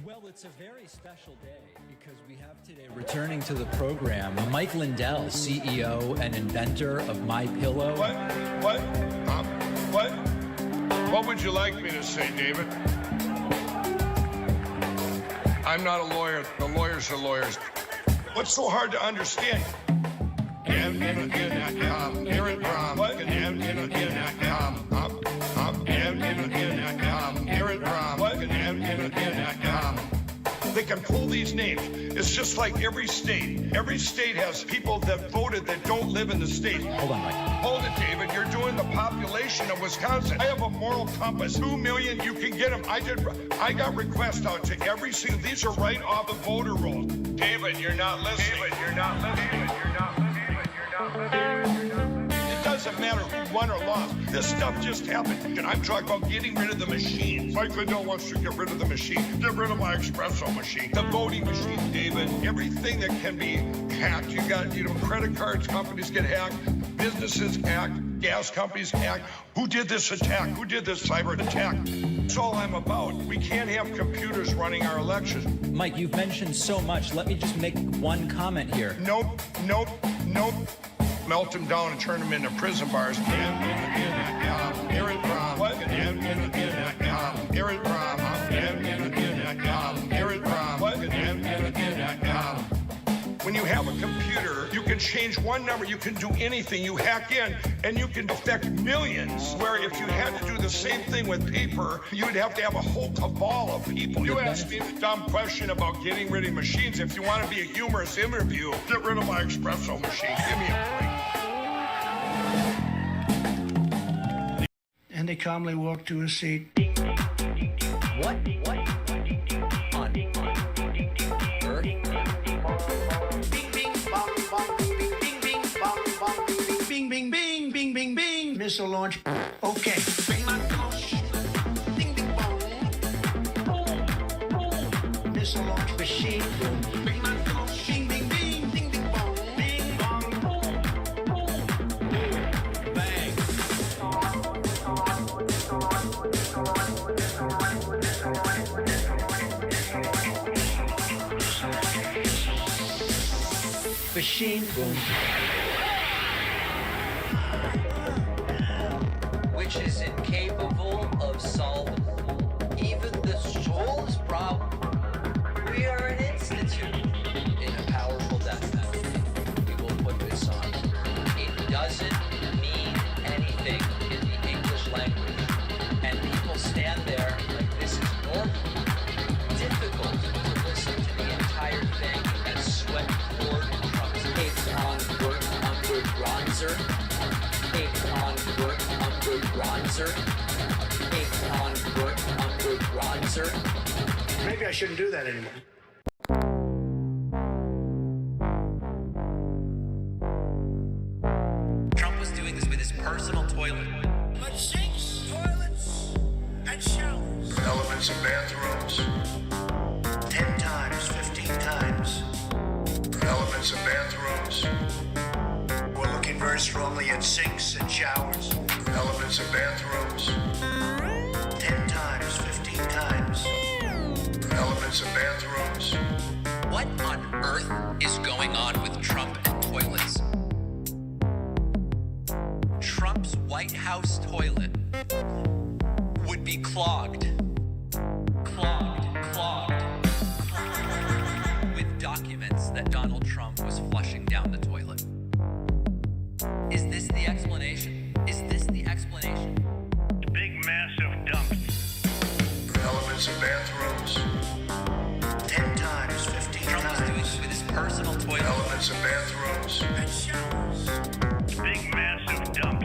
Well, it's a very special day because we have today returning to the program Mike Lindell, CEO and inventor of MyPillow. What would you like me to say, David? I'm not a lawyer. The lawyers are lawyers. What's so hard to understand? They can pull these names. It's just like every state. Every state has people that voted that don't live in the state. Hold on, Mike. Hold it, David. You're doing the population of Wisconsin. I have a moral compass. 2 million, you can get them. I got requests out to every single. These are right off the voter rolls. David, you're not listening. David, you're not listening. It doesn't matter who won or lost. This stuff just happened. And I'm talking about getting rid of the machine. Mike Lindell wants to get rid of the machine. Get rid of my espresso machine. The voting machine, David. Everything that can be hacked. You got, credit cards, companies get hacked. Businesses hacked. Gas companies hacked. Who did this attack? Who did this cyber attack? That's all I'm about. We can't have computers running our elections. Mike, you've mentioned so much. Let me just make one comment here. Nope. Melt them down and turn them into prison bars. When you have a computer, you can change one number, you can do anything. You hack in and you can affect millions. Where if you had to do the same thing with paper, you would have to have a whole cabal of people. You asked me the dumb question about getting rid of machines. If you want to be a humorous interview, get rid of my espresso machine. Give me a break. And they calmly walked to a seat. What? On Earth? Bing, bing, bong, bong, bing, bing, bing, bong, bong, bing, bing, bing, bing, bing, bing. Missile launch. Okay. Bing, bong, ding, ding, bong. Missile launch machine. Bing, bong, bing, bing, bing, ding, ding, bong. Bing, bong, bang. Machine boom. Which is incapable of solving even the smallest problem. We are an institute in a powerful death method. We will put this on. It doesn't mean anything in the English language. And people stand there like this is normal. Difficult to listen to the entire thing and sweat toward Trump's take on work under bronzer. Take on work under bronzer. Take on work under bronzer. Maybe I shouldn't do that anymore. Trump was doing this with his personal toilet. But sinks, toilets, and showers. Elements of bathrooms. 10 times, 15 times. Elements of bathrooms. We're looking very strongly at sinks and showers. Elements of bathrooms. 10 times, 15 times. Elements of bathrooms. What on earth is going on with Trump and toilets? Trump's White House toilet would be clogged with documents that Donald Trump was flushing down the toilet. Is this the explanation? Big, massive dump. Elements of bathrooms. 10 times, 15 Trump was doing times. this with his personal toilet. Elements of bathrooms. And showers. Big, massive dump.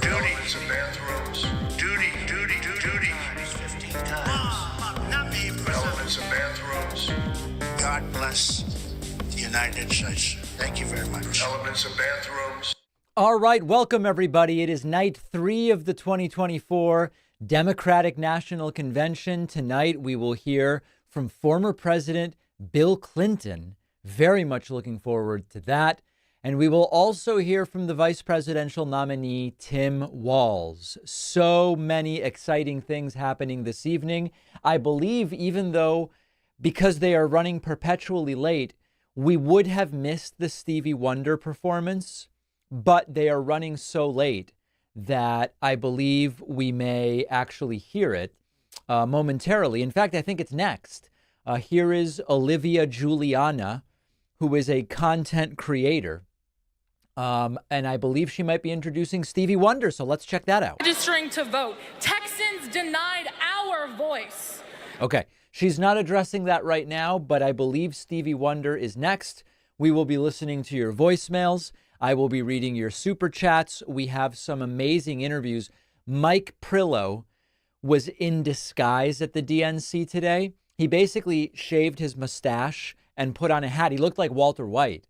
Elements of bathrooms. Duty. 15 times. Not me, Elements of bathrooms. God bless the United States. Thank you very much. Elements of bathrooms. All right, welcome everybody. It is night 3 of the 2024 Democratic National Convention. Tonight we will hear from former President Bill Clinton. Very much looking forward to that. And we will also hear from the vice presidential nominee, Tim Walz. So many exciting things happening this evening. I believe even though, because they are running perpetually late, we would have missed the Stevie Wonder performance, but they are running so late that I believe we may actually hear it momentarily. In fact, I think it's next. Here is Olivia Juliana, who is a content creator. And I believe she might be introducing Stevie Wonder. So let's check that out. Registering to vote. Texans denied our voice. Okay. She's not addressing that right now, but I believe Stevie Wonder is next. We will be listening to your voicemails. I will be reading your super chats. We have some amazing interviews. Mike Prillo was in disguise at the DNC today. He basically shaved his mustache and put on a hat. He looked like Walter White.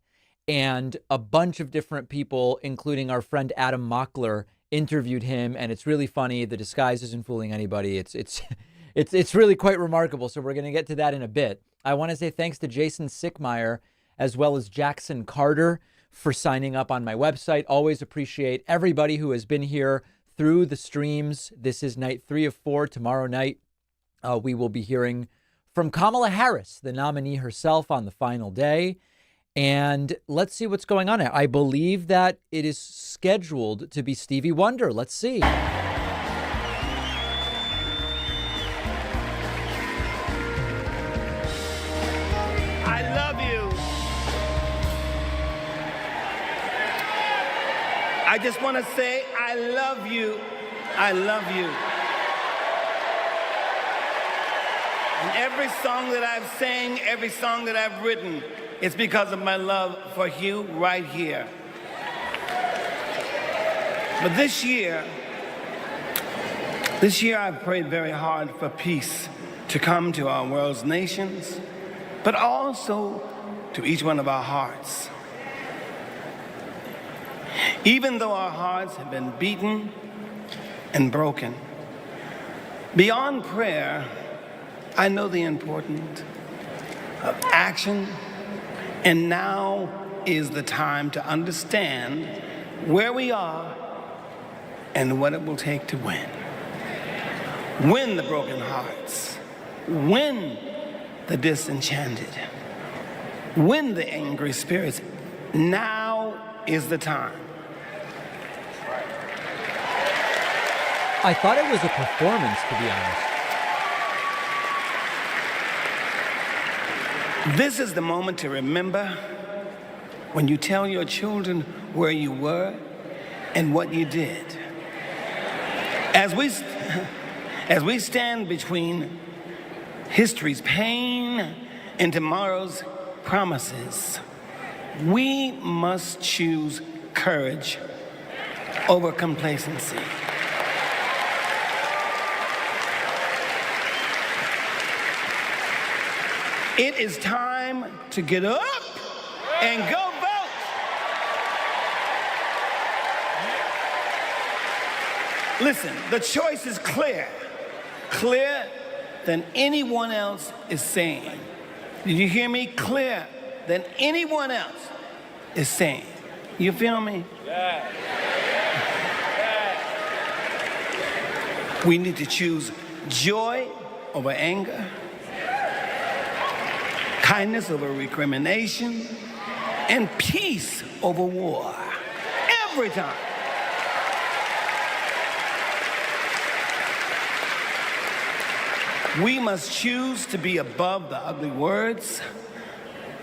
And a bunch of different people, including our friend Adam Mockler, interviewed him. And it's really funny. The disguise isn't fooling anybody. It's really quite remarkable. So we're going to get to that in a bit. I want to say thanks to Jason Sickmeyer as well as Jackson Carter for signing up on my website. Always appreciate everybody who has been here through the streams. This is night 3 of 4. Tomorrow night, we will be hearing from Kamala Harris, the nominee herself, on the final day. And let's see what's going on. I believe that it is scheduled to be Stevie Wonder. Let's see. I love you. I just want to say, I love you. I love you. And every song that I've sang, every song that I've written, it's because of my love for you right here. But this year I've prayed very hard for peace to come to our world's nations, but also to each one of our hearts. Even though our hearts have been beaten and broken, beyond prayer, I know the importance of action, and now is the time to understand where we are and what it will take to win. Win the broken hearts, win the disenchanted, win the angry spirits. Now is the time. I thought it was a performance, to be honest. This is the moment to remember when you tell your children where you were and what you did. As we stand between history's pain and tomorrow's promises, we must choose courage over complacency. It is time to get up and go vote. Listen, the choice is clear. Clearer than anyone else is saying. Did you hear me? Clearer than anyone else is saying. You feel me? Yeah. We need to choose joy over anger, kindness over recrimination, and peace over war. Every time. We must choose to be above the ugly words,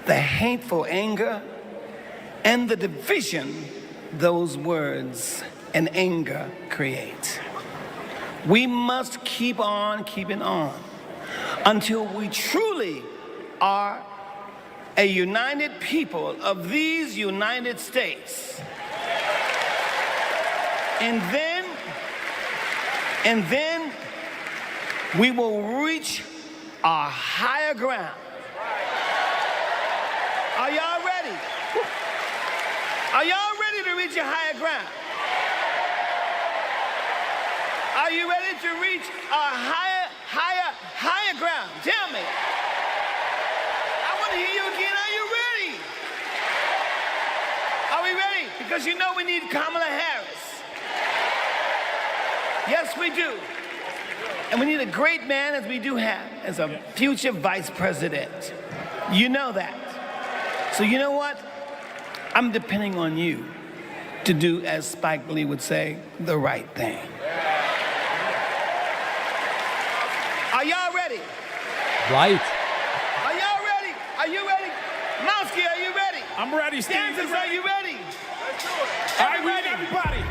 the hateful anger, and the division those words and anger create. We must keep on keeping on until we truly are a united people of these United States. And then we will reach our higher ground. Are y'all ready? Are y'all ready to reach your higher ground? Are you ready to reach our higher ground? Tell me. I want to hear you again. Are you ready? Are because you know we need Kamala Harris. Yes, we do. And we need a great man, as we do have, as a future vice president. You know that. So you know what? I'm depending on you to do, as Spike Lee would say, the right thing. Are y'all ready? Right. Are y'all ready? Are you ready? Mowski, are you ready? I'm ready, Steve. Kansas, are you ready? All right, we need everybody.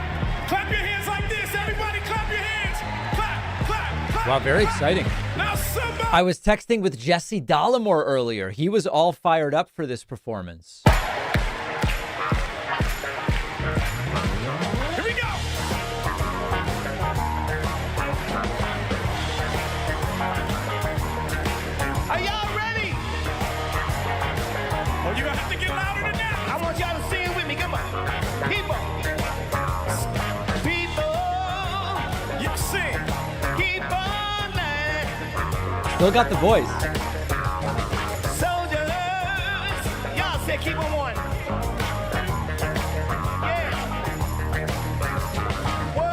Clap your hands like this. Everybody clap your hands. Clap, clap, clap. Wow, very exciting. Now somebody. I was texting with Jesse Dollemore earlier. He was all fired up for this performance. Here we go. Are y'all ready? Oh, you're going to have to get louder than that. I want y'all to sing with me. Come on. People. You can sing. Keep on lying. Still got the voice. Soldiers. Y'all say keep on one. Yeah. Whoa.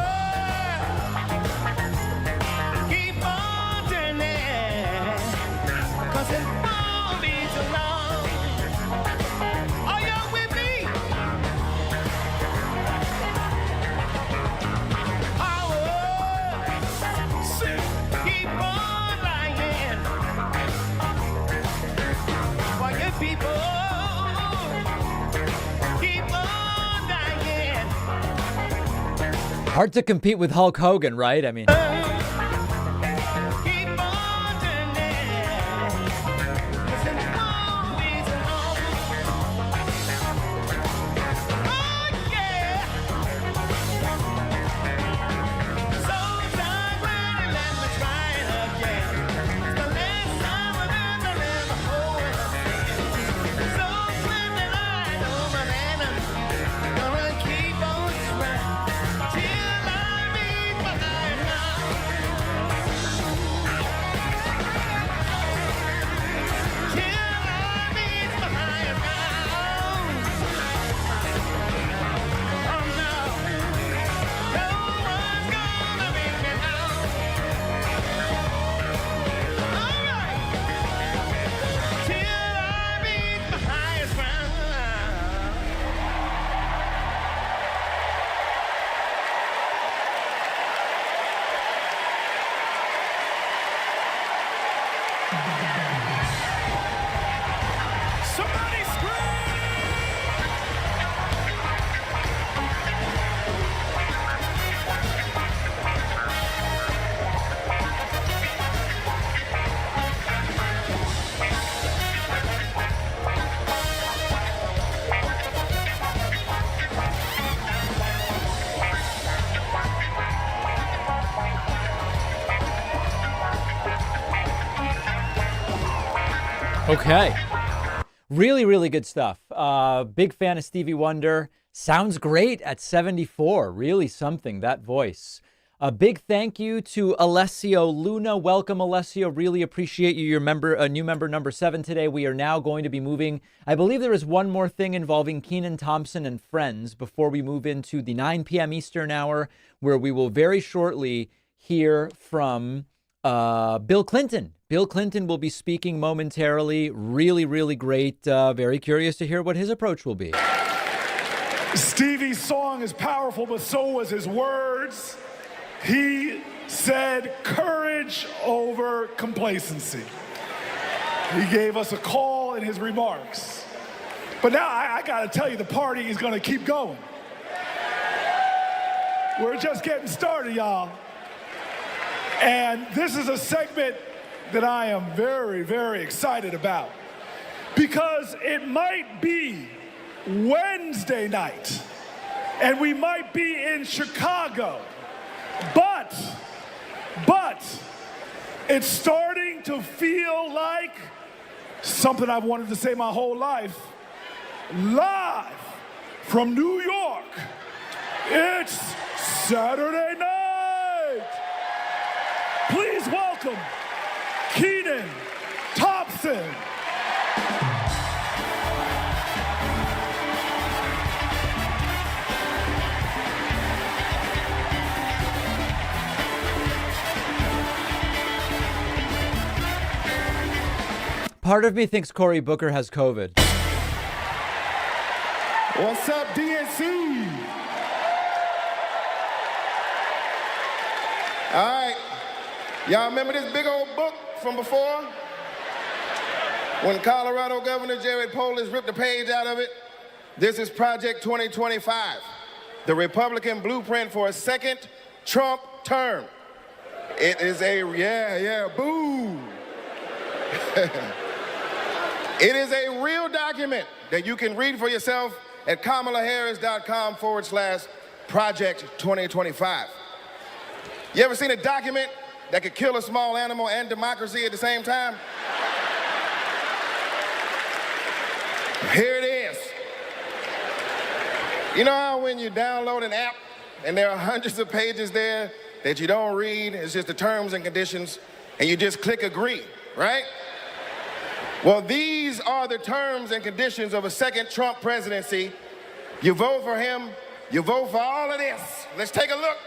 Keep on turning. 'Cause it won't be too long. Are y'all with me? Sing. Keep on lying. For your people. Keep on dying. Hard to compete with Hulk Hogan, right? I mean, Keep on turning. 'Cause it won't be too long. Oh, yeah. So time ready, let me try it again. It's the last time I've ever hold it again. So glad that I know my man. Gonna keep on trying till I meet my higher ground. Till I meet my higher ground. Oh no, no one's gonna bring me down. All right, till I meet my highest ground. Somebody scream. okay. Really, really good stuff. Big fan of Stevie Wonder. Sounds great at 74. Really something, that voice. A big thank you to Alessio Luna. Welcome, Alessio. Really appreciate you. You're new member number 7 today. We are now going to be moving. I believe there is one more thing involving Kenan Thompson and friends before we move into the 9 p.m. Eastern hour, where we will very shortly hear from Bill Clinton. Bill Clinton will be speaking momentarily. Really, really great. Very curious to hear what his approach will be. Stevie's song is powerful, but so was his words. He said courage over complacency. He gave us a call in his remarks. But now I gotta tell you, the party is gonna keep going. We're just getting started, y'all. And this is a segment that I am very, very excited about, because it might be Wednesday night and we might be in Chicago, but it's starting to feel like something I've wanted to say my whole life. Live from New York, it's Saturday night. Please welcome Kenan Thompson. Part of me thinks Cory Booker has COVID. What's up, DNC? All right. Y'all remember this big old book from before? When Colorado Governor Jared Polis ripped a page out of it? This is Project 2025, the Republican blueprint for a second Trump term. It is boo. It is a real document that you can read for yourself at kamalaharris.com/Project 2025. You ever seen a document that could kill a small animal and democracy at the same time? Here it is. You know how when you download an app and there are hundreds of pages there that you don't read, it's just the terms and conditions, and you just click agree, right? Well, these are the terms and conditions of a second Trump presidency. You vote for him, you vote for all of this. Let's take a look.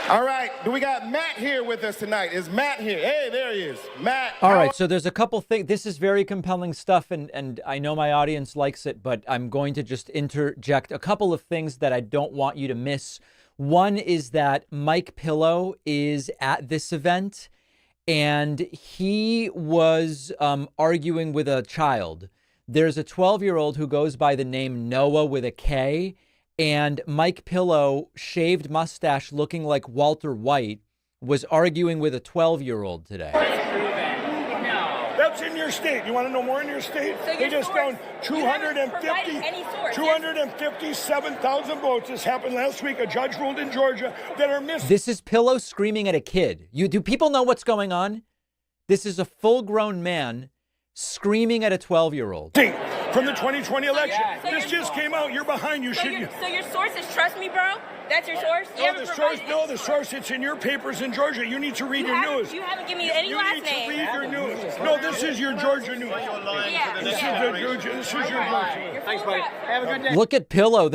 All right, do we got Matt here with us tonight? Is Matt here? Hey, there he is. Matt. All right, so there's a couple things. This is very compelling stuff, and I know my audience likes it, but I'm going to just interject a couple of things that I don't want you to miss. One is that Mike Pillow is at this event, and he was arguing with a child. There's a 12-year-old who goes by the name Noah with a K, and Mike Pillow, shaved mustache looking like Walter White, was arguing with a 12-year-old today. That's in your state. You want to know more in your state? So They just found 257,000 votes. This happened last week. A judge ruled in Georgia that are missing. This is Pillow screaming at a kid. Do people know what's going on? This is a full-grown man screaming at a 12-year-old. From the 2020 election. So This just came out. You're behind. You So should. your source is Trust Me, bro? That's your source? You haven't provided any The source. It's in your papers in Georgia. You need to read your news. You haven't given me any You last need name. to read your news. No, this is your Georgia news. Yeah. This is your Georgia news. Thanks, buddy. Have a good day. Look at Pillow.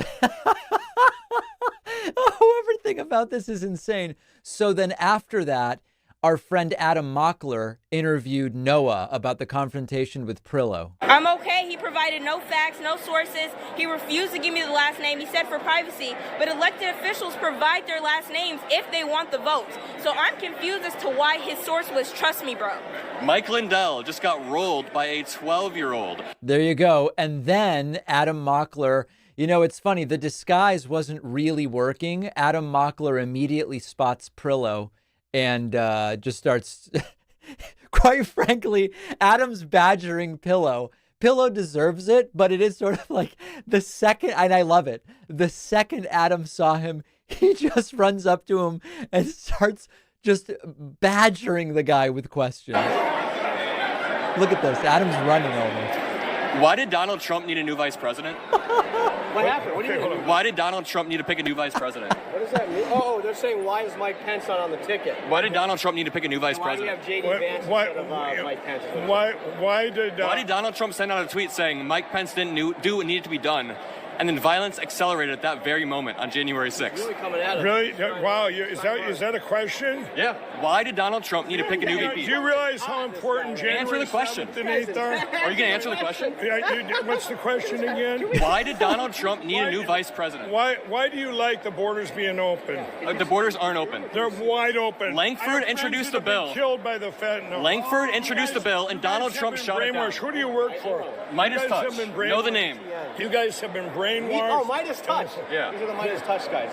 Oh, everything about this is insane. So then after that, our friend Adam Mockler interviewed Noah about the confrontation with Pillow. I'm okay. He provided no facts, no sources. He refused to give me the last name. He said for privacy, but elected officials provide their last names if they want the votes. So I'm confused as to why his source was Trust Me, bro. Mike Lindell just got rolled by a 12-year-old. There you go. And then Adam Mockler, you know, it's funny. The disguise wasn't really working. Adam Mockler immediately spots Pillow and just starts, quite frankly, Adam's badgering Pillow. Pillow deserves it, but it is sort of like the second, and I love it, the second Adam saw him, he just runs up to him and starts just badgering the guy with questions. Look at this. Adam's running over. Why did Donald Trump need a new vice president? What happened? What do you mean? Why did Donald Trump need to pick a new vice president? What does that mean? Oh, they're saying why is Mike Pence not on the ticket? Why did Donald Trump need to pick a new vice Why do you president? have J.D. Vance instead of Mike Pence? Why did Donald Trump send out a tweet saying Mike Pence didn't do what needed to be done, and then violence accelerated at that very moment on January 6th? Really coming at us. Really? Wow. Is that a question? Yeah. Why did Donald Trump need to pick a new Do VP? you realize how important January Answer the question. 7th and 8th are? Are you going to answer the question? What's the question again? Why did Donald Trump need a new vice president? Why do you like the borders being open? The borders aren't open. They're wide open. Langford introduced the bill. Killed by the fentanyl. Langford introduced the bill, and Donald Trump shot it down. Brainwashed. Who do you work for? Midas You guys Touch. have been Know the brainwashed. name. You guys have been brainwashed. Oh, Midas Touch. Yeah. These are the Midas Touch guys.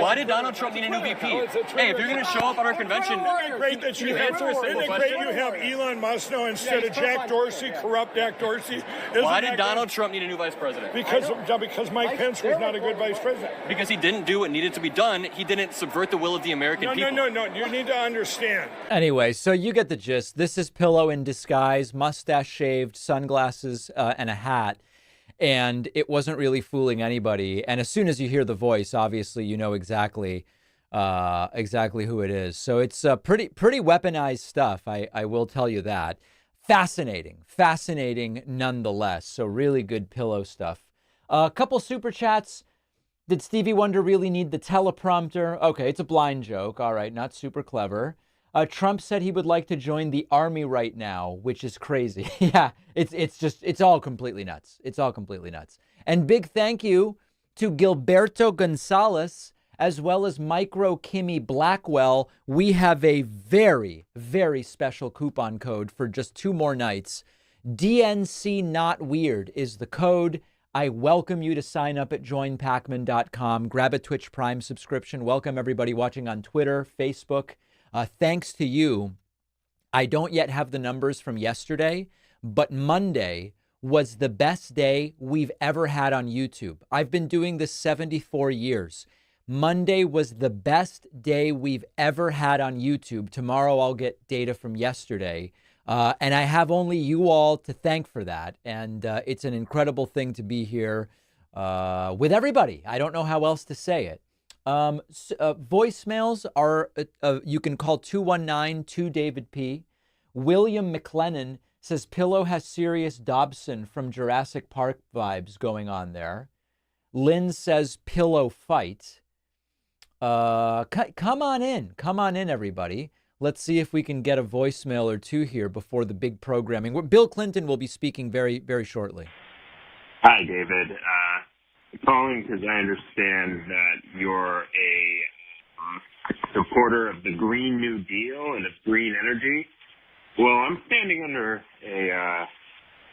Why did Donald Trump need a new VP? Hey, if you're going to show up at our convention, Isn't it great that you have, answer a simple isn't it great question? you have Elon Musk now instead of Jack Dorsey, corrupt Jack Dorsey? Why did Donald Trump need a new vice president? Because Mike Pence was not a good vice president. Because he didn't do what needed to be done. He didn't subvert the will of the American people. No. You need to understand. Anyway, so you get the gist. This is Pillow in disguise, mustache shaved, sunglasses, and a hat. And it wasn't really fooling anybody. And as soon as you hear the voice, obviously, you know exactly who it is. So it's pretty weaponized stuff. I will tell you that. Fascinating nonetheless. So really good Pillow stuff. A couple super chats. Did Stevie Wonder really need the teleprompter? Okay, it's a blind joke. All right, not super clever. Trump said he would like to join the army right now, which is crazy. Yeah, it's all completely nuts. It's all completely nuts. And big thank you to Gilberto Gonzalez, as well as Micro Kimmy Blackwell. We have a very, very special coupon code for just 2 more nights. DNC Not Weird is the code. I welcome you to sign up at joinpacman.com. Grab a Twitch Prime subscription. Welcome everybody watching on Twitter, Facebook. Thanks to you. I don't yet have the numbers from yesterday, but Monday was the best day we've ever had on YouTube. I've been doing this 74 years. Monday was the best day we've ever had on YouTube. Tomorrow I'll get data from yesterday. And I have only you all to thank for that. And it's an incredible thing to be here with everybody. I don't know how else to say it. Voicemails are, you can call 219-2-DAVID-P. William McLennan says Pillow has serious Dobson from Jurassic Park vibes going on there. Lynn says Pillow fight. Come on in, everybody. Let's see if we can get a voicemail or two here before the big programming. Bill Clinton will be speaking very, very shortly. Hi, David. Calling because I understand that you're a supporter of the Green New Deal and of green energy. Well, I'm standing under a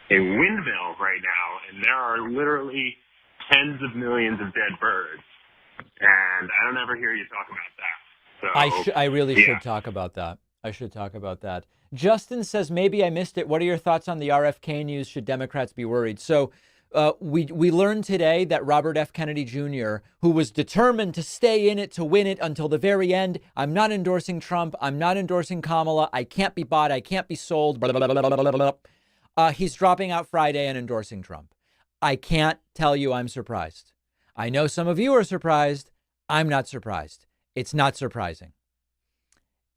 windmill right now, and there are literally tens of millions of dead birds, and I don't ever hear you talk about that. So, I really should talk about that. I should talk about that. Justin says, maybe I missed it. What are your thoughts on the RFK news? Should Democrats be worried? So we learned today that Robert F. Kennedy Jr., who was determined to stay in it, to win it until the very end. I'm not endorsing Trump. I'm not endorsing Kamala. I can't be bought. I can't be sold. Blah, blah, blah, blah, blah, blah. He's dropping out Friday and endorsing Trump. I can't tell you I'm surprised. I know some of you are surprised. I'm not surprised. It's not surprising.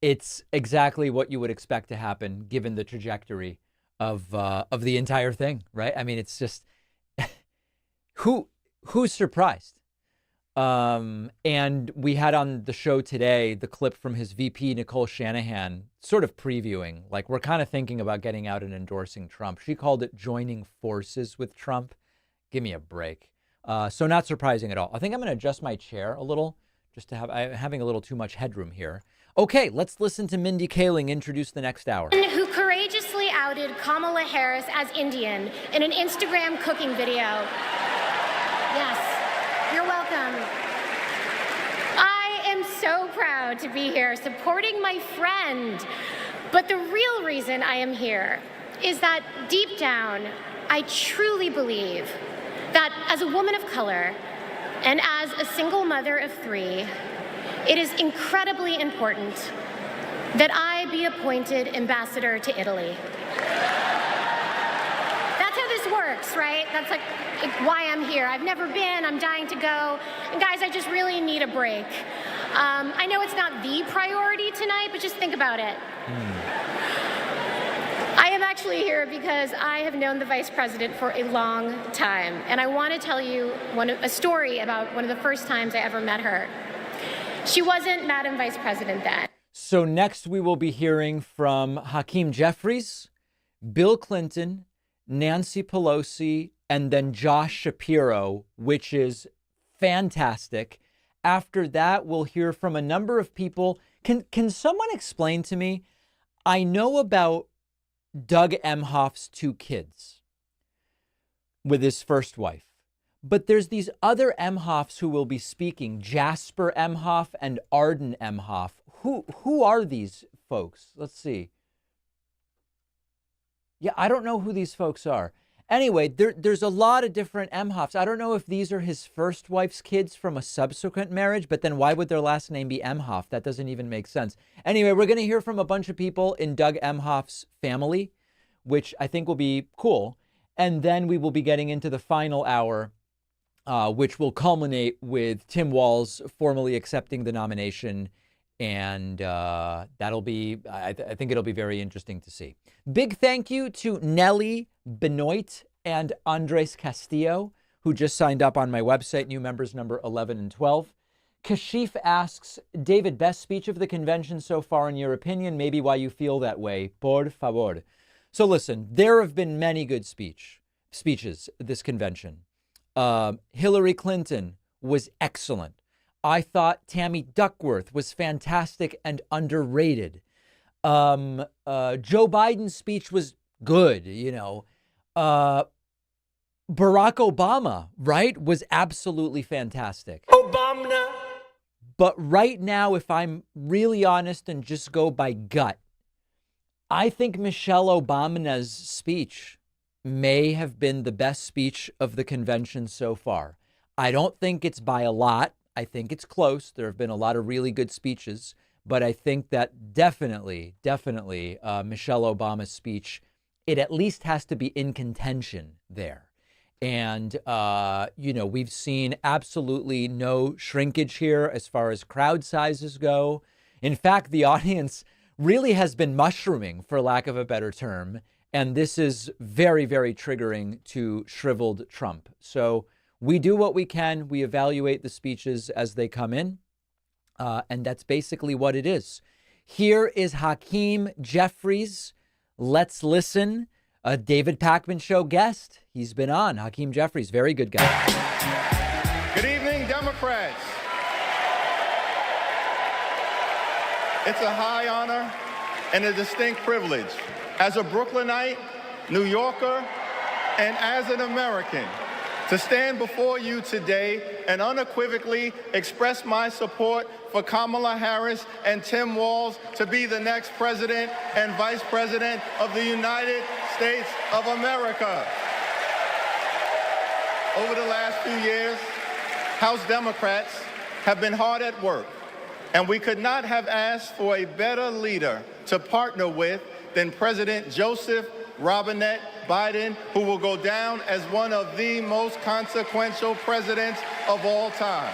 It's exactly what you would expect to happen given the trajectory of the entire thing, right? I mean, it's just who's surprised? And we had on the show today the clip from his VP, Nicole Shanahan, sort of previewing, like, we're kind of thinking about getting out and endorsing Trump. She called it joining forces with Trump. Give me a break. So not surprising at all. I think I'm going to adjust my chair a little just to I'm having a little too much headroom here. Okay, let's listen to Mindy Kaling introduce the next hour. Who courageously outed Kamala Harris as Indian in an Instagram cooking video. Yes, you're welcome. I am so proud to be here supporting my friend. But the real reason I am here is that deep down, I truly believe that as a woman of color and as a single mother of 3, it is incredibly important that I be appointed ambassador to Italy. That's how this works, right? That's like why I'm here. I've never been, I'm dying to go. And guys, I just really need a break. I know it's not the priority tonight, but just think about it. I am actually here because I have known the vice president for a long time. And I want to tell you a story about one of the first times I ever met her. She wasn't Madam Vice President then. So next we will be hearing from Hakeem Jeffries, Bill Clinton, Nancy Pelosi, and then Josh Shapiro, which is fantastic. After that, we'll hear from a number of people. Can someone explain to me? I know about Doug Emhoff's 2 kids with his first wife. But there's these other Emhoffs who will be speaking, Jasper Emhoff and Arden Emhoff. Who are these folks? Let's see. Yeah, I don't know who these folks are. Anyway, there's a lot of different Emhoffs. I don't know if these are his first wife's kids from a subsequent marriage, but then why would their last name be Emhoff? That doesn't even make sense. Anyway, we're going to hear from a bunch of people in Doug Emhoff's family, which I think will be cool. And then we will be getting into the final hour, which will culminate with Tim Walz formally accepting the nomination. And that'll be, I think it'll be very interesting to see. Big thank you to Nellie Benoit and Andres Castillo, who just signed up on my website, new members number 11 and 12. Kashif asks, David, best speech of the convention so far in your opinion, maybe why you feel that way. Por favor. So listen, there have been many good speeches this convention. Hillary Clinton was excellent. I thought Tammy Duckworth was fantastic and underrated. Joe Biden's speech was good, you know. Barack Obama, right, was absolutely fantastic. Obama. But right now, if I'm really honest and just go by gut, I think Michelle Obama's speech may have been the best speech of the convention so far. I don't think it's by a lot. I think it's close. There have been a lot of really good speeches, but I think that definitely Michelle Obama's speech, it at least has to be in contention there. And, we've seen absolutely no shrinkage here as far as crowd sizes go. In fact, the audience really has been mushrooming, for lack of a better term. And this is very, very triggering to shriveled Trump. So we do what we can. We evaluate the speeches as they come in. And that's basically what it is. Here is Hakeem Jeffries. Let's listen. A David Pakman Show guest. He's been on. Hakeem Jeffries, very good guy. Good evening, Democrats. It's a high honor and a distinct privilege as a Brooklynite, New Yorker, and as an American to stand before you today and unequivocally express my support for Kamala Harris and Tim Walz to be the next president and vice president of the United States of America. Over the last few years, House Democrats have been hard at work, and we could not have asked for a better leader to partner with than President Joseph Robinette Biden, who will go down as one of the most consequential presidents of all time.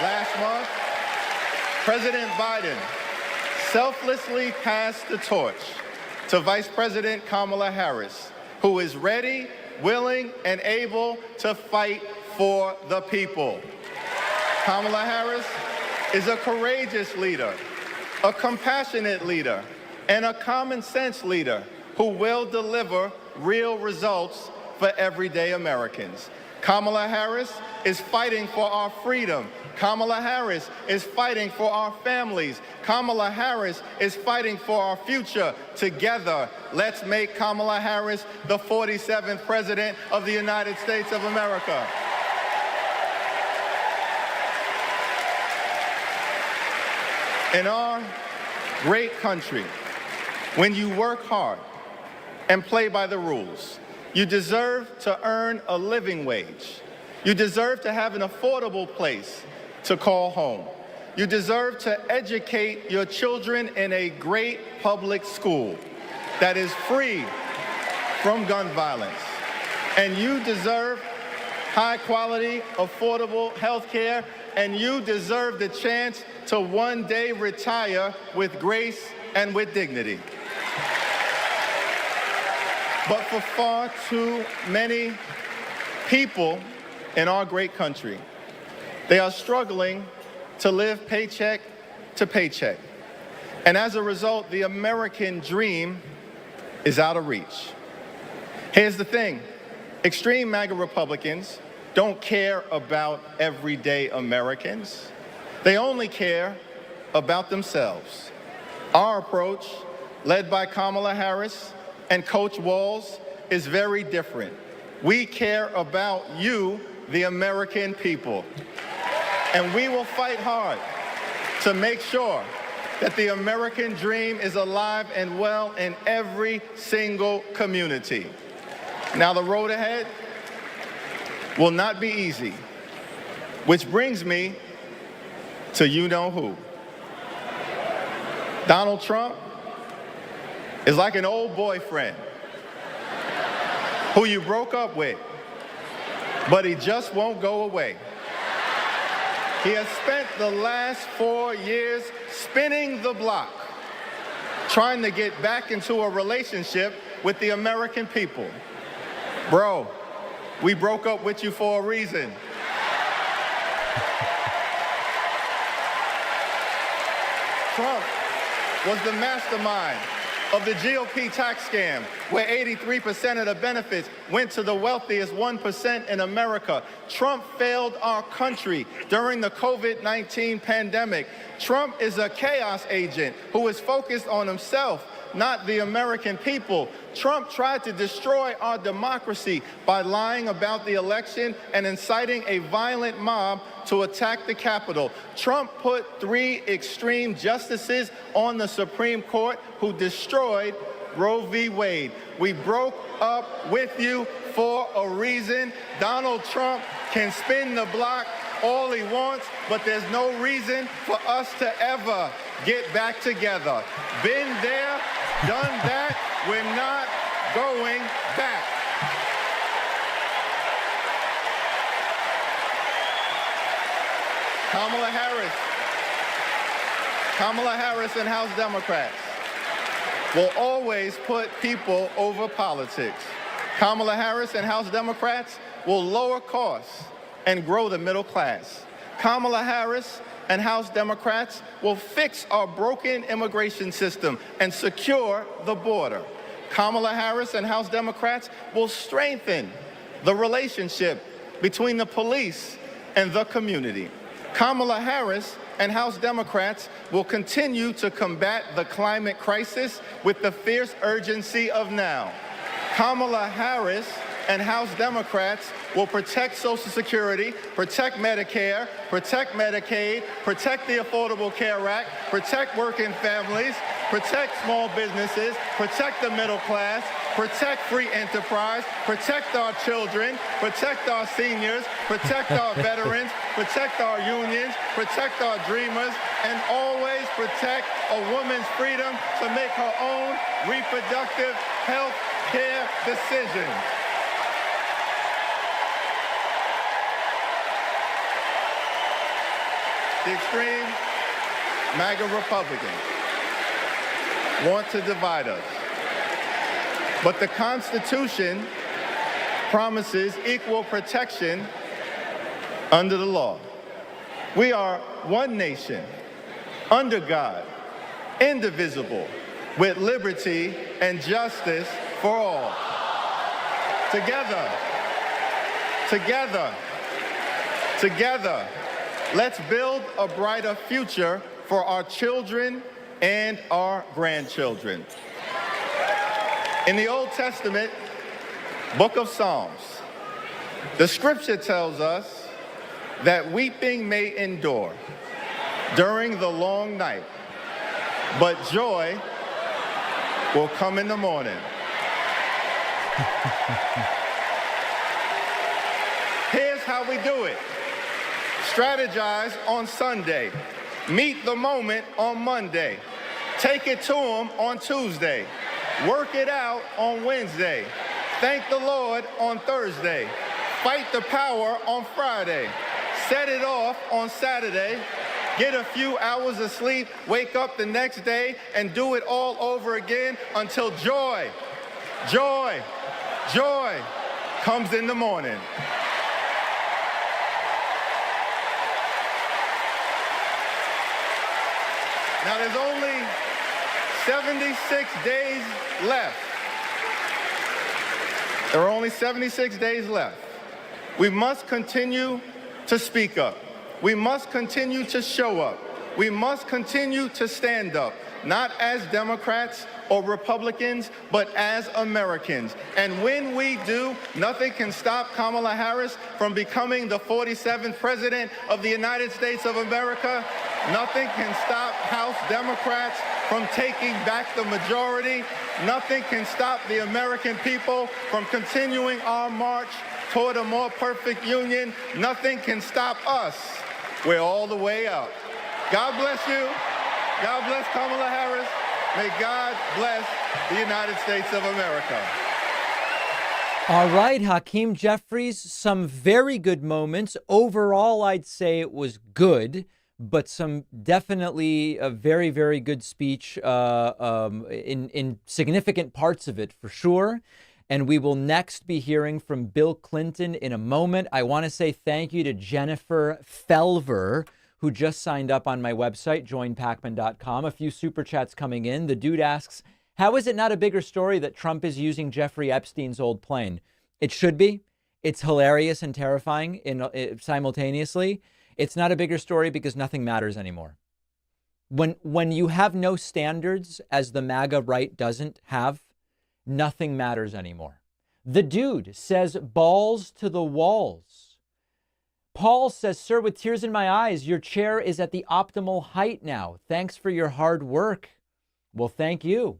Last month, President Biden selflessly passed the torch to Vice President Kamala Harris, who is ready, willing, and able to fight for the people. Kamala Harris is a courageous leader, a compassionate leader, and a common sense leader who will deliver real results for everyday Americans. Kamala Harris is fighting for our freedom. Kamala Harris is fighting for our families. Kamala Harris is fighting for our future. Together, let's make Kamala Harris the 47th President of the United States of America. In our great country, when you work hard and play by the rules, you deserve to earn a living wage. You deserve to have an affordable place to call home. You deserve to educate your children in a great public school that is free from gun violence. And you deserve high-quality, affordable health care, and you deserve the chance to one day retire with grace and with dignity. But for far too many people in our great country, they are struggling to live paycheck to paycheck. And as a result, the American dream is out of reach. Here's the thing. Extreme MAGA Republicans don't care about everyday Americans. They only care about themselves. Our approach, led by Kamala Harris and Coach Walz, is very different. We care about you, the American people. And we will fight hard to make sure that the American dream is alive and well in every single community. Now, the road ahead will not be easy, which brings me to you-know-who. Donald Trump is like an old boyfriend who you broke up with, but he just won't go away. He has spent the last 4 years spinning the block, trying to get back into a relationship with the American people. Bro, we broke up with you for a reason. Trump was the mastermind of the GOP tax scam, where 83% of the benefits went to the wealthiest 1% in America. Trump failed our country during the COVID-19 pandemic. Trump is a chaos agent who is focused on himself, not the American people. Trump tried to destroy our democracy by lying about the election and inciting a violent mob to attack the Capitol. Trump put 3 extreme justices on the Supreme Court who destroyed Roe v. Wade. We broke up with you for a reason. Donald Trump can spin the block all he wants, but there's no reason for us to ever get back together. Been there, done that. We're not going back. Kamala Harris and House Democrats will always put people over politics. Kamala Harris and House Democrats will lower costs and grow the middle class. Kamala Harris and House Democrats will fix our broken immigration system and secure the border. Kamala Harris and House Democrats will strengthen the relationship between the police and the community. Kamala Harris and House Democrats will continue to combat the climate crisis with the fierce urgency of now. Kamala Harris and House Democrats will protect Social Security, protect Medicare, protect Medicaid, protect the Affordable Care Act, protect working families, protect small businesses, protect the middle class, protect free enterprise, protect our children, protect our seniors, protect our veterans, protect our unions, protect our dreamers, and always protect a woman's freedom to make her own reproductive health care decisions. The extreme MAGA Republicans want to divide us. But the Constitution promises equal protection under the law. We are one nation, under God, indivisible, with liberty and justice for all. Together, let's build a brighter future for our children and our grandchildren. In the Old Testament, book of Psalms, the scripture tells us that weeping may endure during the long night, but joy will come in the morning. Here's how we do it. Strategize on Sunday. Meet the moment on Monday. Take it to them on Tuesday. Work it out on Wednesday. Thank the Lord on Thursday. Fight the power on Friday. Set it off on Saturday. Get a few hours of sleep, wake up the next day, and do it all over again until joy comes in the morning. Now there's only 76 days left. There are only 76 days left. We must continue to speak up. We must continue to show up. We must continue to stand up, not as Democrats or Republicans, but as Americans. And when we do, nothing can stop Kamala Harris from becoming the 47th President of the United States of America. Nothing can stop House Democrats from taking back the majority. Nothing can stop the American people from continuing our march toward a more perfect union. Nothing can stop us. We're all the way up. God bless you. God bless Kamala Harris. May God bless the United States of America. All right, Hakeem Jeffries, some very good moments. Overall, I'd say it was good, but some definitely a very, very good speech in significant parts of it, for sure. And we will next be hearing from Bill Clinton in a moment. I want to say thank you to Jennifer Felver, who just signed up on my website, joinpacman.com. A few super chats coming in. The dude asks, how is it not a bigger story that Trump is using Jeffrey Epstein's old plane? It should be. It's hilarious and terrifying simultaneously. It's not a bigger story because nothing matters anymore. When you have no standards, as the MAGA right doesn't have, nothing matters anymore. The dude says balls to the walls. Paul says, sir, with tears in my eyes, your chair is at the optimal height now. Thanks for your hard work. Well, thank you.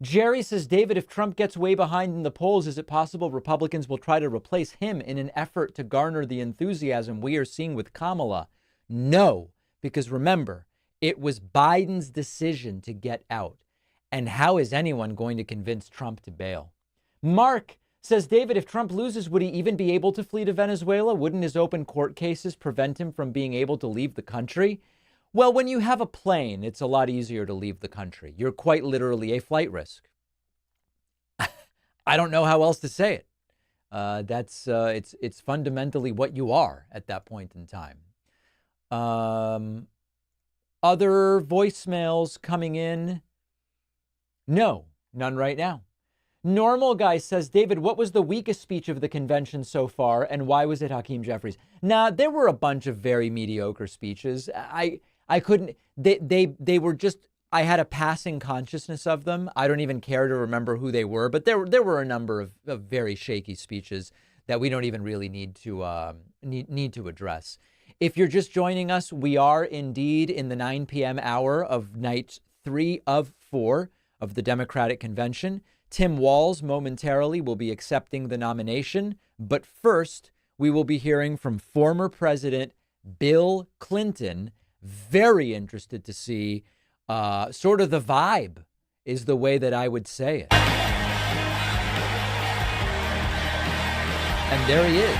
Jerry says, David, if Trump gets way behind in the polls, is it possible Republicans will try to replace him in an effort to garner the enthusiasm we are seeing with Kamala? No, because remember, it was Biden's decision to get out. And how is anyone going to convince Trump to bail? Mark says, David, if Trump loses, would he even be able to flee to Venezuela? Wouldn't his open court cases prevent him from being able to leave the country? Well, when you have a plane, it's a lot easier to leave the country. You're quite literally a flight risk. I don't know how else to say it. It's fundamentally what you are at that point in time. Other voicemails coming in. No, none right now. Normal Guy says, David, what was the weakest speech of the convention so far, and why was it Hakeem Jeffries? Nah, there were a bunch of very mediocre speeches. I couldn't, they were just, I had a passing consciousness of them. I don't even care to remember who they were, but there were a number of very shaky speeches that we don't even really need to address. If you're just joining us, we are indeed in the 9 p.m. hour of night 3 of 4 of the Democratic Convention. Tim Walz momentarily will be accepting the nomination. But first, we will be hearing from former President Bill Clinton. Very interested to see sort of the vibe is the way that I would say it. And there he is.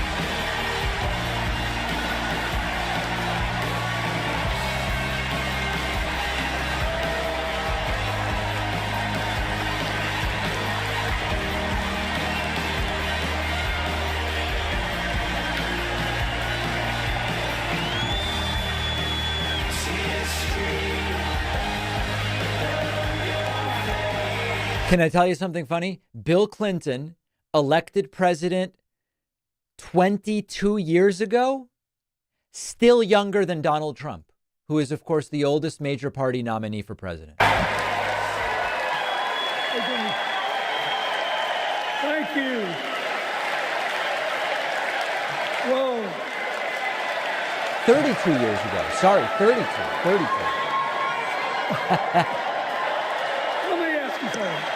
Can I tell you something funny? Bill Clinton, elected president 22 years ago, still younger than Donald Trump, who is, of course, the oldest major party nominee for president. Thank you. Whoa. 32 years ago. Sorry, 32. Let me ask you something.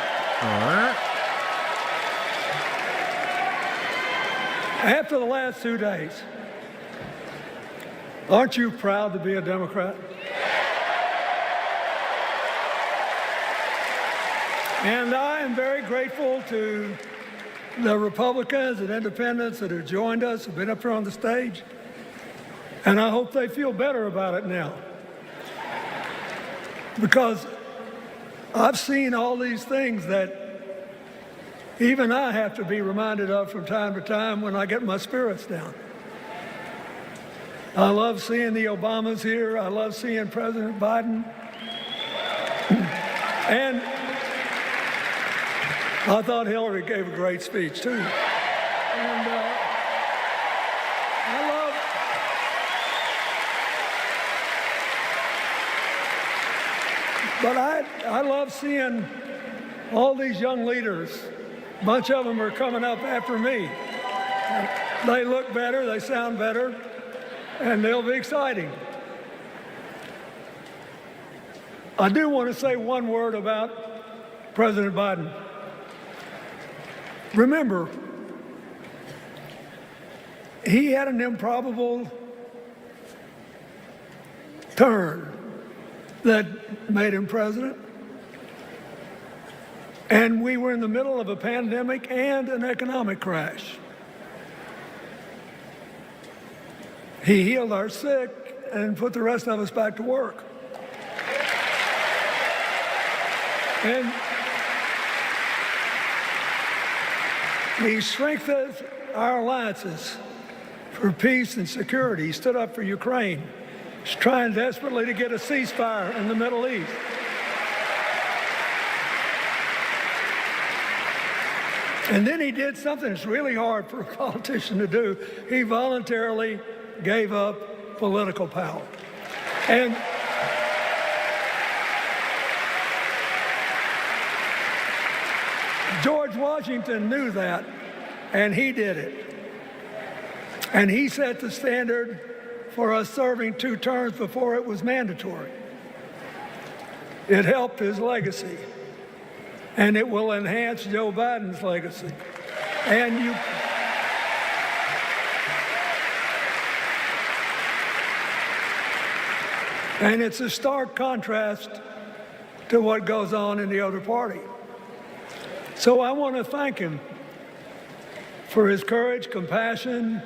After the last 2 days, aren't you proud to be a Democrat? And I am very grateful to the Republicans and independents that have joined us, have been up here on the stage. And I hope they feel better about it now. Because I've seen all these things that even I have to be reminded of from time to time when I get my spirits down. I love seeing the Obamas here. I love seeing President Biden. And I thought Hillary gave a great speech, too. And I love seeing all these young leaders. A bunch of them are coming up after me. They look better, they sound better, and they'll be exciting. I do want to say one word about President Biden. Remember, he had an improbable turn that made him president. And we were in the middle of a pandemic and an economic crash. He healed our sick and put the rest of us back to work. He strengthened our alliances for peace and security. He stood up for Ukraine. He's trying desperately to get a ceasefire in the Middle East. And then he did something that's really hard for a politician to do. He voluntarily gave up political power. And George Washington knew that, and he did it. And he set the standard for us serving 2 terms before it was mandatory. It helped his legacy, and it will enhance Joe Biden's legacy. And it's a stark contrast to what goes on in the other party. So I want to thank him for his courage, compassion,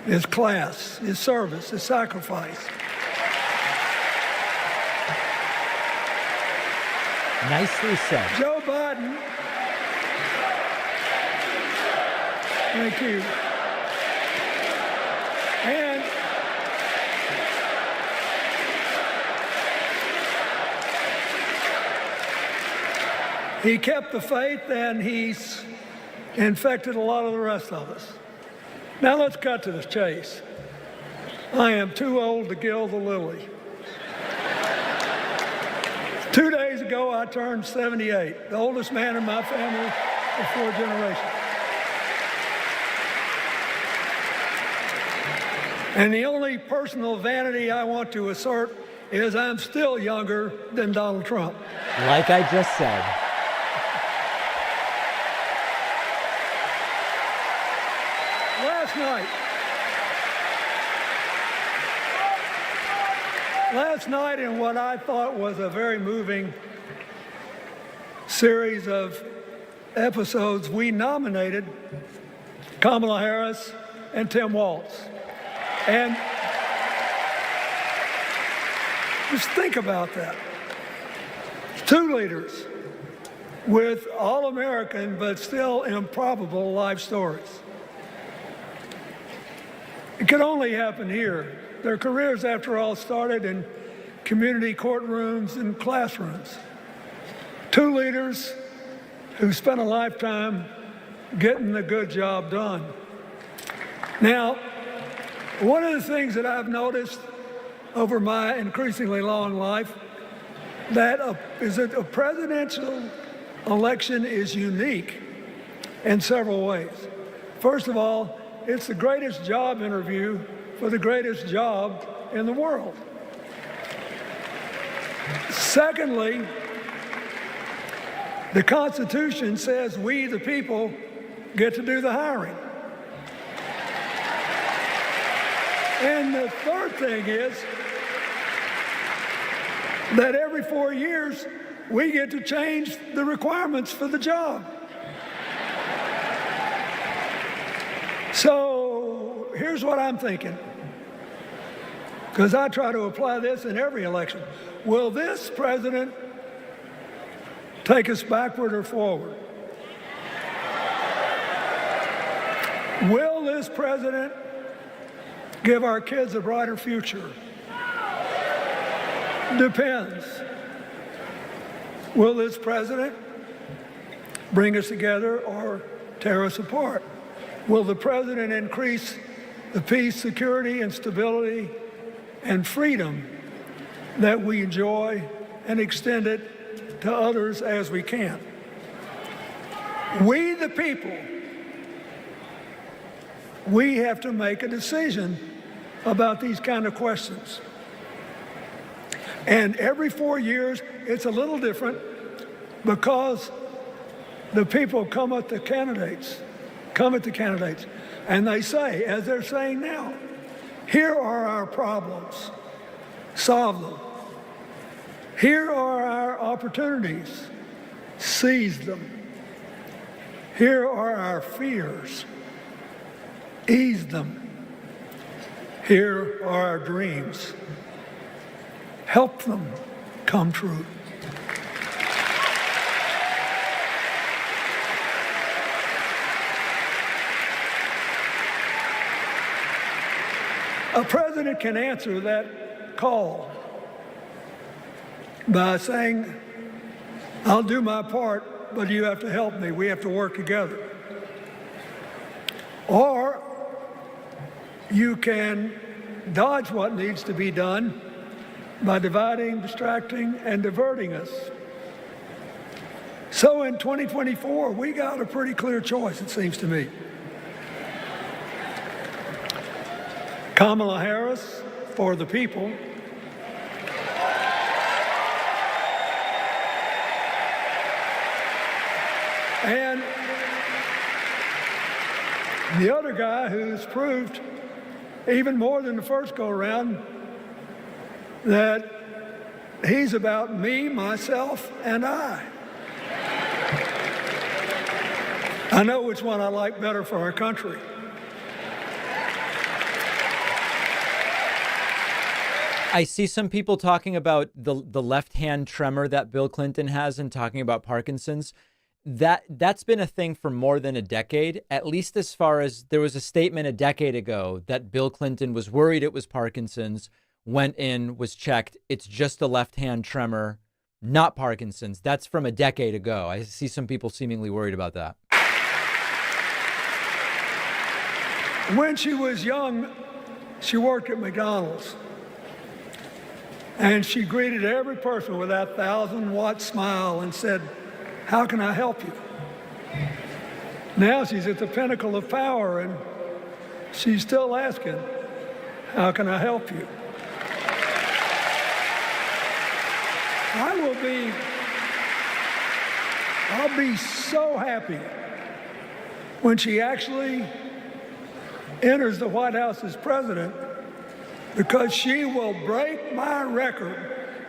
his class, his service, his sacrifice. Nicely said. Joe Biden, thank you. And he kept the faith, and he's infected a lot of the rest of us. Now let's cut to the chase. I am too old to gild the lily. 2 days ago, I turned 78, the oldest man in my family of 4 generations. And the only personal vanity I want to assert is I'm still younger than Donald Trump. Like I just said. Last night, in what I thought was a very moving series of episodes, we nominated Kamala Harris and Tim Walz. And just think about that. 2 leaders with all-American but still improbable life stories. It could only happen here. Their careers, after all, started in community courtrooms and classrooms. 2 leaders who spent a lifetime getting the good job done. Now, one of the things that I've noticed over my increasingly long life, that a presidential election is unique in several ways. First of all, it's the greatest job interview for the greatest job in the world. Secondly, the Constitution says we, the people, get to do the hiring. And the third thing is that every 4 years, we get to change the requirements for the job. So here's what I'm thinking, because I try to apply this in every election. Will this president take us backward or forward? Will this president give our kids a brighter future? Depends. Will this president bring us together or tear us apart? Will the president increase the peace, security, and stability and freedom that we enjoy and extend it to others as we can? We, the people, we have to make a decision about these kind of questions. And every 4 years, it's a little different because the people come at the candidates, and they say, as they're saying now, here are our problems, solve them. Here are our opportunities, seize them. Here are our fears, ease them. Here are our dreams, help them come true. A president can answer that call by saying, I'll do my part, but you have to help me. We have to work together. Or you can dodge what needs to be done by dividing, distracting, and diverting us. So in 2024, we got a pretty clear choice, it seems to me. Kamala Harris for the people, and the other guy who's proved even more than the first go-around that he's about me, myself, and I. I know which one I like better for our country. I see some people talking about the left-hand tremor that Bill Clinton has and talking about Parkinson's. That's been a thing for more than a decade, at least as far as there was a statement a decade ago that Bill Clinton was worried it was Parkinson's, went in, was checked. It's just a left-hand tremor, not Parkinson's. That's from a decade ago. I see some people seemingly worried about that. When she was young, she worked at McDonald's. And she greeted every person with that 1,000-watt smile and said, how can I help you? Now she's at the pinnacle of power and she's still asking, how can I help you? I'll be so happy when she actually enters the White House as president, because she will break my record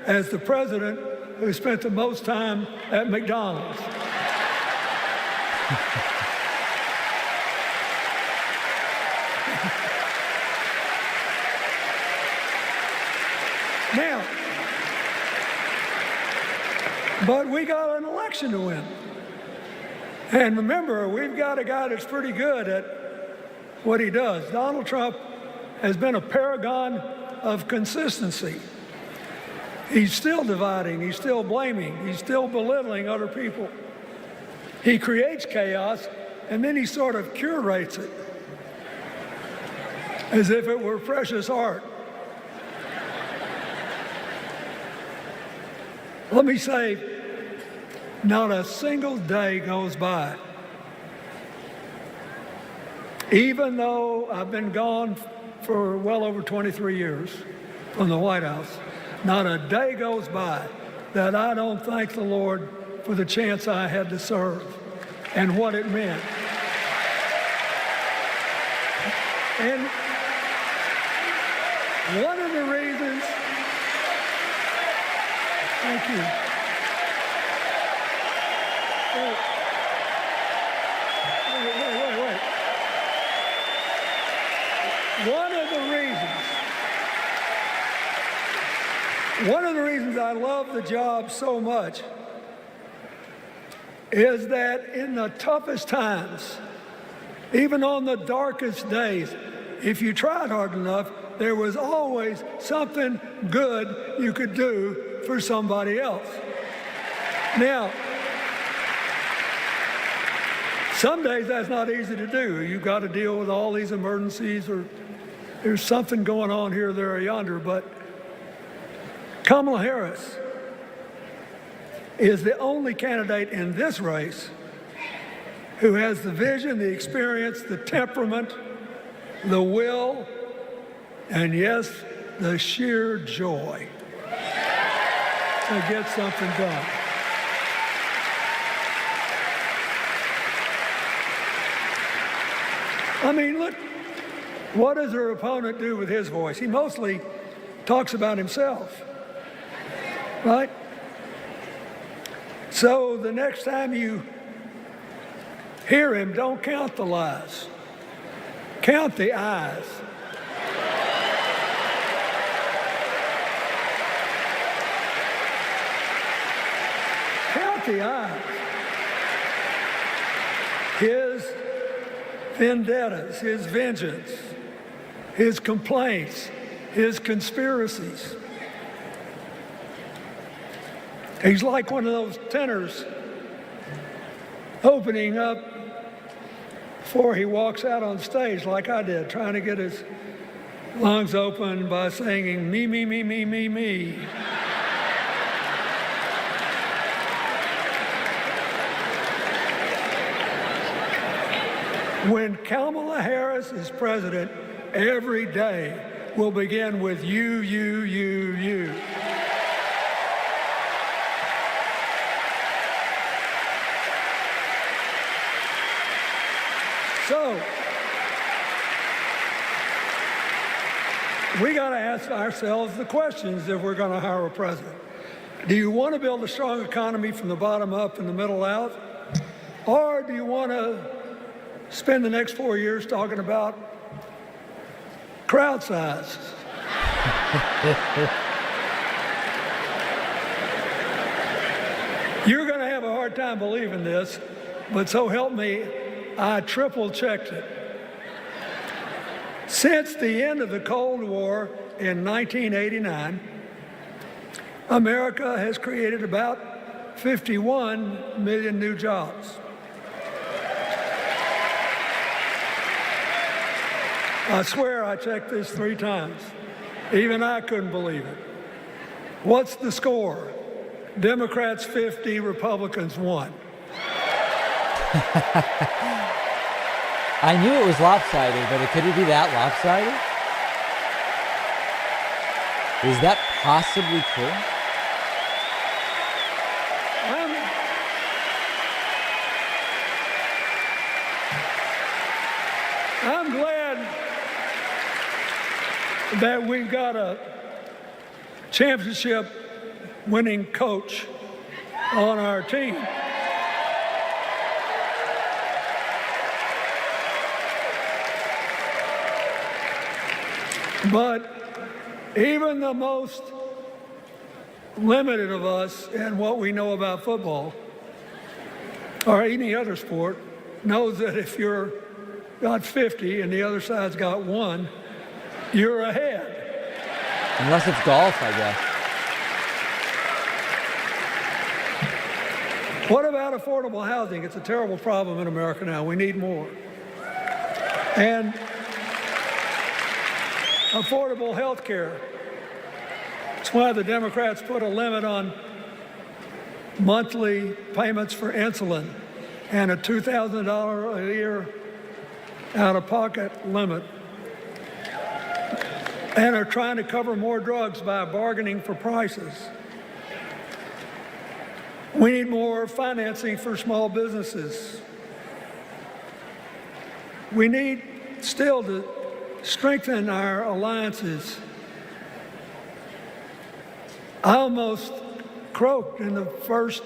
as the president who spent the most time at McDonald's. Now, but we got an election to win. And remember, we've got a guy that's pretty good at what he does. Donald Trump has been a paragon of consistency. He's still dividing, he's still blaming, he's still belittling other people. He creates chaos, and then he sort of curates it as if it were precious art. Let me say, not a single day goes by, even though I've been gone for well over 23 years from the White House, not a day goes by that I don't thank the Lord for the chance I had to serve and what it meant. And one of the reasons, thank you. Wait. One of the reasons I love the job so much is that in the toughest times, even on the darkest days, if you tried hard enough, there was always something good you could do for somebody else. Now, some days that's not easy to do. You've got to deal with all these emergencies, or there's something going on here, there, or yonder. But Kamala Harris is the only candidate in this race who has the vision, the experience, the temperament, the will, and yes, the sheer joy to get something done. I mean, look, what does her opponent do with his voice? He mostly talks about himself, right? So the next time you hear him, don't count the lies. Count the eyes. Count the eyes. His vendettas, his vengeance, his complaints, his conspiracies. He's like one of those tenors opening up before he walks out on stage, like I did, trying to get his lungs open by singing me, me, me, me, me, me. When Kamala Harris is president, every day will begin with you, you, you, you. So, we got to ask ourselves the questions if we're going to hire a president. Do you want to build a strong economy from the bottom up and the middle out? Or do you want to spend the next 4 years talking about crowd size? You're going to have a hard time believing this, but so help me, I triple checked it. Since the end of the Cold War in 1989, America has created about 51 million new jobs. I swear I checked this 3 times. Even I couldn't believe it. What's the score? Democrats 50, Republicans 1. I knew it was lopsided, but could it be that lopsided? Is that possibly true? I'm glad that we've got a championship winning coach on our team. But even the most limited of us in what we know about football or any other sport knows that if you're got 50 and the other side's got 1, you're ahead. Unless it's golf, I guess. What about affordable housing? It's a terrible problem in America now. We need more. And affordable health care. That's why the Democrats put a limit on monthly payments for insulin and a $2,000 a year out-of-pocket limit, and are trying to cover more drugs by bargaining for prices. We need more financing for small businesses. We need still to strengthen our alliances. I almost croaked in the first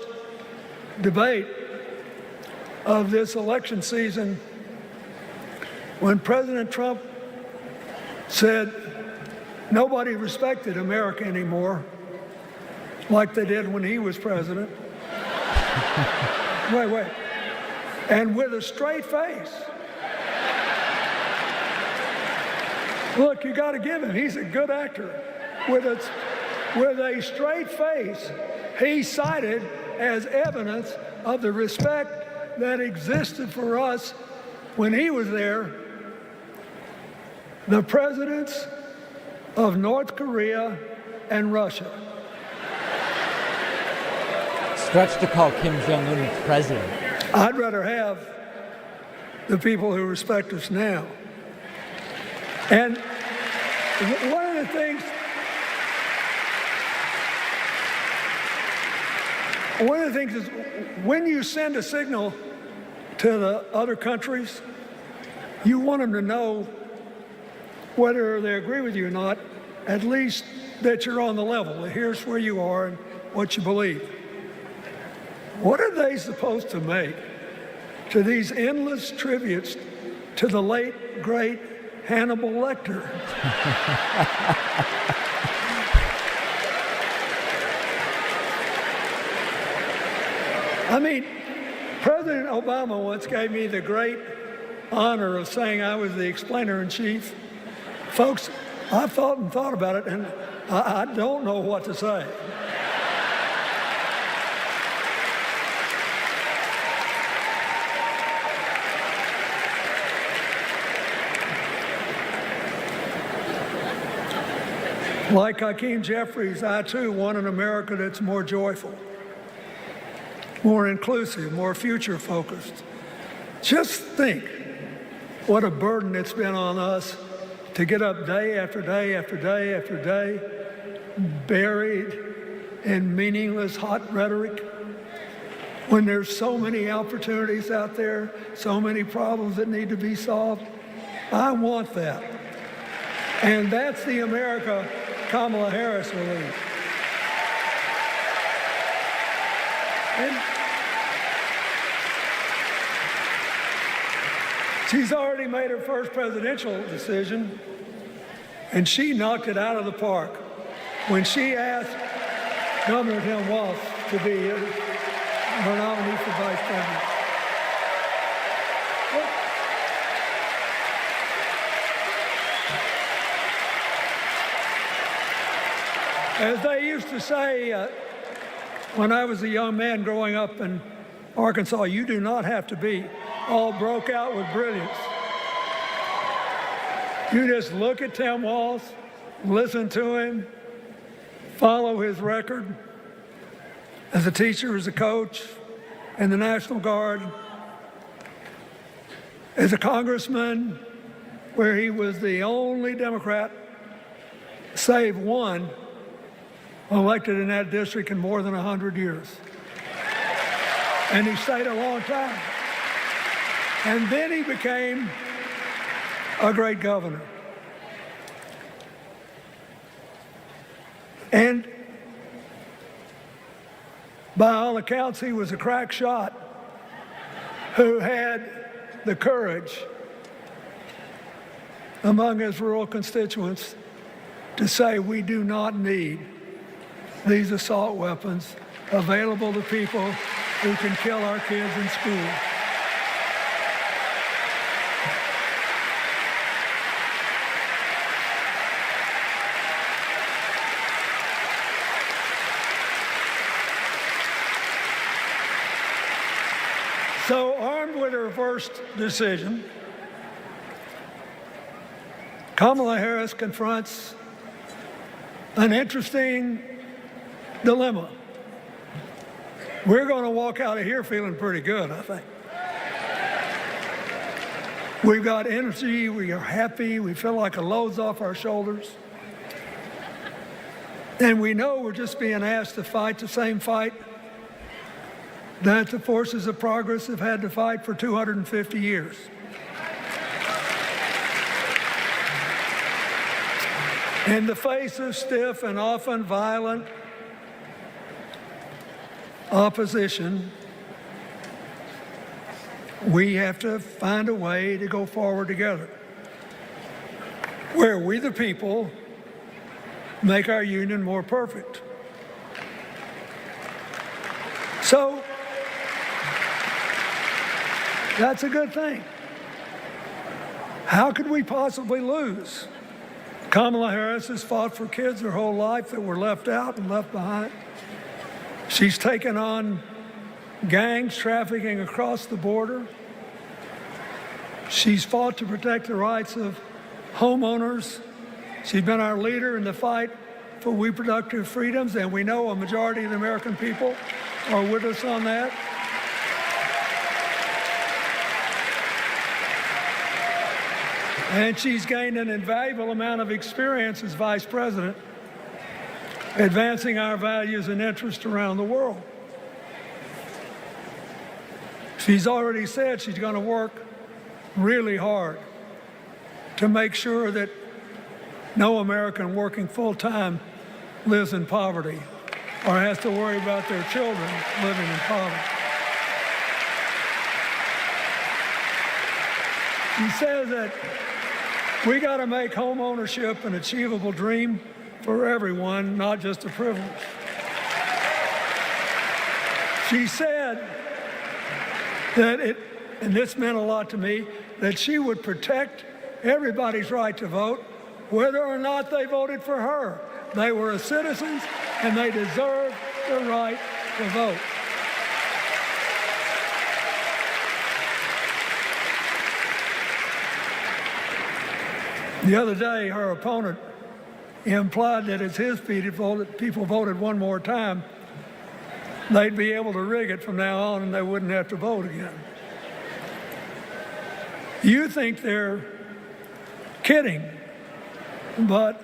debate of this election season when President Trump said nobody respected America anymore like they did when he was president. Wait. And with a straight face. Look, you got to give him. He's a good actor. With a straight face, he cited as evidence of the respect that existed for us when he was there, the presidents of North Korea and Russia. Stretch to call Kim Jong-un president. I'd rather have the people who respect us now. And one of the things is when you send a signal to the other countries, you want them to know whether they agree with you or not, at least that you're on the level. Here's where you are and what you believe. What are they supposed to make to these endless tributes to the late, great Hannibal Lecter? I mean, President Obama once gave me the great honor of saying I was the explainer-in-chief Folks, I've thought and thought about it, and I don't know what to say. Like Hakeem Jeffries, I too want an America that's more joyful, more inclusive, more future-focused. Just think what a burden it's been on us to get up day after day after day after day, buried in meaningless hot rhetoric, when there's so many opportunities out there, so many problems that need to be solved. I want that. And that's the America Kamala Harris will lead. And she's already made her first presidential decision, and she knocked it out of the park when she asked Governor Tim Walz to be her nominee for vice president. As they used to say when I was a young man growing up in Arkansas, you do not have to be all broke out with brilliance. You just look at Tim Walz, listen to him, follow his record as a teacher, as a coach, in the National Guard, as a congressman, where he was the only Democrat, save one, elected in that district in more than 100 years. And he stayed a long time. And then he became a great governor. And by all accounts, he was a crack shot who had the courage among his rural constituents to say, we do not need these assault weapons available to people who can kill our kids in school. So, armed with her first decision, Kamala Harris confronts an interesting dilemma. We're going to walk out of here feeling pretty good, I think. We've got energy, we are happy, we feel like a load's off our shoulders. And we know we're just being asked to fight the same fight that the forces of progress have had to fight for 250 years. In the face of stiff and often violent opposition, we have to find a way to go forward together, where we the people make our union more perfect. So that's a good thing. How could we possibly lose? Kamala Harris has fought for kids her whole life that were left out and left behind. She's taken on gangs trafficking across the border. She's fought to protect the rights of homeowners. She's been our leader in the fight for reproductive freedoms, and we know a majority of the American people are with us on that. And she's gained an invaluable amount of experience as vice president, advancing our values and interests around the world. She's already said she's going to work really hard to make sure that no American working full-time lives in poverty or has to worry about their children living in poverty. She says that we got to make home ownership an achievable dream for everyone, not just a privilege. She said that and this meant a lot to me, that she would protect everybody's right to vote whether or not they voted for her. They were citizens, and they deserve the right to vote. The other day, her opponent implied that as his people voted one more time, they'd be able to rig it from now on and they wouldn't have to vote again. You think they're kidding, but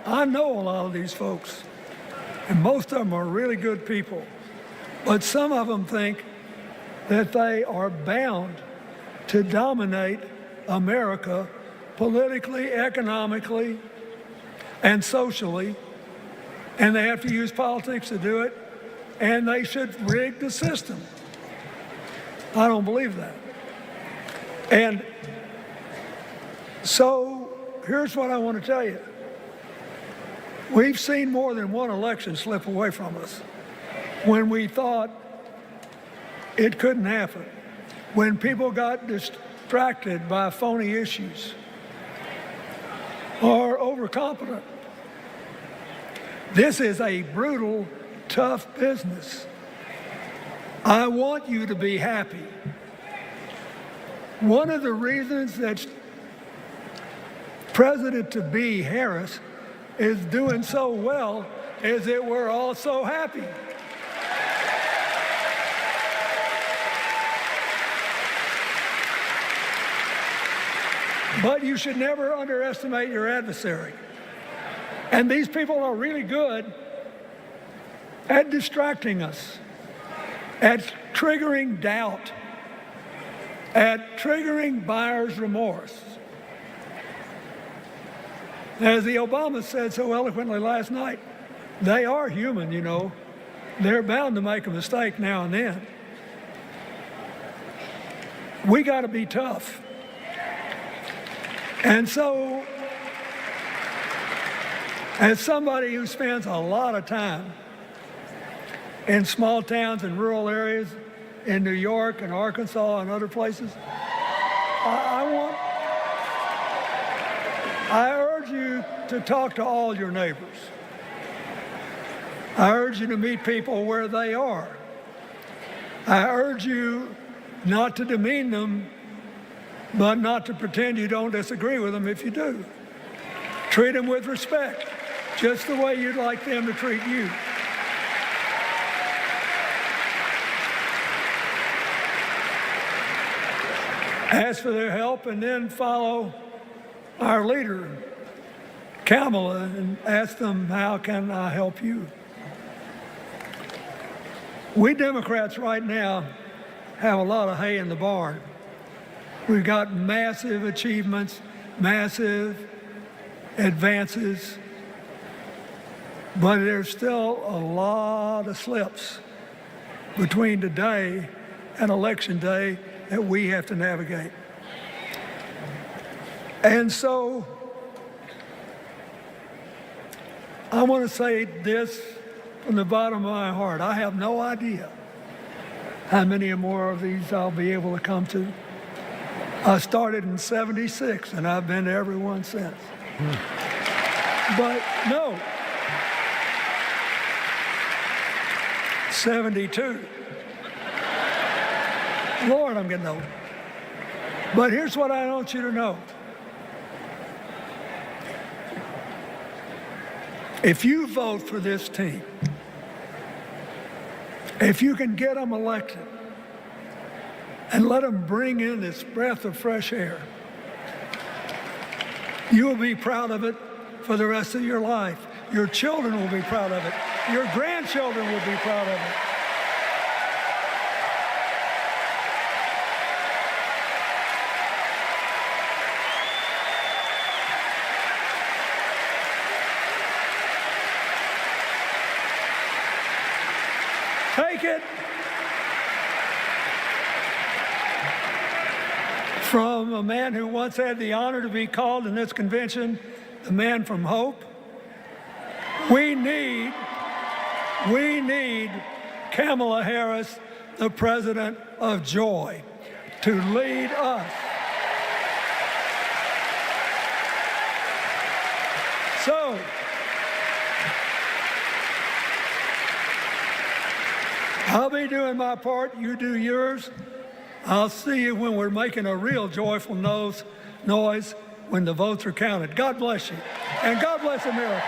I know a lot of these folks, and most of them are really good people, but some of them think that they are bound to dominate America politically, economically, and socially, and they have to use politics to do it, and they should rig the system. I don't believe that. And so here's what I want to tell you. We've seen more than one election slip away from us when we thought it couldn't happen, when people got distracted by phony issues or overconfident. This is a brutal, tough business. I want you to be happy. One of the reasons that President-to-be Harris is doing so well is that we're all so happy. But you should never underestimate your adversary. And these people are really good at distracting us, at triggering doubt, at triggering buyer's remorse. As the Obama said so eloquently last night, they are human, you know. They're bound to make a mistake now and then. We got to be tough. And so, as somebody who spends a lot of time in small towns and rural areas in New York and Arkansas and other places, I urge you to talk to all your neighbors. I urge you to meet people where they are. I urge you not to demean them, but not to pretend you don't disagree with them if you do. Treat them with respect, just the way you'd like them to treat you. Ask for their help and then follow our leader, Kamala, and ask them, how can I help you? We Democrats right now have a lot of hay in the barn. We've got massive achievements, massive advances, but there's still a lot of slips between today and Election Day that we have to navigate. And so I want to say this from the bottom of my heart. I have no idea how many more of these I'll be able to come to. I started in '76, and I've been to every one since. But no, 72. Lord, I'm getting old. But here's what I want you to know. If you vote for this team, if you can get them elected and let them bring in this breath of fresh air, you will be proud of it for the rest of your life. Your children will be proud of it. Your grandchildren will be proud of it. Take it from a man who once had the honor to be called in this convention the man from hope. We need Kamala Harris, the president of joy, to lead us. I'll be doing my part, you do yours. I'll see you when we're making a real joyful noise when the votes are counted. God bless you, and God bless America.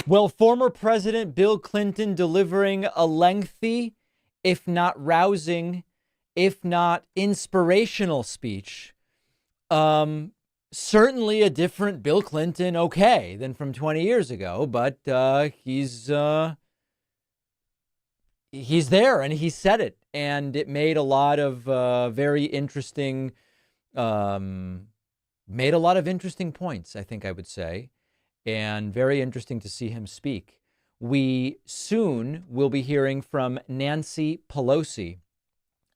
Well, former President Bill Clinton delivering a lengthy, if not rousing, if not inspirational speech. Certainly a different Bill Clinton, okay, than from 20 years ago, but he's there and he said it, and it made a lot of very interesting, points, I think I would say. And very interesting to see him speak. We soon will be hearing from Nancy Pelosi.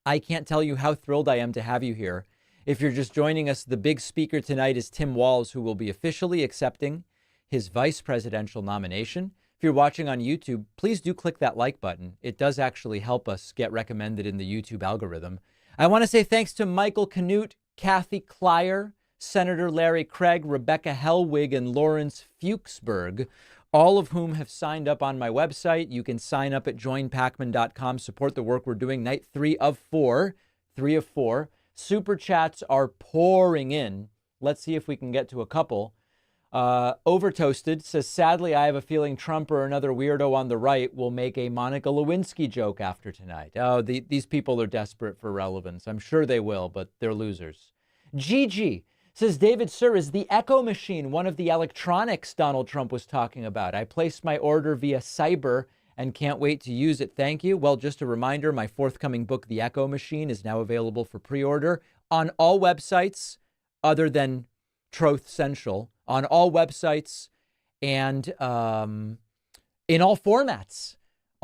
I can't tell you how thrilled I am to have you here. If you're just joining us, the big speaker tonight is Tim Walz, who will be officially accepting his vice presidential nomination. If you're watching on YouTube, please do click that like button. It does actually help us get recommended in the YouTube algorithm. I want to say thanks to Michael Canute, Kathy Klyer, Senator Larry Craig, Rebecca Hellwig, and Lawrence Fuchsberg, all of whom have signed up on my website. You can sign up at joinpacman.com, support the work we're doing. Night 3 of 4. Super chats are pouring in. Let's see if we can get to a couple. Overtoasted says, sadly, I have a feeling Trump or another weirdo on the right will make a Monica Lewinsky joke after tonight. Oh, these people are desperate for relevance. I'm sure they will, but they're losers. Gigi says, David, sir, is the Echo machine one of the electronics Donald Trump was talking about? I placed my order via Cyber and can't wait to use it. Thank you. Well, just a reminder, my forthcoming book, The Echo Machine, is now available for pre-order on all websites other than Troth Central, on all websites and in all formats.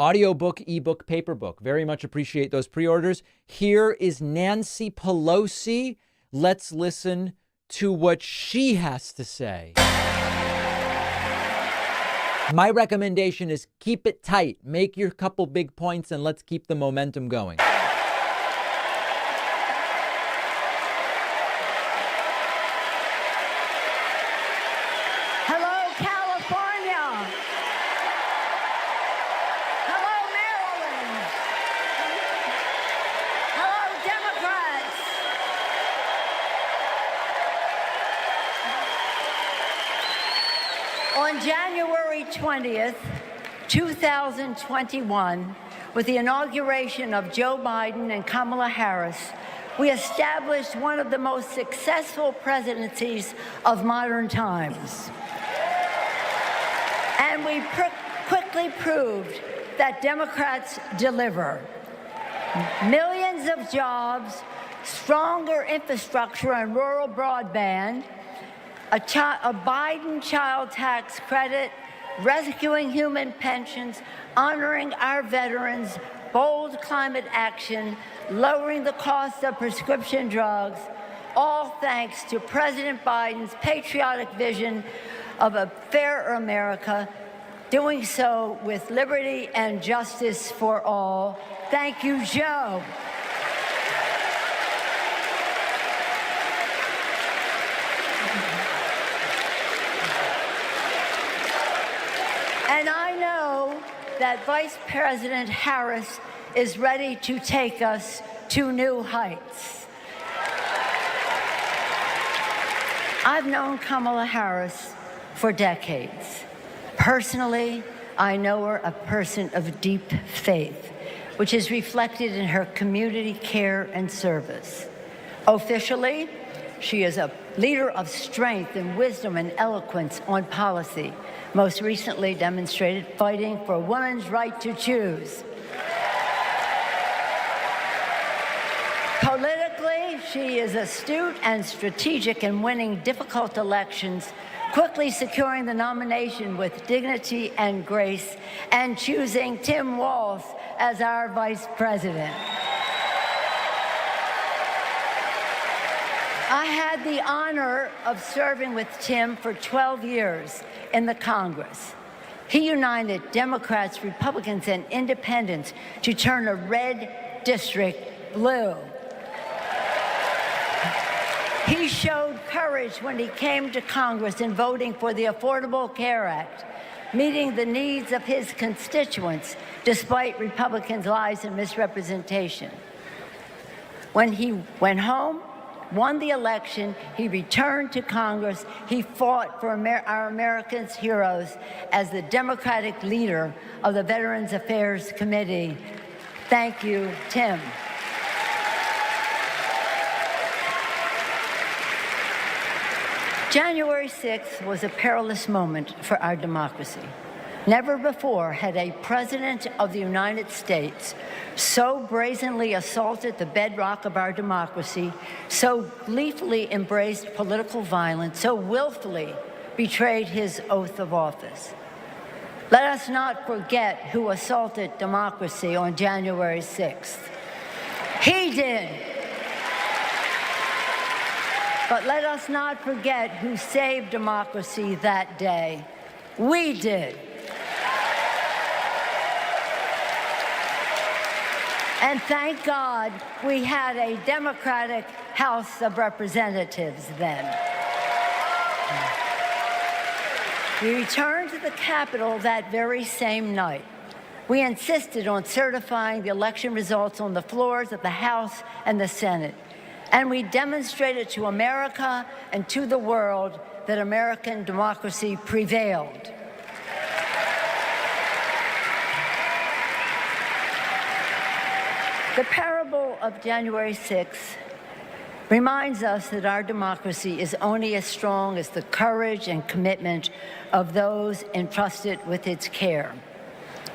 Audiobook, ebook, paperbook. Very much appreciate those pre-orders. Here is Nancy Pelosi. Let's listen to what she has to say. My recommendation is keep it tight. Make your couple big points and let's keep the momentum going. Hello, California. Hello, Maryland. Hello, Democrats. On January 20th, 2021, with the inauguration of Joe Biden and Kamala Harris, we established one of the most successful presidencies of modern times. And we quickly proved that Democrats deliver. Millions of jobs, stronger infrastructure and rural broadband, a Biden child tax credit, rescuing human pensions, honoring our veterans, bold climate action, lowering the cost of prescription drugs, all thanks to President Biden's patriotic vision of a fairer America, doing so with liberty and justice for all. Thank you, Joe. And I know that Vice President Harris is ready to take us to new heights. I've known Kamala Harris for decades. Personally, I know her a person of deep faith, which is reflected in her community care and service. Officially, she is a leader of strength and wisdom and eloquence on policy, most recently demonstrated fighting for a woman's right to choose. Politically, she is astute and strategic in winning difficult elections, quickly securing the nomination with dignity and grace, and choosing Tim Walz as our vice president. I had the honor of serving with Tim for 12 years in the Congress. He united Democrats, Republicans, and independents to turn a red district blue. He showed courage when he came to Congress in voting for the Affordable Care Act, meeting the needs of his constituents despite Republicans' lies and misrepresentation. When he went home, won the election, he returned to Congress, he fought for our Americans' heroes as the Democratic leader of the Veterans Affairs Committee. Thank you, Tim. January 6th was a perilous moment for our democracy. Never before had a president of the United States so brazenly assaulted the bedrock of our democracy, so gleefully embraced political violence, so willfully betrayed his oath of office. Let us not forget who assaulted democracy on January 6th. He did. But let us not forget who saved democracy that day. We did. And thank God we had a Democratic House of Representatives then. We returned to the Capitol that very same night. We insisted on certifying the election results on the floors of the House and the Senate. And we demonstrated to America and to the world that American democracy prevailed. The parable of January 6th reminds us that our democracy is only as strong as the courage and commitment of those entrusted with its care.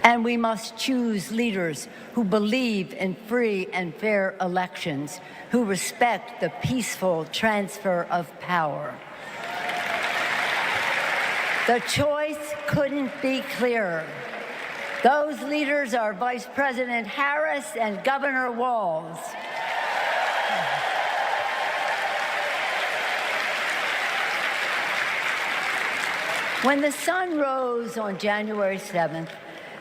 And we must choose leaders who believe in free and fair elections, who respect the peaceful transfer of power. The choice couldn't be clearer. Those leaders are Vice President Harris and Governor Walz. When the sun rose on January 7th,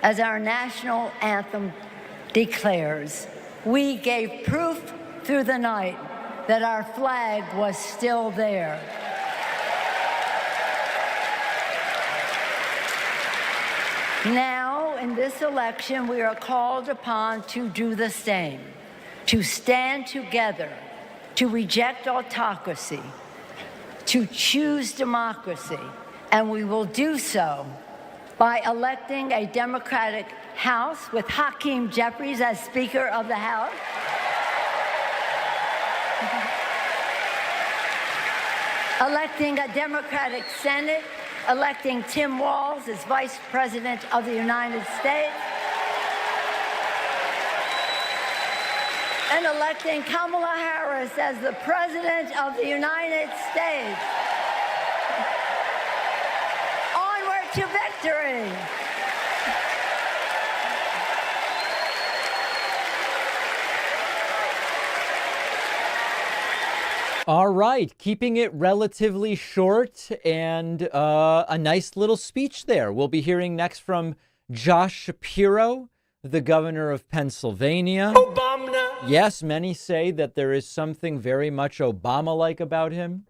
as our national anthem declares, we gave proof through the night that our flag was still there. Now, in this election, we are called upon to do the same, to stand together, to reject autocracy, to choose democracy, and we will do so by electing a Democratic House with Hakeem Jeffries as Speaker of the House, electing a Democratic Senate, electing Tim Walz as Vice President of the United States, and electing Kamala Harris as the President of the United States. Onward to victory! All right, keeping it relatively short and a nice little speech there. We'll be hearing next from Josh Shapiro, the governor of Pennsylvania. Obama. Yes, many say that there is something very much Obama-like about him.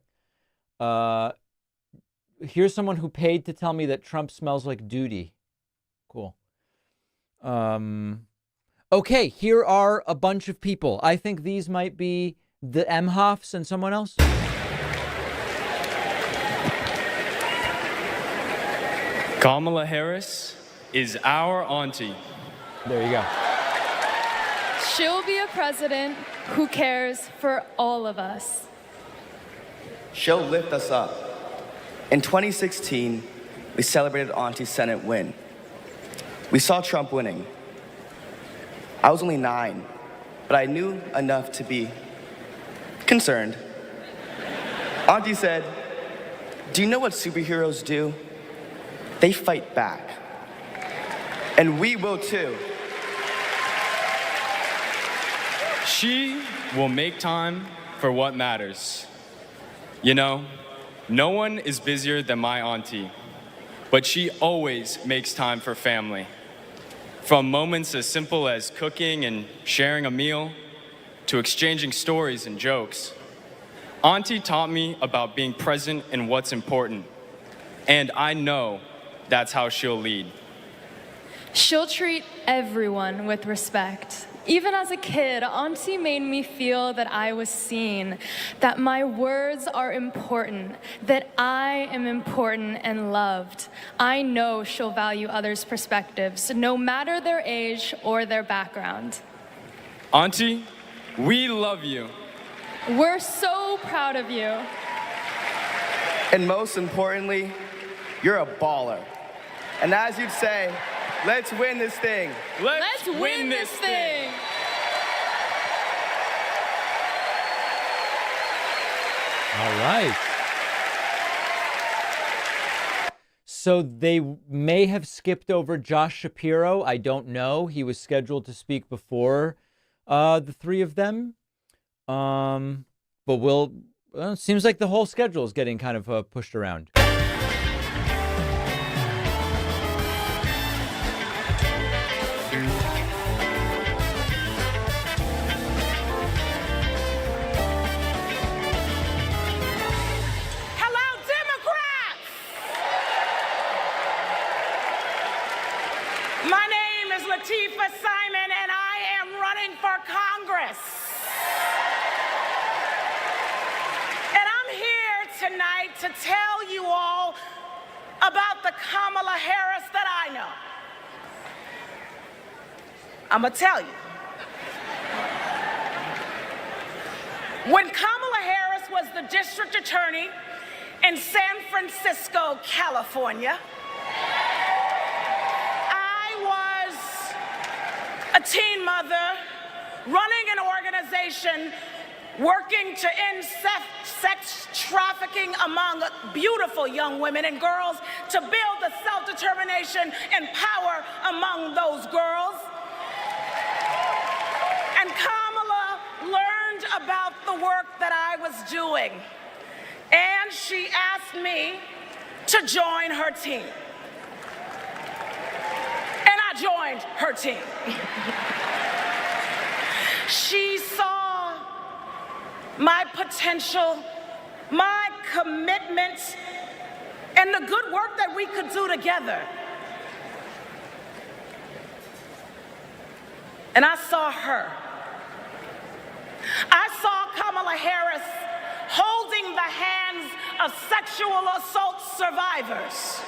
Here's someone who paid to tell me that Trump smells like duty. Cool. Okay, here are a bunch of people. I think these might be the Emhoffs and someone else. Kamala Harris is our auntie. There you go. She'll be a president who cares for all of us. She'll lift us up. In 2016, we celebrated Auntie's Senate win. We saw Trump winning. I was only 9, but I knew enough to be concerned. Auntie said, "Do you know what superheroes do? They fight back. And we will too." She will make time for what matters. You know, no one is busier than my auntie, but she always makes time for family. From moments as simple as cooking and sharing a meal, to exchanging stories and jokes. Auntie taught me about being present in what's important, and I know that's how she'll lead. She'll treat everyone with respect. Even as a kid, Auntie made me feel that I was seen, that my words are important, that I am important and loved. I know she'll value others' perspectives, no matter their age or their background. Auntie, we love you. We're so proud of you. And most importantly, you're a baller. And as you'd say, let's win this thing. Let's win this thing. All right. So they may have skipped over Josh Shapiro. I don't know. He was scheduled to speak before the three of them. But it seems like the whole schedule is getting kind of pushed around. Simon, and I am running for Congress. And I'm here tonight to tell you all about the Kamala Harris that I know. I'm gonna tell you. When Kamala Harris was the district attorney in San Francisco, California, a teen mother running an organization working to end sex trafficking among beautiful young women and girls, to build the self-determination and power among those girls. And Kamala learned about the work that I was doing, and she asked me to join her team. Joined her team. She saw my potential, my commitment, and the good work that we could do together. And I saw her. I saw Kamala Harris holding the hands of sexual assault survivors.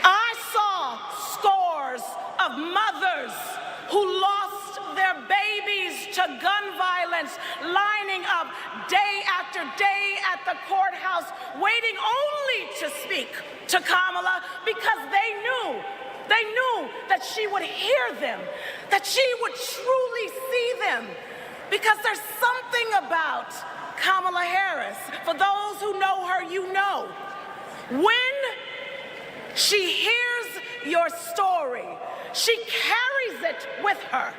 I saw scores of mothers who lost their babies to gun violence, lining up day after day at the courthouse, waiting only to speak to Kamala because they knew that she would hear them, that she would truly see them, because there's something about Kamala Harris. For those who know her, you know. When she hears your story, she carries it with her.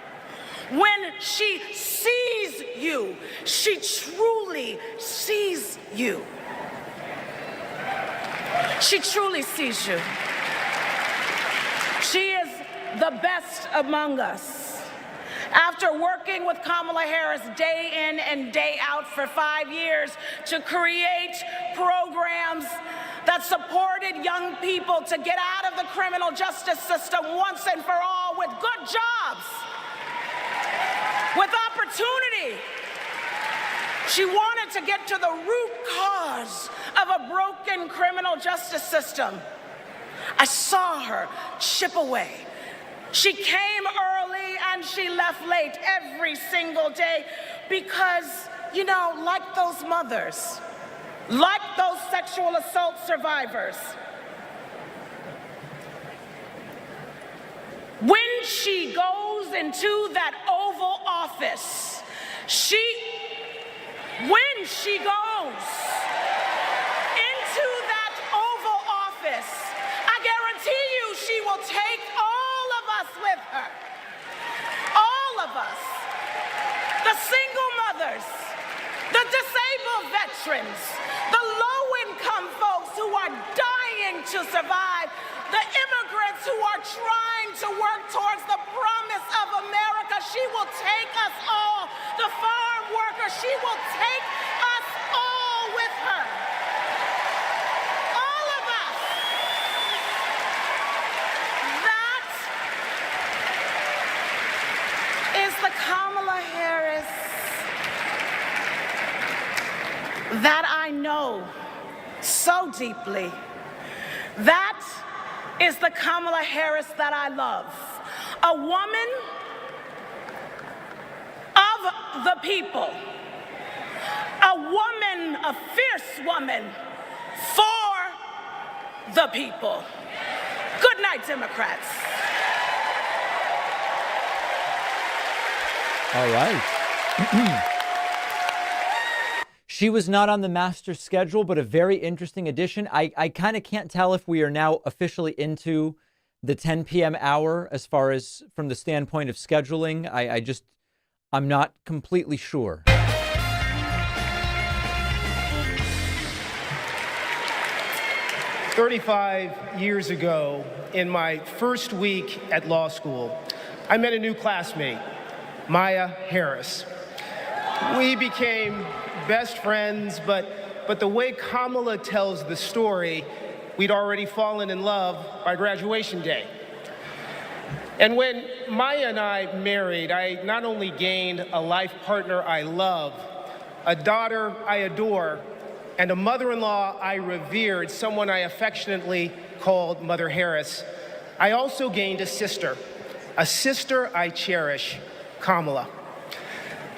When she sees you, she truly sees you. She truly sees you. She is the best among us. After working with Kamala Harris day in and day out for 5 years to create programs that supported young people to get out of the criminal justice system once and for all, with good jobs, with opportunity. She wanted to get to the root cause of a broken criminal justice system. I saw her chip away. She came early and she left late every single day because, you know, like those mothers, like those sexual assault survivors, when she goes into that Oval Office, when she goes into that Oval Office, I guarantee you she will take all of us with her. All of us. The single mothers, the disabled veterans, the low-income folks who are dying to survive, the immigrants who are trying to work towards the promise of America. She will take However, she will take us all with her. All of us. That is the Kamala Harris that I know so deeply. That is the Kamala Harris that I love. A woman of the people. A woman, a fierce woman for the people. Good night, Democrats. All right. She was not on the master schedule, but a very interesting addition. I kind of can't tell if we are now officially into the 10 p.m. hour as far as from the standpoint of scheduling. I'm not completely sure. 35 years ago, in my first week at law school, I met a new classmate, Maya Harris. We became best friends, but the way Kamala tells the story, we'd already fallen in love by graduation day. And when Maya and I married, I not only gained a life partner I love, a daughter I adore, and a mother-in-law I revered, someone I affectionately called Mother Harris, I also gained a sister I cherish, Kamala.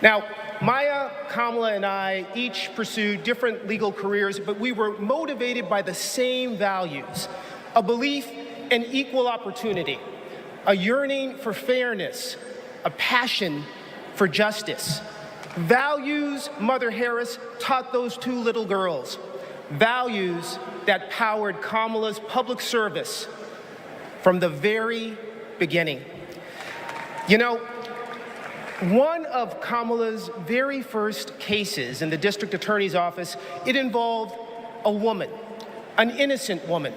Now, Maya, Kamala, and I each pursued different legal careers, but we were motivated by the same values: a belief in equal opportunity, a yearning for fairness, a passion for justice. Values Mother Harris taught those two little girls, values that powered Kamala's public service from the very beginning. You know, one of Kamala's very first cases in the district attorney's office, it involved a woman, an innocent woman,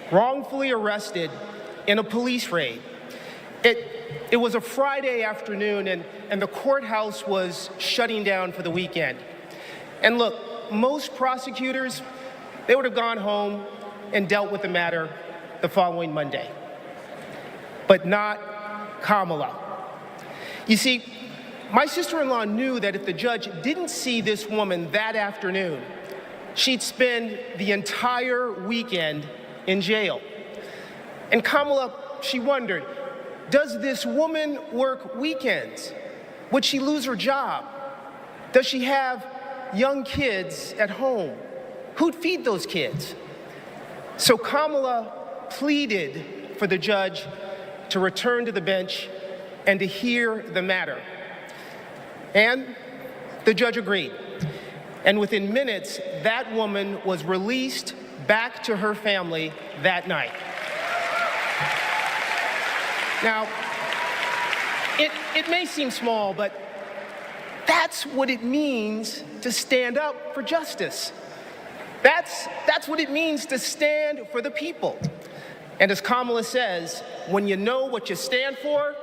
wrongfully arrested in a police raid. It was a Friday afternoon, and the courthouse was shutting down for the weekend. And look, most prosecutors, they would have gone home and dealt with the matter the following Monday. But not Kamala. You see, my sister-in-law knew that if the judge didn't see this woman that afternoon, she'd spend the entire weekend in jail. And Kamala, she wondered, does this woman work weekends? Would she lose her job? Does she have young kids at home? Who'd feed those kids? So Kamala pleaded for the judge to return to the bench and to hear the matter. And the judge agreed. And within minutes, that woman was released back to her family that night. Now, it may seem small, but that's what it means to stand up for justice. That's what it means to stand for the people. And as Kamala says, when you know what you stand for,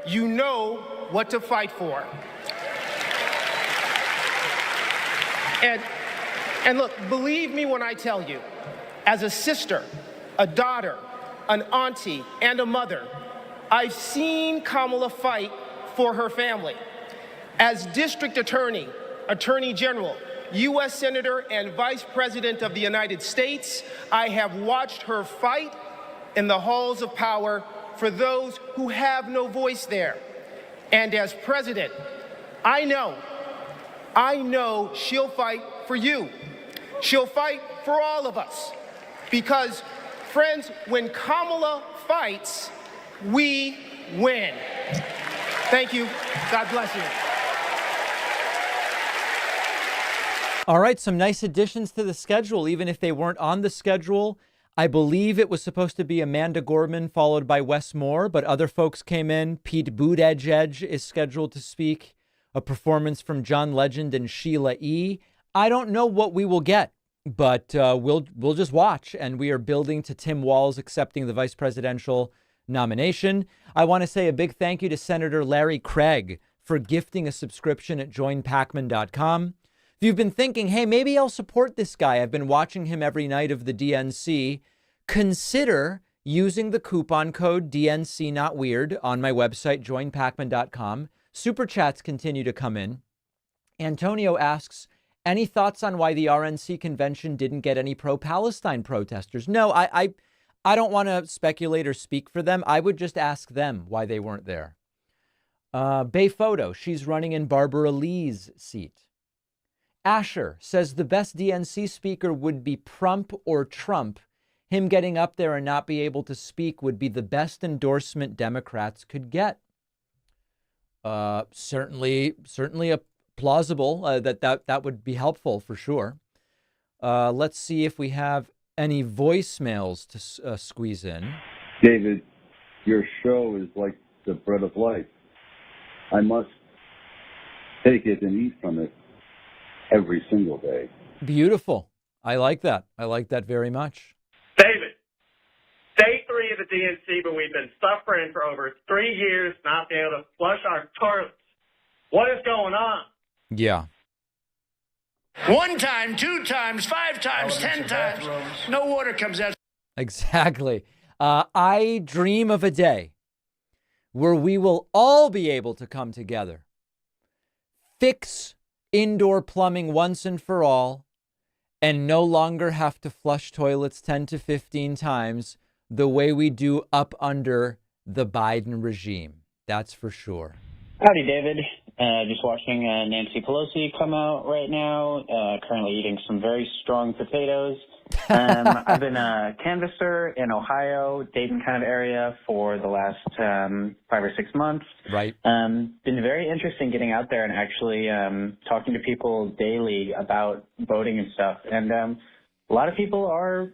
you know what to fight for. And look, believe me when I tell you, as a sister, a daughter, an auntie, and a mother, I've seen Kamala fight for her family. As district attorney, attorney general, U.S. Senator, and Vice President of the United States, I have watched her fight in the halls of power for those who have no voice there. And as president, I know she'll fight for you. She'll fight for all of us. Because, friends, when Kamala fights, we win. Thank you. God bless you. All right, some nice additions to the schedule, even if they weren't on the schedule. I believe it was supposed to be Amanda Gorman followed by Wes Moore, but other folks came in. Pete Buttigieg is scheduled to speak. A performance from John Legend and Sheila E. I don't know what we will get, but we'll just watch. And we are building to Tim Walz accepting the vice presidential nomination. I want to say a big thank you to Senator Larry Craig for gifting a subscription at joinpacman.com. If you've been thinking, hey, maybe I'll support this guy, I've been watching him every night of the DNC, consider using the coupon code DNC Not Weird on my website, joinpacman.com. Super chats continue to come in. Antonio asks, any thoughts on why the RNC convention didn't get any pro-Palestine protesters? No, I don't want to speculate or speak for them. I would just ask them why they weren't there. Bay Photo, she's running in Barbara Lee's seat. Asher says the best DNC speaker would be Prump or Trump. Him getting up there and not be able to speak would be the best endorsement Democrats could get. Certainly a plausible that would be helpful for sure. Let's see if we have any voicemails to squeeze in. David, your show is like the bread of life. I must take it and eat from it every single day. Beautiful. I like that. I like that very much. David, day 3 of the DNC, but we've been suffering for over 3 years, not being able to flush our toilets. What is going on? Yeah. 1 time, 2 times, 5 times, 10 times. No water comes out. Exactly. I dream of a day where we will all be able to come together, fix indoor plumbing once and for all, and no longer have to flush toilets 10 to 15 times the way we do up under the Biden regime. That's for sure. Howdy, David. Just watching Nancy Pelosi come out right now, currently eating some very strong potatoes. I've been a canvasser in Ohio, Dayton kind of area for the last 5 or 6 months. Right. Been very interesting getting out there and actually talking to people daily about voting and stuff. And a lot of people are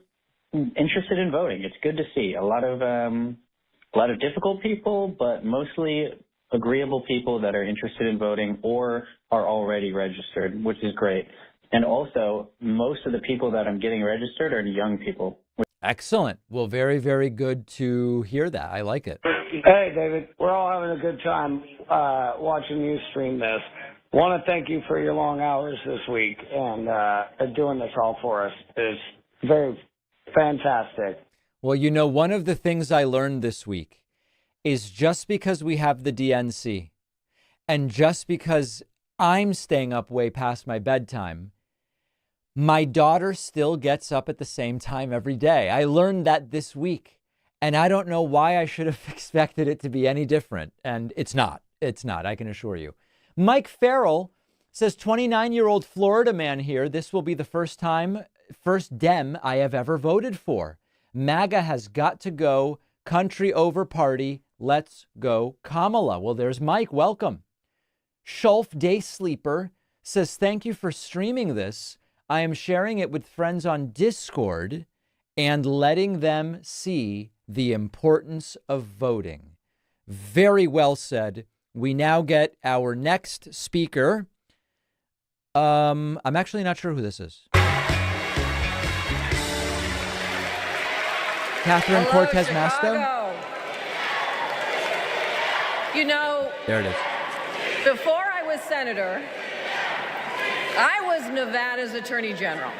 interested in voting. It's good to see. A lot of difficult people, but mostly agreeable people that are interested in voting or are already registered, which is great. And also, most of the people that I'm getting registered are young people. Excellent. Well, very, very good to hear that. I like it. Hey, David. We're all having a good time watching you stream this. Want to thank you for your long hours this week and doing this all for us. It's very fantastic. Well, you know, one of the things I learned this week is just because we have the DNC and just because I'm staying up way past my bedtime, my daughter still gets up at the same time every day. I learned that this week, and I don't know why I should have expected it to be any different. And it's not. It's not, I can assure you. Mike Farrell says, 29-year-old Florida man here. This will be the first Dem I have ever voted for. MAGA has got to go. Country over party. Let's go, Kamala. Well, there's Mike. Welcome. Shulf Day Sleeper says, thank you for streaming this. I am sharing it with friends on Discord and letting them see the importance of voting. Very well said. We now get our next speaker. I'm actually not sure who this is. Catherine Cortez Masto. You know, there it is. Before I was senator, I was Nevada's attorney general.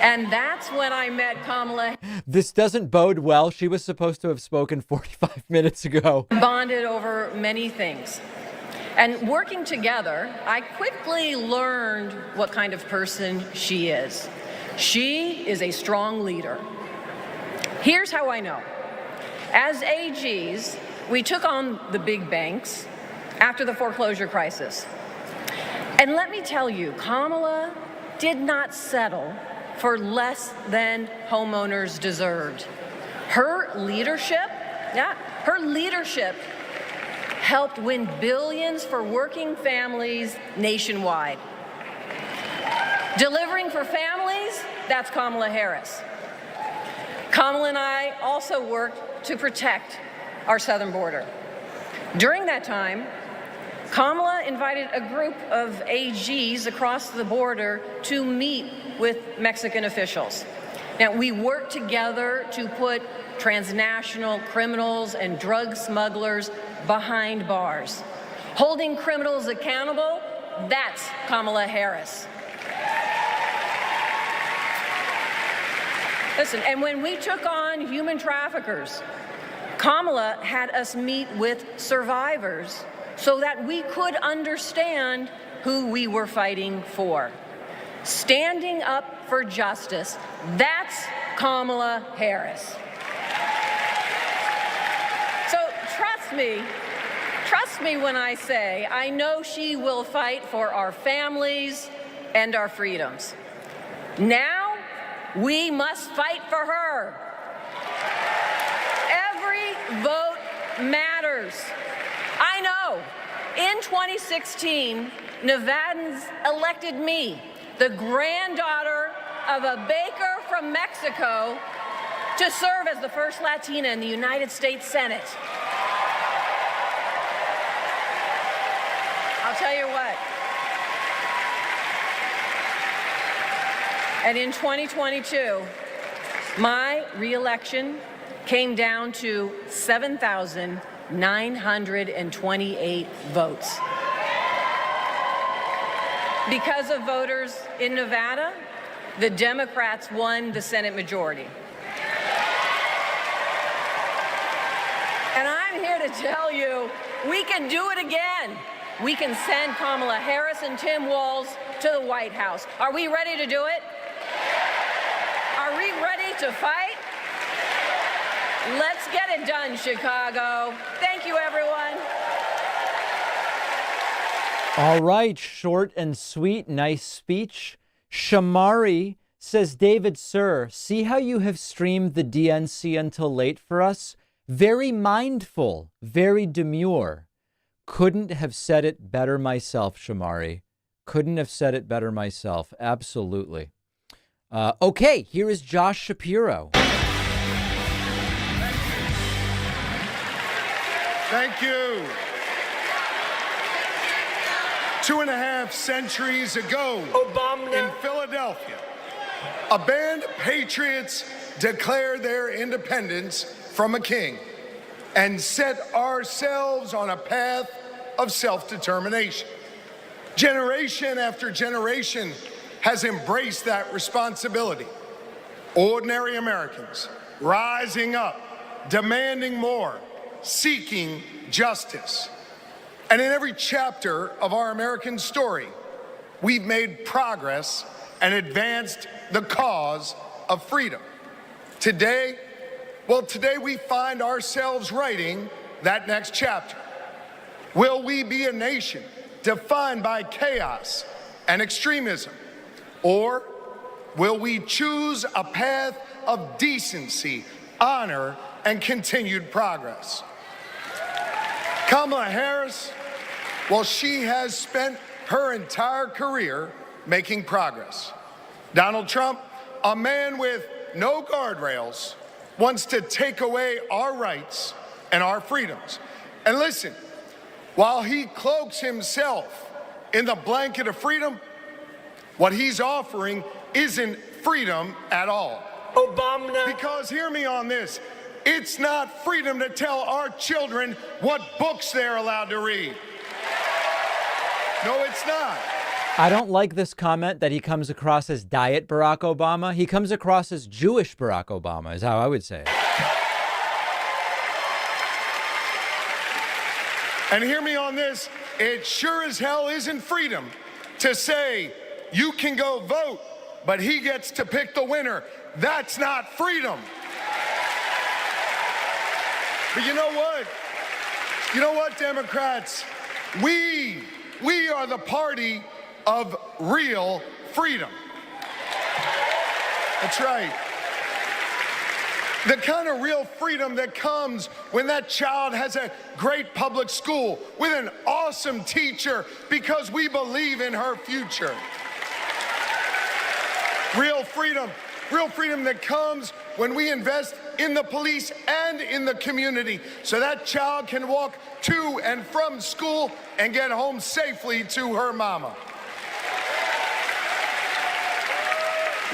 And that's when I met Kamala. This doesn't bode well. She was supposed to have spoken 45 minutes ago. Bonded over many things. And working together, I quickly learned what kind of person she is. She is a strong leader. Here's how I know. As AGs, we took on the big banks after the foreclosure crisis. And let me tell you, Kamala did not settle for less than homeowners deserved. Her leadership helped win billions for working families nationwide. Delivering for families, that's Kamala Harris. Kamala and I also worked to protect our southern border. During that time, Kamala invited a group of AGs across the border to meet with Mexican officials. Now, we worked together to put transnational criminals and drug smugglers behind bars. Holding criminals accountable, that's Kamala Harris. Listen, and when we took on human traffickers, Kamala had us meet with survivors so that we could understand who we were fighting for. Standing up for justice, that's Kamala Harris. So trust me when I say I know she will fight for our families and our freedoms. Now, we must fight for her. Every vote matters. I know. In 2016, Nevadans elected me, the granddaughter of a baker from Mexico, to serve as the first Latina in the United States Senate. I'll tell you what. And in 2022, my reelection came down to 7,928 votes. Because of voters in Nevada, the Democrats won the Senate majority. And I'm here to tell you, we can do it again. We can send Kamala Harris and Tim Walz to the White House. Are we ready to do it? Are we ready to fight? Let's get it done, Chicago. Thank you, everyone. All right, short and sweet, nice speech. Shamari says, David, sir, see how you have streamed the DNC until late for us? Very mindful, very demure. Couldn't have said it better myself, Shamari. Couldn't have said it better myself. Absolutely. Okay, here is Josh Shapiro. Thank you. 2.5 centuries ago, in Philadelphia, a band of patriots declared their independence from a king and set ourselves on a path of self-determination. Generation after generation has embraced that responsibility. Ordinary Americans rising up, demanding more, seeking justice. And in every chapter of our American story, we've made progress and advanced the cause of freedom. Today we find ourselves writing that next chapter. Will we be a nation defined by chaos and extremism? Or will we choose a path of decency, honor, and continued progress? Kamala Harris, well, she has spent her entire career making progress. Donald Trump, a man with no guardrails, wants to take away our rights and our freedoms. And listen, while he cloaks himself in the blanket of freedom, what he's offering isn't freedom at all. Obama. Because hear me on this, it's not freedom to tell our children what books they're allowed to read. No, it's not. I don't like this comment that he comes across as Diet Barack Obama. He comes across as Jewish Barack Obama, is how I would say it. And hear me on this, it sure as hell isn't freedom to say you can go vote, but he gets to pick the winner. That's not freedom. But you know what? You know what, Democrats? We are the party of real freedom. That's right. The kind of real freedom that comes when that child has a great public school with an awesome teacher because we believe in her future. Real freedom that comes when we invest in the police and in the community so that child can walk to and from school and get home safely to her mama.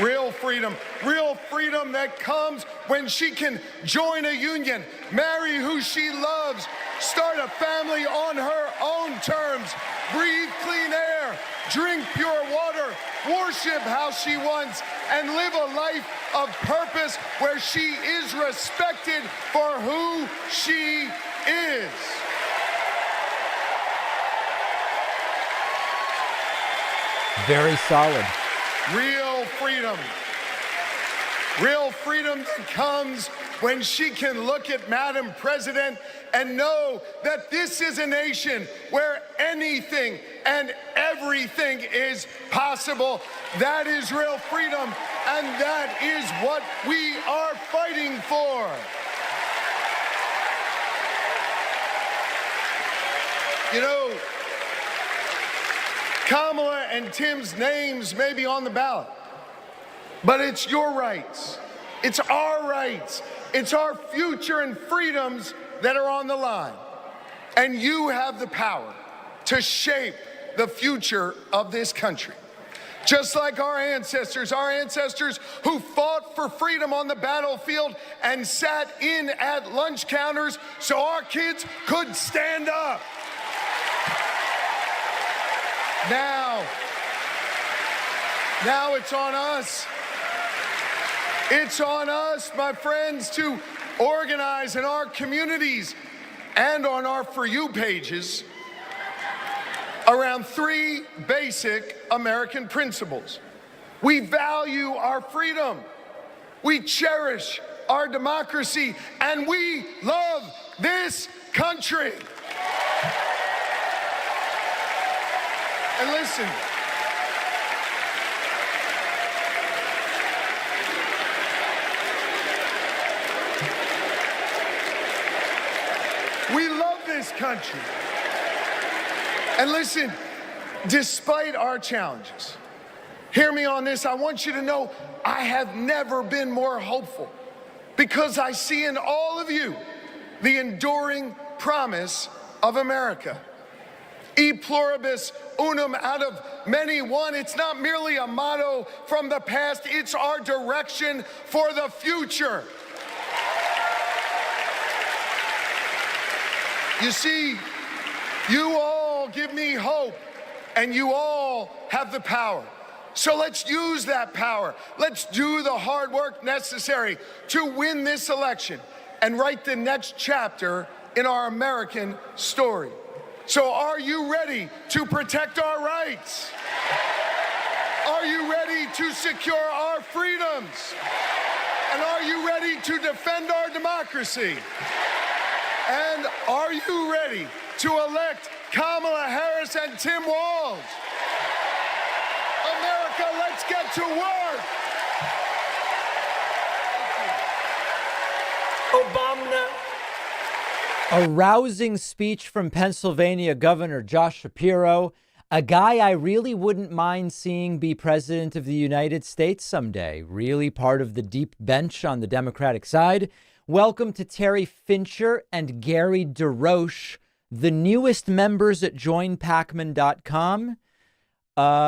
Real freedom that comes when she can join a union, marry who she loves, start a family on her own terms, breathe clean air, drink pure water, worship how she wants, and live a life of purpose where she is respected for who she is. Very solid. Real freedom. Real freedom that comes when she can look at Madam President and know that this is a nation where anything and everything is possible. That is real freedom, and that is what we are fighting for. You know, Kamala and Tim's names may be on the ballot, but it's your rights. It's our rights. It's our future and freedoms that are on the line. And you have the power to shape the future of this country. Just like our ancestors who fought for freedom on the battlefield and sat in at lunch counters so our kids could stand up. Now it's on us. It's on us, my friends, to organize in our communities and on our For You pages around three basic American principles. We value our freedom, we cherish our democracy, and we love this country. And listen, we love this country. And listen, despite our challenges, hear me on this, I want you to know I have never been more hopeful because I see in all of you the enduring promise of America. E pluribus unum, out of many one. It's not merely a motto from the past, it's our direction for the future. You see, you all give me hope, and you all have the power. So let's use that power. Let's do the hard work necessary to win this election and write the next chapter in our American story. So are you ready to protect our rights? Are you ready to secure our freedoms? And are you ready to defend our democracy? And are you ready to elect Kamala Harris and Tim Walz? America, let's get to work. Obama. A rousing speech from Pennsylvania Governor Josh Shapiro, a guy I really wouldn't mind seeing be president of the United States someday, really part of the deep bench on the Democratic side. Welcome to Terry Fincher and Gary DeRoche, the newest members at joinpacman.com.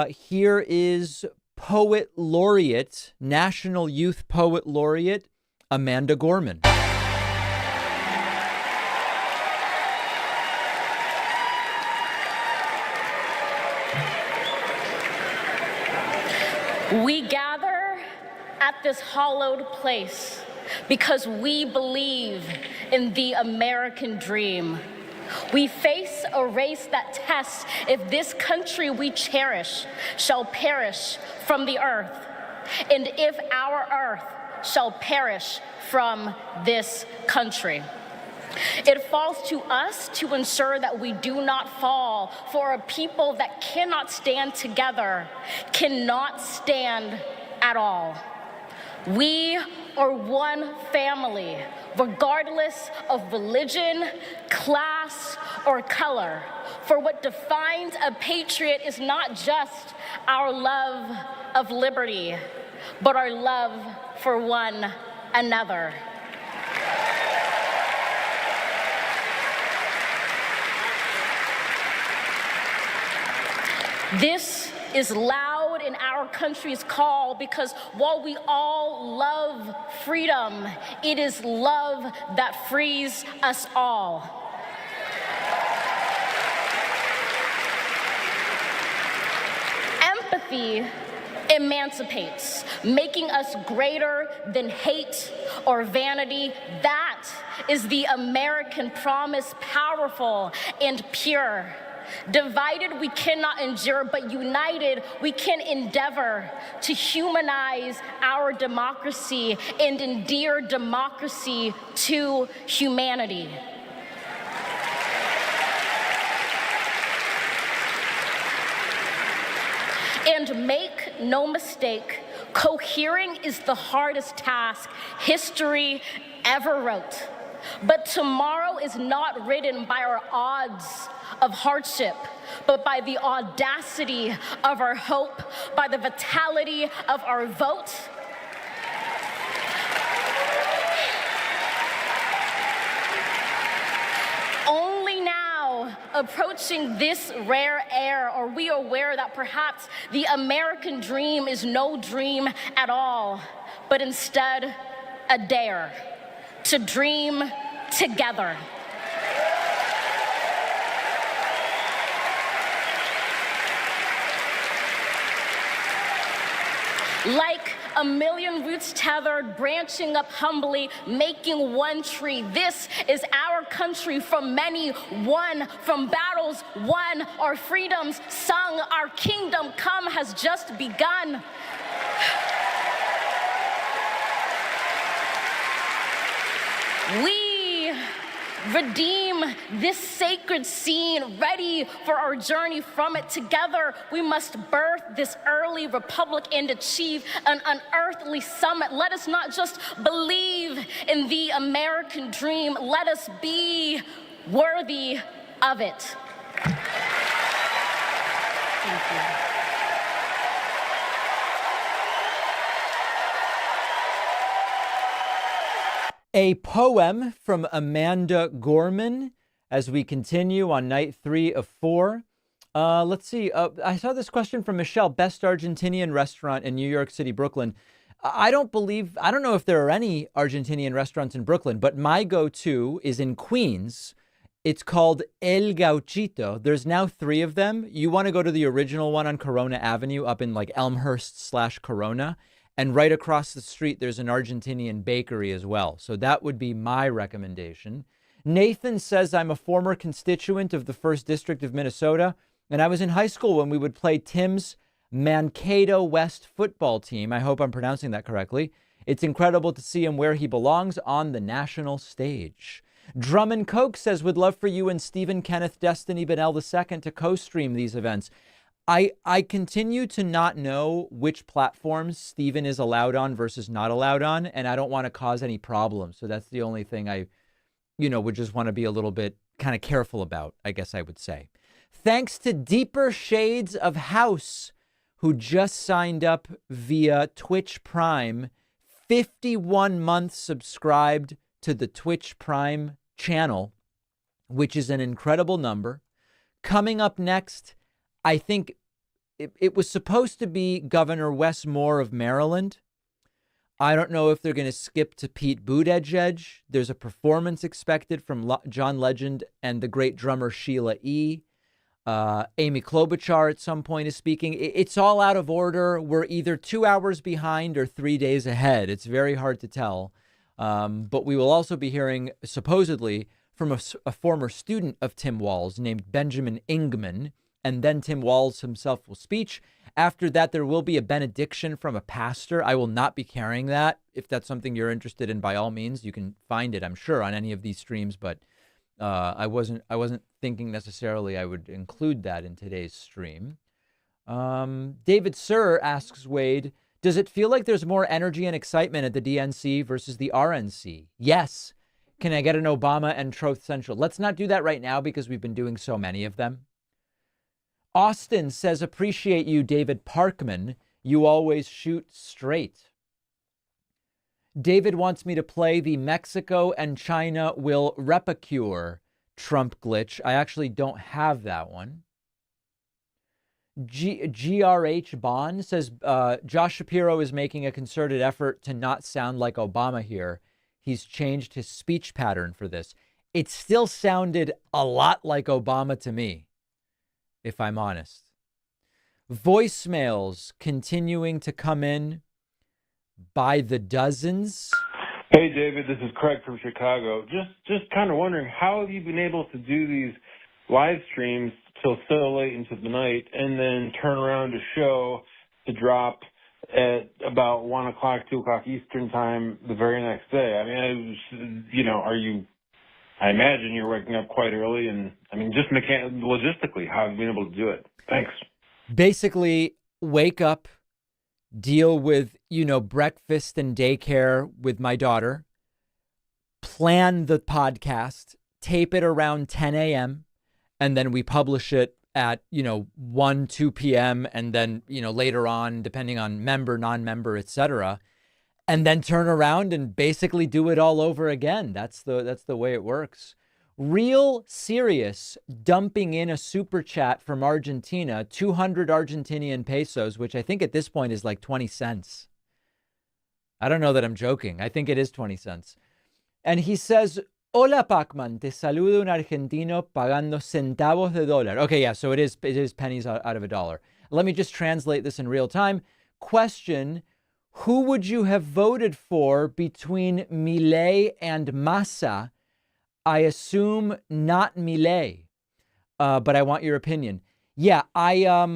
Here is Poet Laureate, National Youth Poet Laureate, Amanda Gorman. We gather at this hallowed place because we believe in the American dream. We face a race that tests if this country we cherish shall perish from the earth, and if our earth shall perish from this country. It falls to us to ensure that we do not fall, for a people that cannot stand together cannot stand at all. We are one family, regardless of religion, class, or color. For what defines a patriot is not just our love of liberty, but our love for one another. This is loud in our country's call because while we all love freedom, it is love that frees us all. Empathy emancipates, making us greater than hate or vanity. That is the American promise, powerful and pure. Divided, we cannot endure, but united, we can endeavor to humanize our democracy and endear democracy to humanity. And make no mistake, cohering is the hardest task history ever wrote. But tomorrow is not written by our odds of hardship, but by the audacity of our hope, by the vitality of our vote. Only now, approaching this rare air, are we aware that perhaps the American dream is no dream at all, but instead a dare to dream together. Like a million roots tethered, branching up humbly, making one tree. This is our country, from many won, from battles won, our freedoms sung, our kingdom come has just begun. We redeem this sacred scene, ready for our journey from it. Together, we must birth this early republic and achieve an unearthly summit. Let us not just believe in the American dream, let us be worthy of it. Thank you. A poem from Amanda Gorman as we continue on night 3 of 4. Let's see. I saw this question from Michelle. Best Argentinian restaurant in New York City, Brooklyn. I don't know if there are any Argentinian restaurants in Brooklyn, but my go-to is in Queens. It's called El Gauchito. There's now 3 of them. You want to go to the original one on Corona Avenue up in like Elmhurst/Corona. And right across the street, there's an Argentinian bakery as well. So that would be my recommendation. Nathan says, I'm a former constituent of the 1st District of Minnesota, and I was in high school when we would play Tim's Mankato West football team. I hope I'm pronouncing that correctly. It's incredible to see him where he belongs on the national stage. Drummond Coke says, would love for you and Stephen Kenneth Destiny Bennell II to co-stream these events. I continue to not know which platforms Stephen is allowed on versus not allowed on, and I don't want to cause any problems. So that's the only thing I, would just want to be a little bit kind of careful about, I guess I would say. Thanks to Deeper Shades of House, who just signed up via Twitch Prime, 51 months subscribed to the Twitch Prime channel, which is an incredible number. Coming up next, I think it was supposed to be Governor Wes Moore of Maryland. I don't know if they're going to skip to Pete Buttigieg. There's a performance expected from John Legend and the great drummer Sheila E. Amy Klobuchar at some point is speaking. It's all out of order. We're either 2 hours behind or 3 days ahead. It's very hard to tell. But we will also be hearing, supposedly, from a former student of Tim Walz named Benjamin Ingman. And then Tim Walz himself will speak. After that, there will be a benediction from a pastor. I will not be carrying that. If that's something you're interested in, by all means, you can find it, I'm sure, on any of these streams. But I wasn't thinking necessarily I would include that in today's stream. David Sir asks Wade, does it feel like there's more energy and excitement at the DNC versus the RNC? Yes. Can I get an Obama and Truth Central? Let's not do that right now because we've been doing so many of them. Austin says, appreciate you, David Parkman. You always shoot straight. David wants me to play the Mexico and China will replicure Trump glitch. I actually don't have that one. GRH Bond says, Josh Shapiro is making a concerted effort to not sound like Obama here. He's changed his speech pattern for this. It still sounded a lot like Obama to me, if I'm honest. Voicemails continuing to come in by the dozens. Hey, David, this is Craig from Chicago. Just kind of wondering, how have you been able to do these live streams till so late into the night and then turn around a show to drop at about 1 o'clock, 2 o'clock Eastern time the very next day? I mean, I imagine you're waking up quite early, and I mean, just logistically, how have you been able to do it? Thanks. Basically, wake up, deal with, breakfast and daycare with my daughter, plan the podcast, tape it around 10 a.m., and then we publish it at, 1, 2 p.m., and then, later on, depending on member, non-member, etc., and then turn around and basically do it all over again. That's the way it works. Real serious dumping in a super chat from Argentina, 200 Argentinian pesos, which I think at this point is like 20 cents. I don't know that I'm joking. I think it is 20 cents. And he says, Hola, Pacman, te saluda un argentino pagando centavos de dólar. Okay, yeah, so it is pennies out of a dollar. Let me just translate this in real time. Question, who would you have voted for between Milei and Massa? I assume not Milei, but I want your opinion. Yeah, I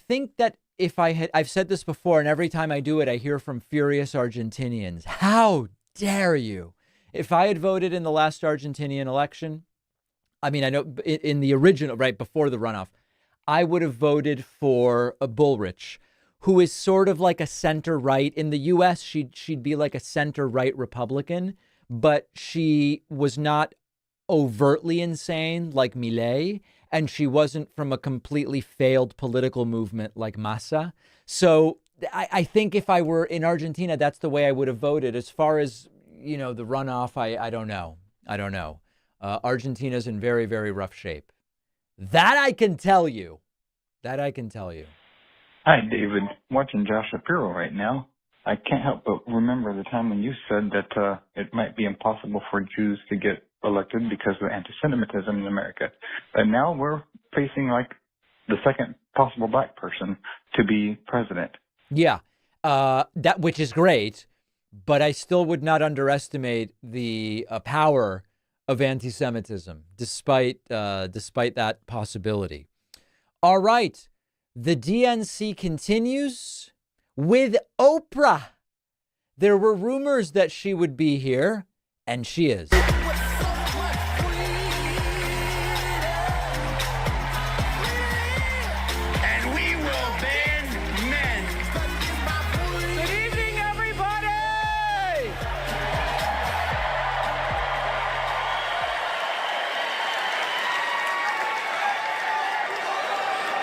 think that if I've said this before, and every time I do it, I hear from furious Argentinians. How dare you? If I had voted in the last Argentinian election, I mean, I know in the original, right before the runoff, I would have voted for a Bullrich, who is sort of like a center-right. In the U.S., she'd be like a center-right Republican, but she was not overtly insane like Milei, and she wasn't from a completely failed political movement like Massa. So I think if I were in Argentina, that's the way I would have voted. As far as, the runoff, I don't know. Argentina's in very, very rough shape. That I can tell you. Hi, David. Watching Josh Shapiro right now. I can't help but remember the time when you said that it might be impossible for Jews to get elected because of anti-Semitism in America. And now we're facing like the second possible black person to be president. Yeah, which is great, but I still would not underestimate the power of anti-Semitism, despite that possibility. All right, the DNC continues with Oprah. There were rumors that she would be here, and she is. And we will ban men. Good evening, everybody!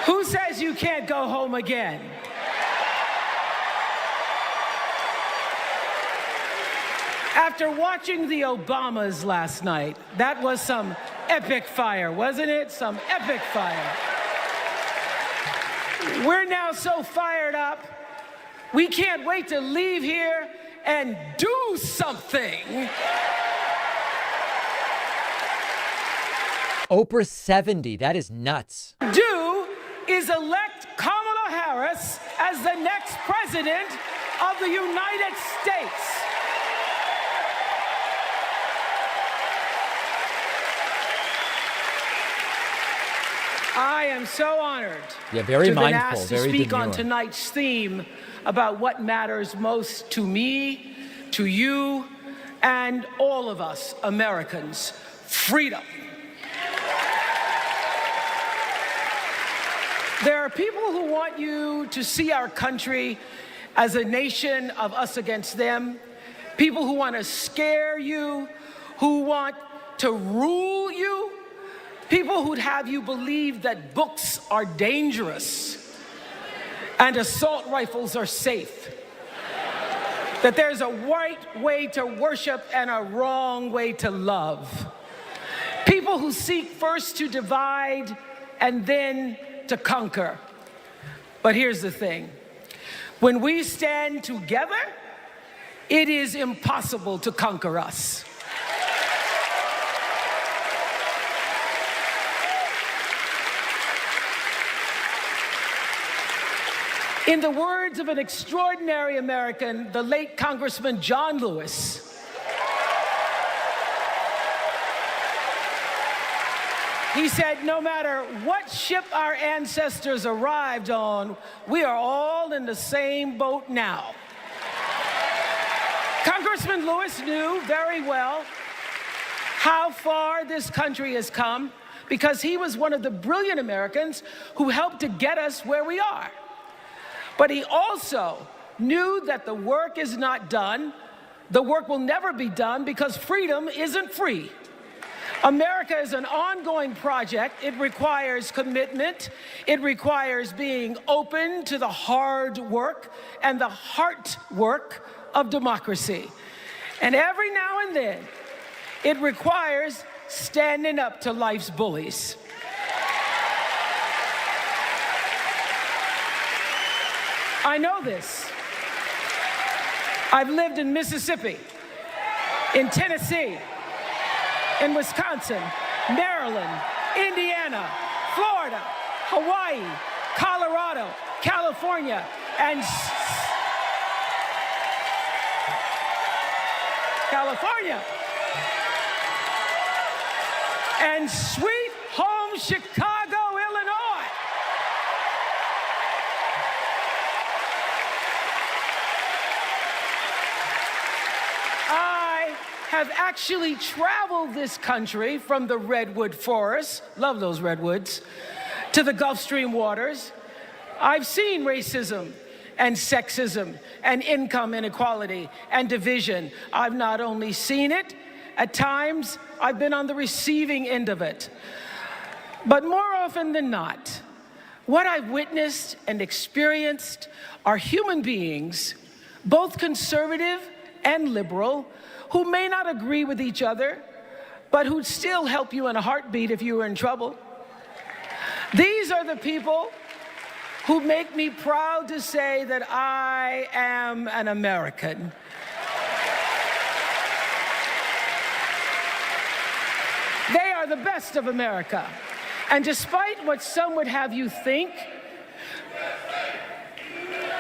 Who says you can't go home again? After watching the Obamas last night, that was some epic fire, wasn't it? Some epic fire. We're now so fired up, we can't wait to leave here and do something. Oprah 70, that is nuts. Do is elect Kamala Harris as the next president of the United States. I am so honored very to have been mindful, asked to very speak demure. on tonight's theme about what matters most to me, to you, and all of us Americans: freedom. There are people who want you to see our country as a nation of us against them, people who want to scare you, who want to rule you, people who'd have you believe that books are dangerous and assault rifles are safe, that there's a right way to worship and a wrong way to love, people who seek first to divide and then to conquer. But here's the thing. When we stand together, it is impossible to conquer us. In the words of an extraordinary American, the late Congressman John Lewis, he said, no matter what ship our ancestors arrived on, we are all in the same boat now. Congressman Lewis knew very well how far this country has come because he was one of the brilliant Americans who helped to get us where we are. But he also knew that the work is not done. The work will never be done because freedom isn't free. America is an ongoing project. It requires commitment. It requires being open to the hard work and the heart work of democracy. And every now and then, it requires standing up to life's bullies. I know this. I've lived in Mississippi, in Tennessee, in Wisconsin, Maryland, Indiana, Florida, Hawaii, Colorado, California, and and sweet home Chicago, Illinois. I have actually traveled this country from the redwood forests, love those redwoods, to the Gulf Stream waters. I've seen racism and sexism and income inequality and division. I've not only seen it, at times I've been on the receiving end of it. But more often than not, what I've witnessed and experienced are human beings, both conservative and liberal, who may not agree with each other, but who'd still help you in a heartbeat if you were in trouble. These are the people who make me proud to say that I am an American. They are the best of America. And despite what some would have you think,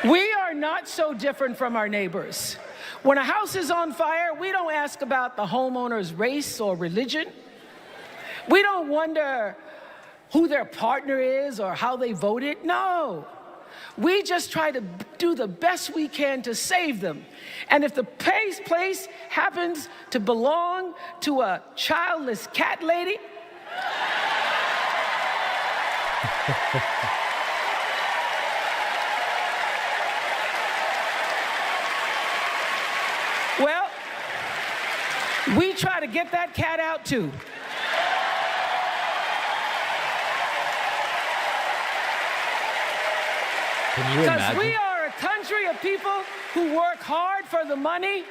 we are not so different from our neighbors. When a house is on fire, we don't ask about the homeowner's race or religion. We don't wonder who their partner is or how they voted. No. We just try to do the best we can to save them. And if the place happens to belong to a childless cat lady, well, we try to get that cat out too. Can you imagine? Because we are a country of people who work hard for the money.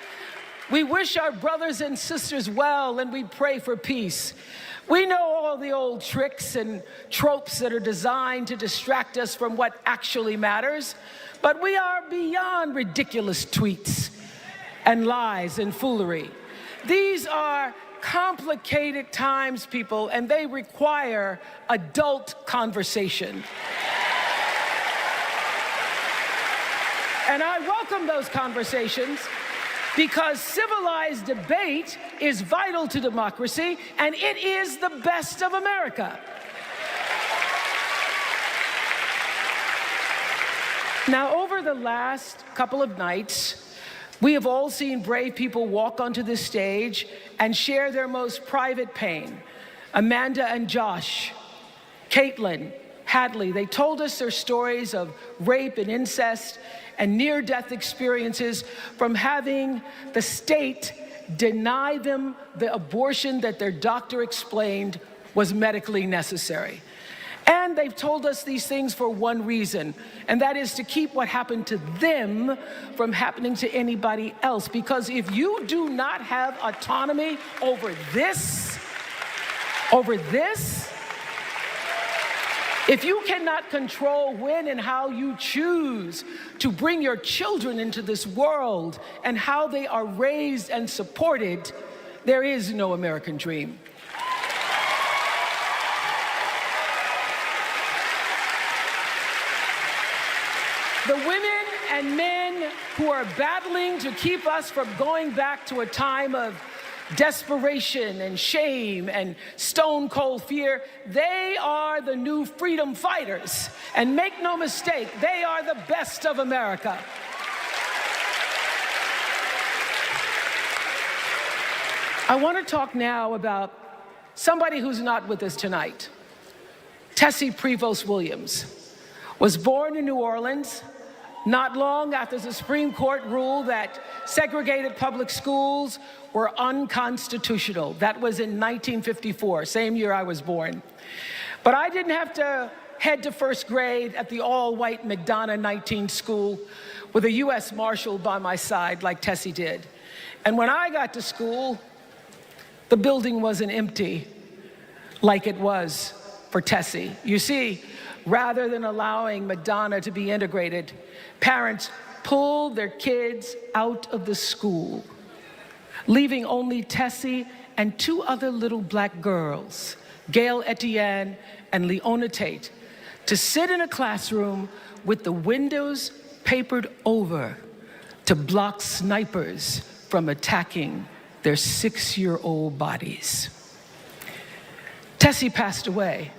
We wish our brothers and sisters well, and we pray for peace. We know all the old tricks and tropes that are designed to distract us from what actually matters, but we are beyond ridiculous tweets and lies and foolery. These are complicated times, people, and they require adult conversation. And I welcome those conversations because civilized debate is vital to democracy, and it is the best of America. Now, over the last couple of nights, we have all seen brave people walk onto this stage and share their most private pain. Amanda and Josh, Caitlin, Hadley, they told us their stories of rape and incest and near-death experiences from having the state deny them the abortion that their doctor explained was medically necessary. And they've told us these things for one reason, and that is to keep what happened to them from happening to anybody else. Because if you do not have autonomy over this, if you cannot control when and how you choose to bring your children into this world and how they are raised and supported, there is no American dream. The women and men who are battling to keep us from going back to a time of desperation and shame and stone cold fear, they are the new freedom fighters. And make no mistake, they are the best of America. I want to talk now about somebody who's not with us tonight. Tessie Prevost Williams was born in New Orleans not long after the Supreme Court ruled that segregated public schools were unconstitutional. That was in 1954, same year I was born. But I didn't have to head to first grade at the all-white McDonough 19 school with a U.S. Marshal by my side like Tessie did. And when I got to school, the building wasn't empty like it was for Tessie. You see, rather than allowing McDonough to be integrated, parents pulled their kids out of the school, leaving only Tessie and two other little black girls, Gail Etienne and Leona Tate, to sit in a classroom with the windows papered over to block snipers from attacking their 6-year-old bodies. Tessie passed away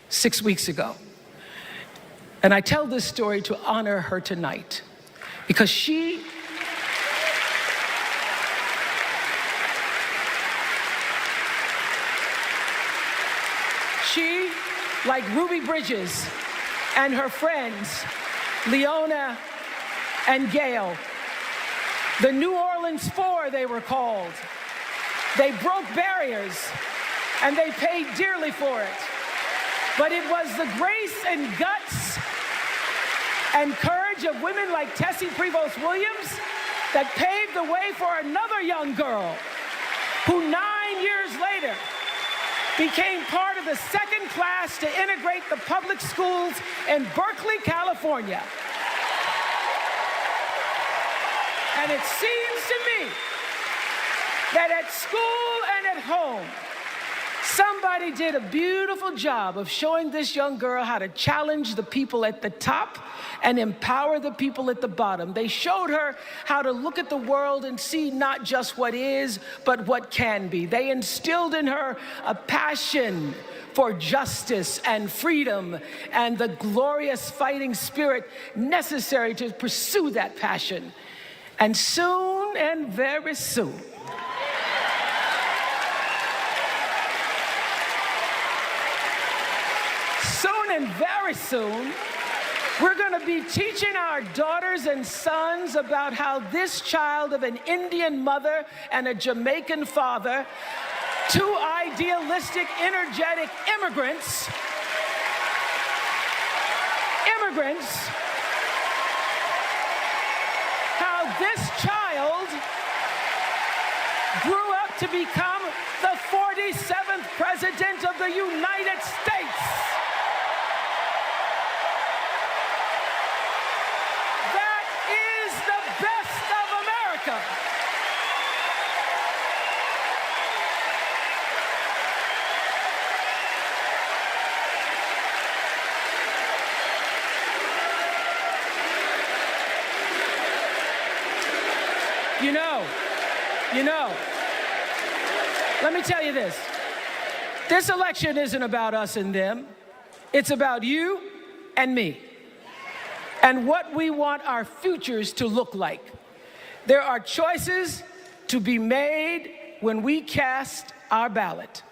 6 weeks ago. And I tell this story to honor her tonight because she like Ruby Bridges and her friends, Leona and Gail, the New Orleans Four they were called. They broke barriers and they paid dearly for it. But it was the grace and guts and courage of women like Tessie Prevost Williams that paved the way for another young girl who 9 years later became part of the second class to integrate the public schools in Berkeley, California. And it seems to me that at school and at home, somebody did a beautiful job of showing this young girl how to challenge the people at the top and empower the people at the bottom. They showed her how to look at the world and see not just what is, but what can be. They instilled in her a passion for justice and freedom and the glorious fighting spirit necessary to pursue that passion. And soon, and very soon, and very soon, we're going to be teaching our daughters and sons about how this child of an Indian mother and a Jamaican father, two idealistic, energetic immigrants, how this child grew up to become the 47th president of the United States. You know, let me tell you this. This election isn't about us and them. It's about you and me and what we want our futures to look like. There are choices to be made when we cast our ballot.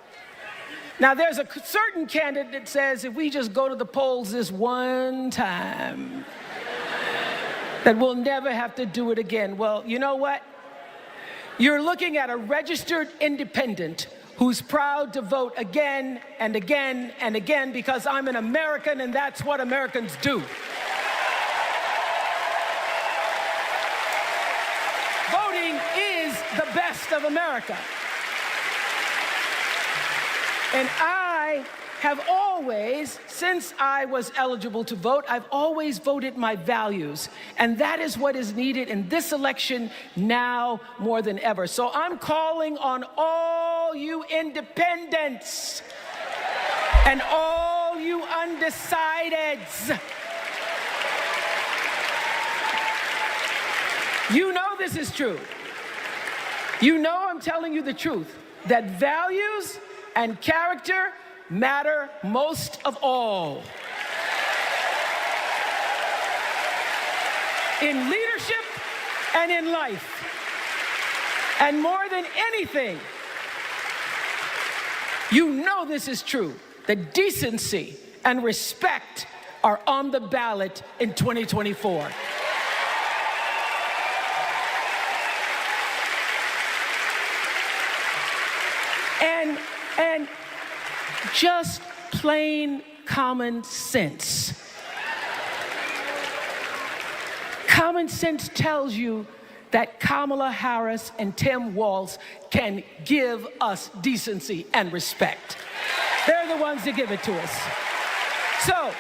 Now, there's a certain candidate that says if we just go to the polls this one time, that we'll never have to do it again. Well, you know what? You're looking at a registered independent who's proud to vote again and again and again because I'm an American and that's what Americans do. Voting is the best of America. And I have always, since I was eligible to vote, I've always voted my values. And that is what is needed in this election now more than ever. So I'm calling on all you independents and all you undecideds You know this is true. You know I'm telling you the truth, that values and character matter most of all. In leadership and in life. And more than anything, you know this is true, that decency and respect are on the ballot in 2024. And just plain common sense. Common sense tells you that Kamala Harris and Tim Walz can give us decency and respect. They're the ones that give it to us. So,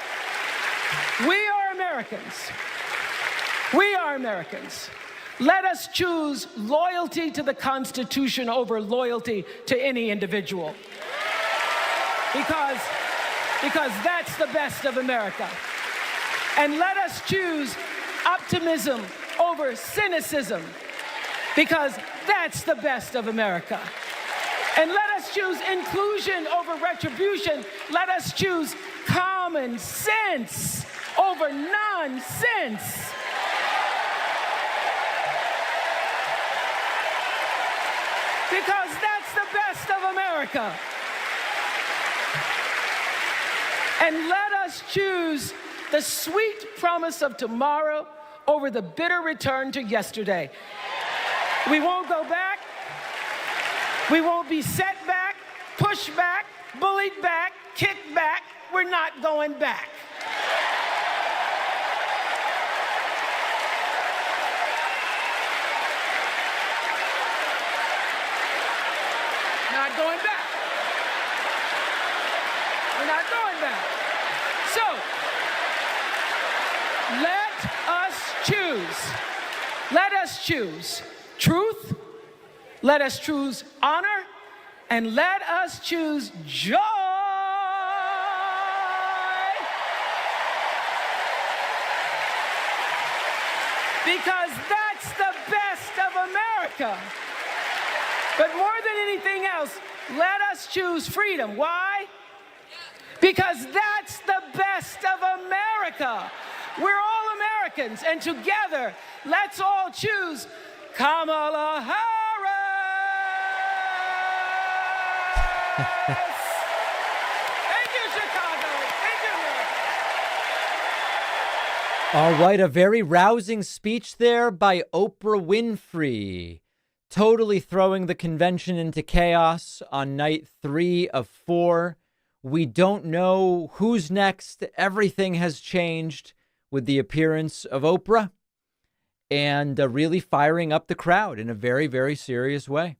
we are Americans. We are Americans. Let us choose loyalty to the Constitution over loyalty to any individual. Because that's the best of America. And let us choose optimism over cynicism, because that's the best of America. And let us choose inclusion over retribution. Let us choose common sense over nonsense. Because that's the best of America. And let us choose the sweet promise of tomorrow over the bitter return to yesterday. We won't go back. We won't be set back, pushed back, bullied back, kicked back. We're not going back. Not going back. We're not going back. So, let us choose. Let us choose truth. Let us choose honor. And let us choose joy. Because that's the best of America. But more than anything else, let us choose freedom. Why? Because that's the best of America. We're all Americans, and together, let's all choose Kamala Harris. Thank you, Chicago. Thank you, America. All right, a very rousing speech there by Oprah Winfrey. Totally throwing the convention into chaos on night 3 of 4. We don't know who's next. Everything has changed with the appearance of Oprah and really firing up the crowd in a very, very serious way.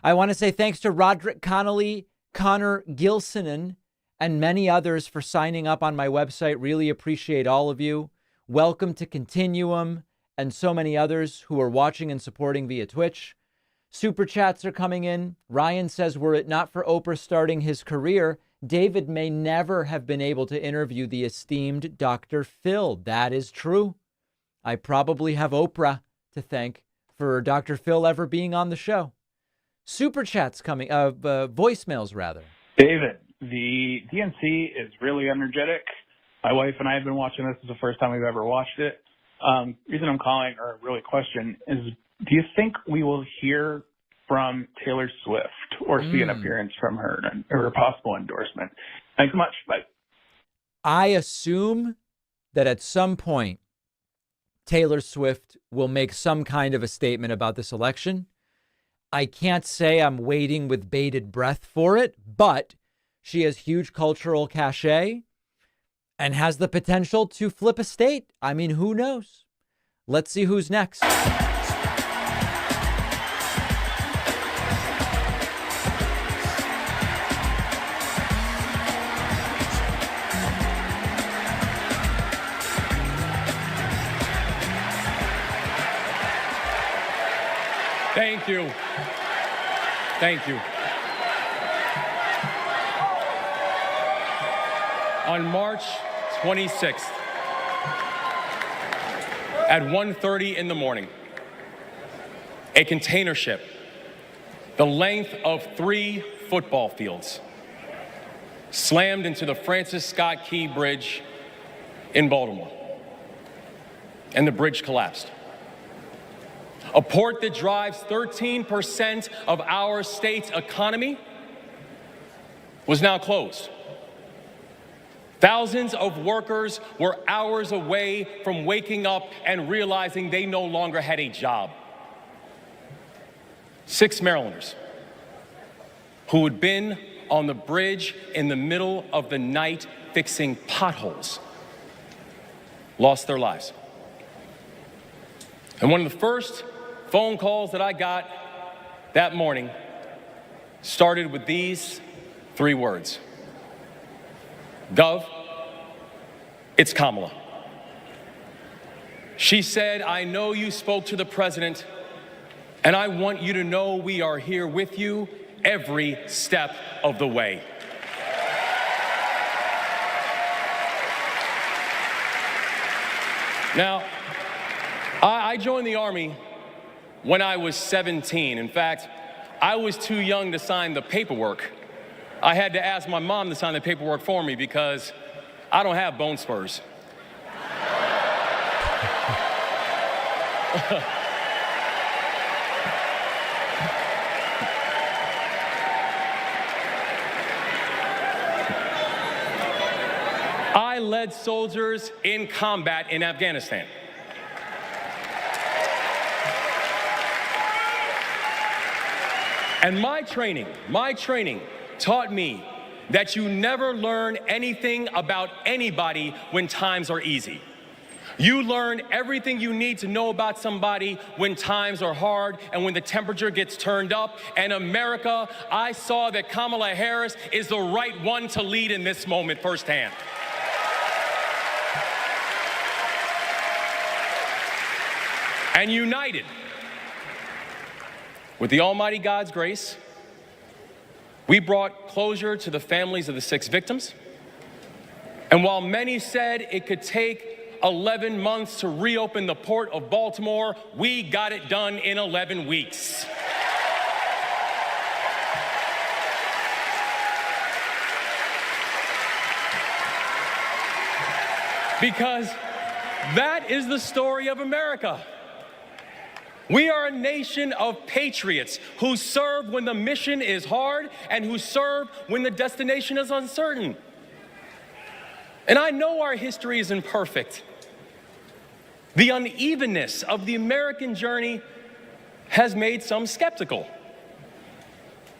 I want to say thanks to Roderick Connolly, Connor Gilsonen, and many others for signing up on my website. Really appreciate all of you. Welcome to Continuum and so many others who are watching and supporting via Twitch. Super chats are coming in. Ryan says, were it not for Oprah starting his career, David may never have been able to interview the esteemed Dr. Phil. That is true. I probably have Oprah to thank for Dr. Phil ever being on the show. Super chats coming, voicemails rather. David, the DNC is really energetic. My wife and I have been watching this. This is the first time we've ever watched it. Reason I'm calling, or really question, is do you think we will hear from Taylor Swift or see an appearance from her or a possible endorsement? Thanks so much. Bye. I assume that at some point, Taylor Swift will make some kind of a statement about this election. I can't say I'm waiting with bated breath for it, but she has huge cultural cachet and has the potential to flip a state. I mean, who knows? Let's see who's next. Thank you. Thank you. On March 26th, at 1:30 in the morning, a container ship the length of 3 football fields slammed into the Francis Scott Key Bridge in Baltimore, and the bridge collapsed. A port that drives 13% of our state's economy was now closed. Thousands of workers were hours away from waking up and realizing they no longer had a job. 6 Marylanders who had been on the bridge in the middle of the night fixing potholes lost their lives. And one of the first phone calls that I got that morning started with these 3 words. Gov, it's Kamala. She said, I know you spoke to the president, and I want you to know we are here with you every step of the way. Now, I joined the Army when I was 17. In fact, I was too young to sign the paperwork. I had to ask my mom to sign the paperwork for me because I don't have bone spurs. I led soldiers in combat in Afghanistan. And my training taught me that you never learn anything about anybody when times are easy. You learn everything you need to know about somebody when times are hard and when the temperature gets turned up. And America, I saw that Kamala Harris is the right one to lead in this moment firsthand. And united with the Almighty God's grace, we brought closure to the families of the 6 victims. And while many said it could take 11 months to reopen the port of Baltimore, we got it done in 11 weeks. Because that is the story of America. We are a nation of patriots who serve when the mission is hard and who serve when the destination is uncertain. And I know our history isn't perfect. The unevenness of the American journey has made some skeptical.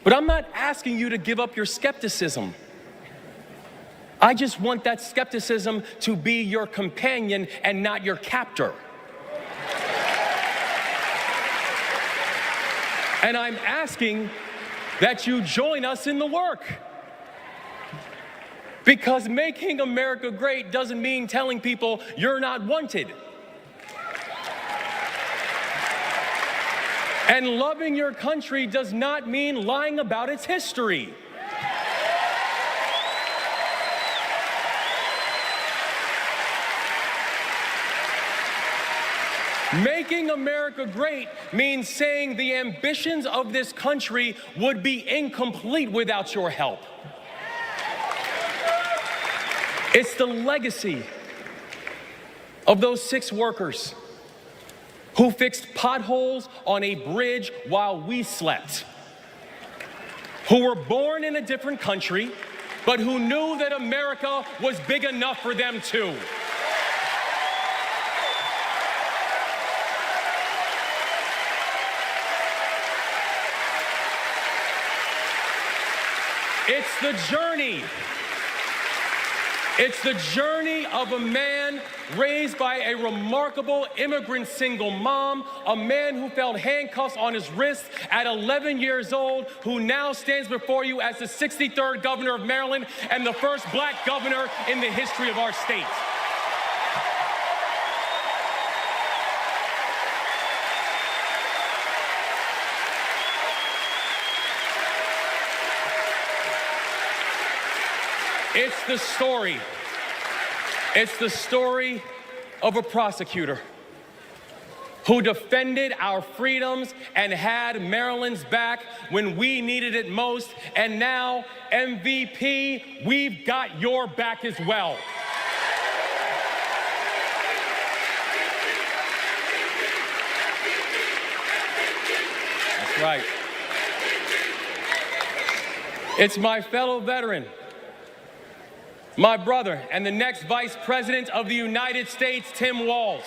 But I'm not asking you to give up your skepticism. I just want that skepticism to be your companion and not your captor. And I'm asking that you join us in the work. Because making America great doesn't mean telling people you're not wanted. And loving your country does not mean lying about its history. Making America great means saying the ambitions of this country would be incomplete without your help. It's the legacy of those 6 workers who fixed potholes on a bridge while we slept, who were born in a different country, but who knew that America was big enough for them too. It's the journey. It's the journey of a man raised by a remarkable immigrant single mom, a man who felt handcuffs on his wrists at 11 years old, who now stands before you as the 63rd governor of Maryland and the first black governor in the history of our state. It's the story of a prosecutor who defended our freedoms and had Maryland's back when we needed it most. And now, MVP, we've got your back as well. That's right. It's my fellow veteran, my brother, and the next Vice President of the United States, Tim Walz.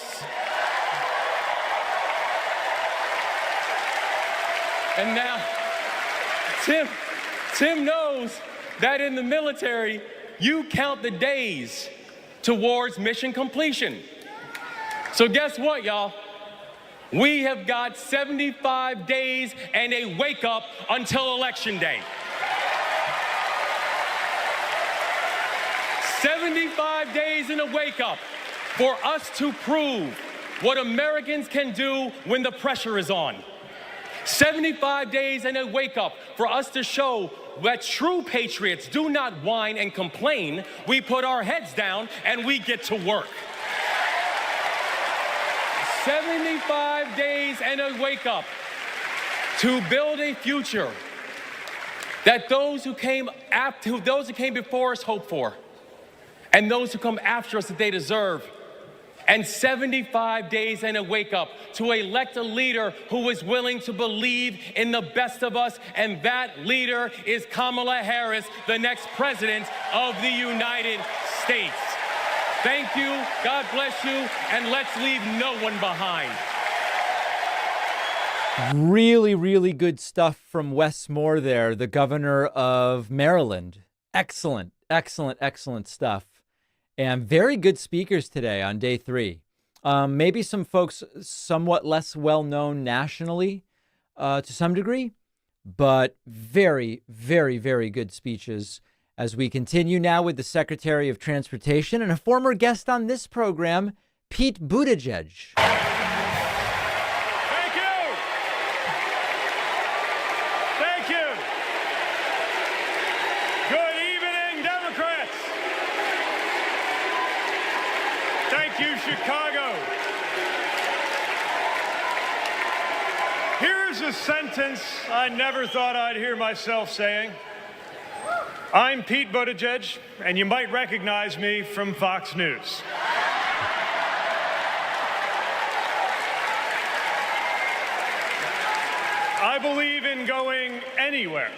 And now, Tim knows that in the military, you count the days towards mission completion. So guess what, y'all? We have got 75 days and a wake-up until Election Day. 75 days and a wake-up for us to prove what Americans can do when the pressure is on. 75 days and a wake-up for us to show that true patriots do not whine and complain. We put our heads down and we get to work. 75 days and a wake-up to build a future that those who came before us hope for, and those who come after us that they deserve. And 75 days and a wake-up to elect a leader who is willing to believe in the best of us, and that leader is Kamala Harris, the next president of the United States. Thank you, God bless you, and let's leave no one behind. Really, really good stuff from Wes Moore there, the governor of Maryland. Excellent, excellent, excellent stuff. And very good speakers today on day 3. Maybe some folks somewhat less well-known nationally to some degree, but very, very, very good speeches. As we continue now with the Secretary of Transportation and a former guest on this program, Pete Buttigieg. Thank you. Thank you. Good evening, Democrats. Thank you, Chicago. Here's a sentence I never thought I'd hear myself saying. I'm Pete Buttigieg, and you might recognize me from Fox News. I believe in going anywhere,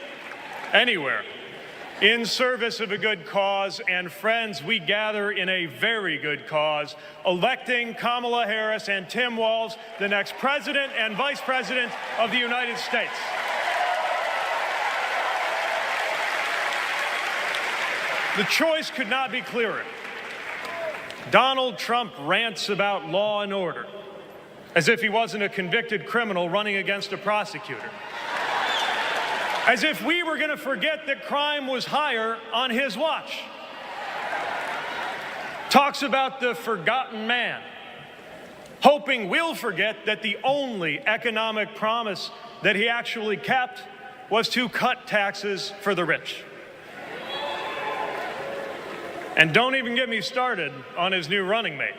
in service of a good cause, and friends, we gather in a very good cause, electing Kamala Harris and Tim Walz, the next President and Vice President of the United States. The choice could not be clearer. Donald Trump rants about law and order, as if he wasn't a convicted criminal running against a prosecutor. As if we were going to forget that crime was higher on his watch. Talks about the forgotten man, hoping we'll forget that the only economic promise that he actually kept was to cut taxes for the rich. And don't even get me started on his new running mate.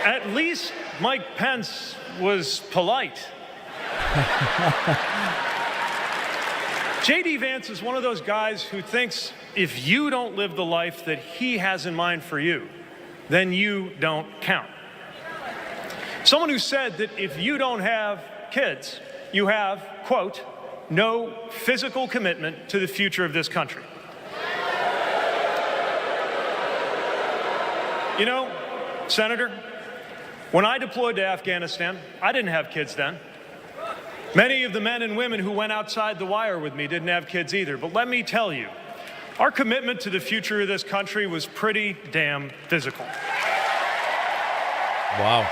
At least Mike Pence was polite. J.D. Vance is one of those guys who thinks if you don't live the life that he has in mind for you, then you don't count. Someone who said that if you don't have kids, you have, quote, no physical commitment to the future of this country. You know, Senator, when I deployed to Afghanistan, I didn't have kids then. Many of the men and women who went outside the wire with me didn't have kids either. But let me tell you, our commitment to the future of this country was pretty damn physical. Wow.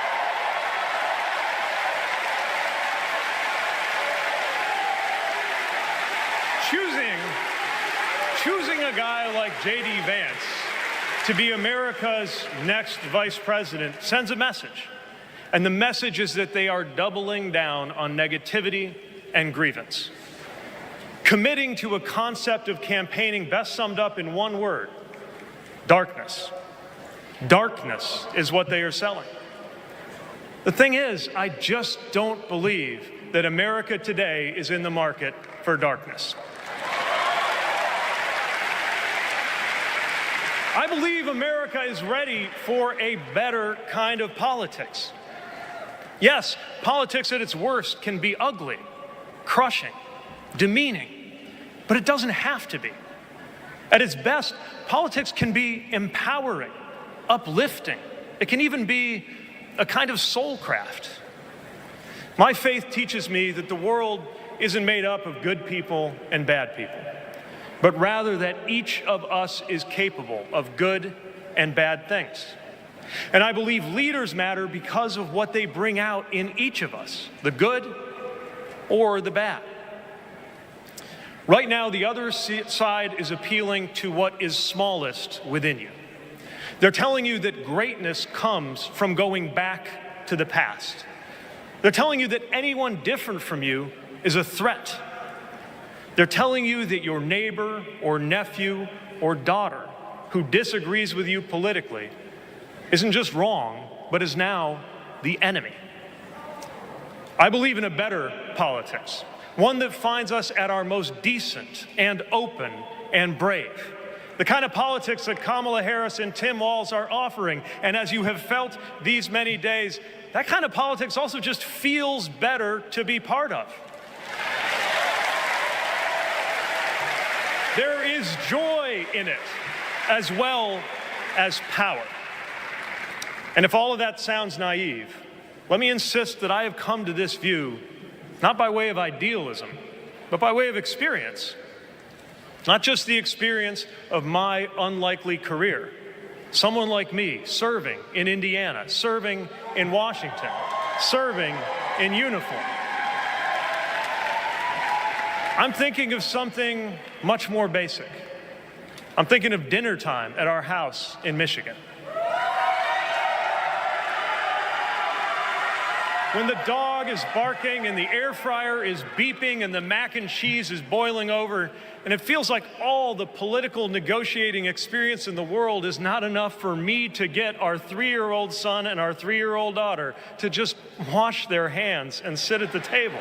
Choosing a guy like J.D. Vance to be America's next vice president sends a message. And the message is that they are doubling down on negativity and grievance. Committing to a concept of campaigning best summed up in one word: Darkness. Darkness is what they are selling. The thing is, I just don't believe that America today is in the market for darkness. I believe America is ready for a better kind of politics. Yes, politics at its worst can be ugly, crushing, demeaning, but it doesn't have to be. At its best, politics can be empowering, uplifting. It can even be a kind of soul craft. My faith teaches me that the world isn't made up of good people and bad people, but rather that each of us is capable of good and bad things. And I believe leaders matter because of what they bring out in each of us, the good or the bad. Right now, the other side is appealing to what is smallest within you. They're telling you that greatness comes from going back to the past. They're telling you that anyone different from you is a threat. They're telling you that your neighbor or nephew or daughter who disagrees with you politically isn't just wrong, but is now the enemy. I believe in a better politics, one that finds us at our most decent and open and brave. The kind of politics that Kamala Harris and Tim Walz are offering. And as you have felt these many days, that kind of politics also just feels better to be part of. There is joy in it, as well as power. And if all of that sounds naive, let me insist that I have come to this view not by way of idealism, but by way of experience. Not just the experience of my unlikely career. Someone like me serving in Indiana, serving in Washington, serving in uniform. I'm thinking of something much more basic. I'm thinking of dinner time at our house in Michigan. When the dog is barking and the air fryer is beeping and the mac and cheese is boiling over, and it feels like all the political negotiating experience in the world is not enough for me to get our 3-year-old son and our 3-year-old daughter to just wash their hands and sit at the table.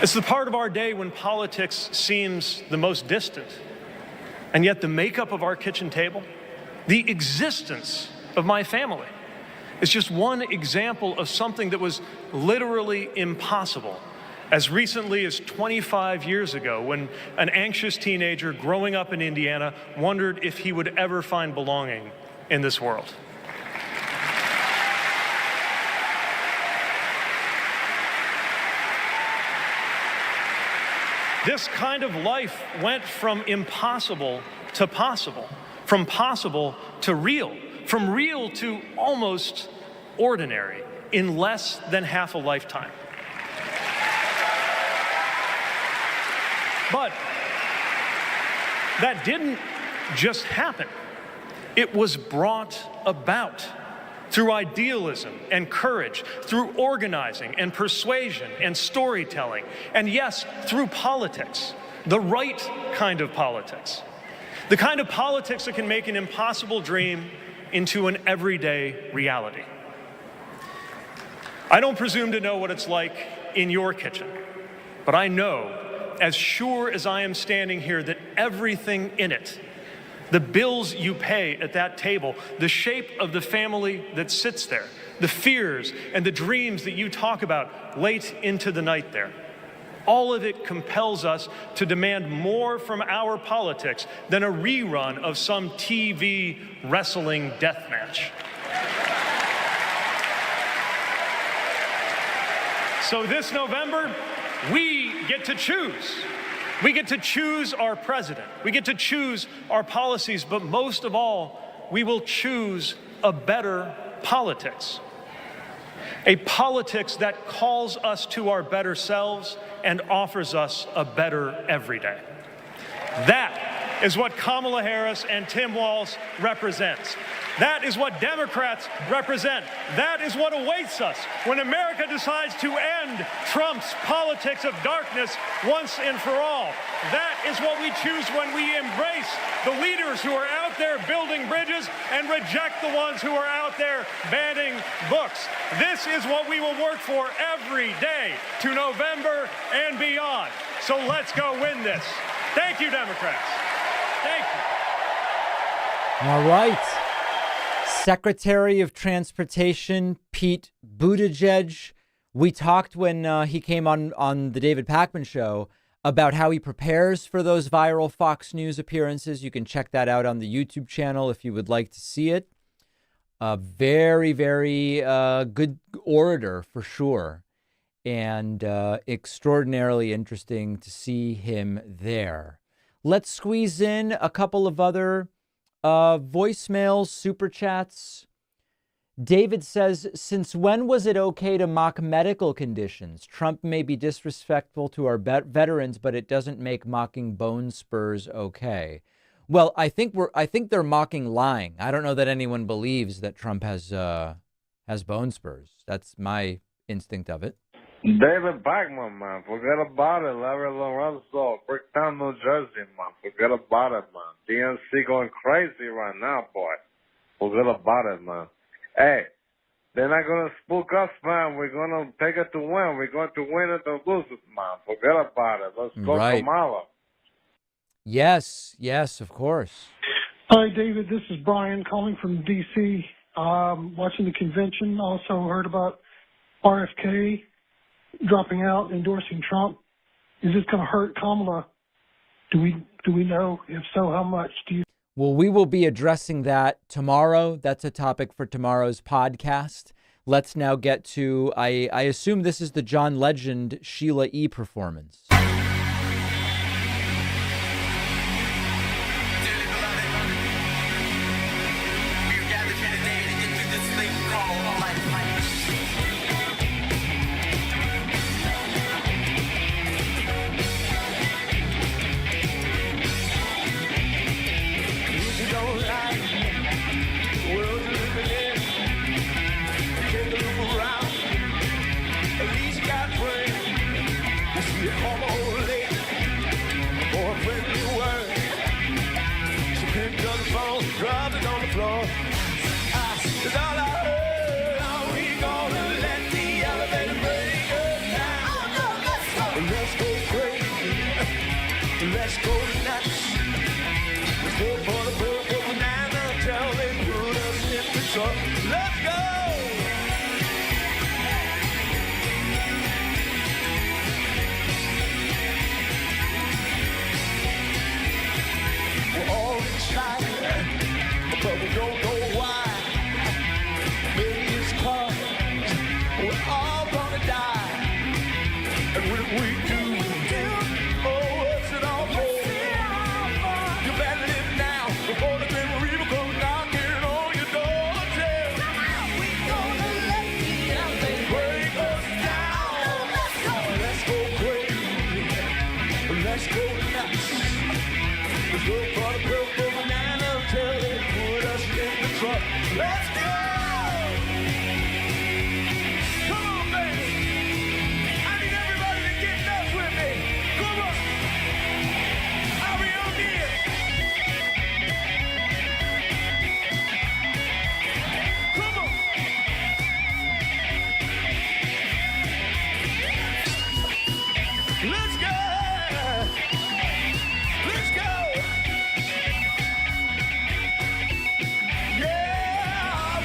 It's the part of our day when politics seems the most distant, and yet the makeup of our kitchen table, the existence of my family, is just one example of something that was literally impossible as recently as 25 years ago when an anxious teenager growing up in Indiana wondered if he would ever find belonging in this world. This kind of life went from impossible to possible, from possible to real, from real to almost ordinary in less than half a lifetime. But that didn't just happen. It was brought about through idealism and courage, through organizing and persuasion and storytelling, and yes, through politics, the right kind of politics. The kind of politics that can make an impossible dream into an everyday reality. I don't presume to know what it's like in your kitchen, but I know, as sure as I am standing here, that everything in it, the bills you pay at that table, the shape of the family that sits there, the fears and the dreams that you talk about late into the night there, all of it compels us to demand more from our politics than a rerun of some TV wrestling death match. So this November, we get to choose. We get to choose our president. We get to choose our policies, but most of all, we will choose a better politics. A politics that calls us to our better selves and offers us a better everyday. That is what Kamala Harris and Tim Walz represents. That is what Democrats represent. That is what awaits us when America decides to end Trump's politics of darkness once and for all. That is what we choose when we embrace the leaders who are out there building bridges and reject the ones who are out there banning books. This is what we will work for every day to November and beyond. So let's go win this. Thank you, Democrats. Thank you. All right. Secretary of Transportation Pete Buttigieg. We talked when he came on the David Pakman show about how he prepares for those viral Fox News appearances. You can check that out on the YouTube channel if you would like to see it. A very, very good orator for sure. And extraordinarily interesting to see him there. Let's squeeze in a couple of other voicemails, super chats. David says, since when was it okay to mock medical conditions? Trump may be disrespectful to our veterans, but it doesn't make mocking bone spurs okay. Well, I think they're mocking lying. I don't know that anyone believes that Trump has bone spurs. That's my instinct of it. David Pakman, man. Forget about it. Larry Lorenzo, Bricktown, New Jersey, man. Forget about it, man. DNC going crazy right now, boy. Forget about it, man. Hey, they're not going to spook us, man. We're going to take it to win. We're going to win it or lose it, man. Forget about it. Let's go, Right. Kamala. Yes, of course. Hi, David. This is Brian calling from D.C. Watching the convention. Also heard about RFK dropping out, endorsing Trump. Is this going to hurt Kamala? Do we know? If so, how much? Well, we will be addressing that tomorrow. That's a topic for tomorrow's podcast. Let's now get to, I assume this is the John Legend Sheila E. performance. Let's go nuts. Let's go for the purple banana till they put us in the truck. Let's go. We're all excited, but we don't know why. Maybe it's 'cause we're all gonna die. And when we do, let's go! Come on, baby! I need everybody to get nuts with me! Come on! I'll be on here! Come on! Let's go! Let's go! Yeah!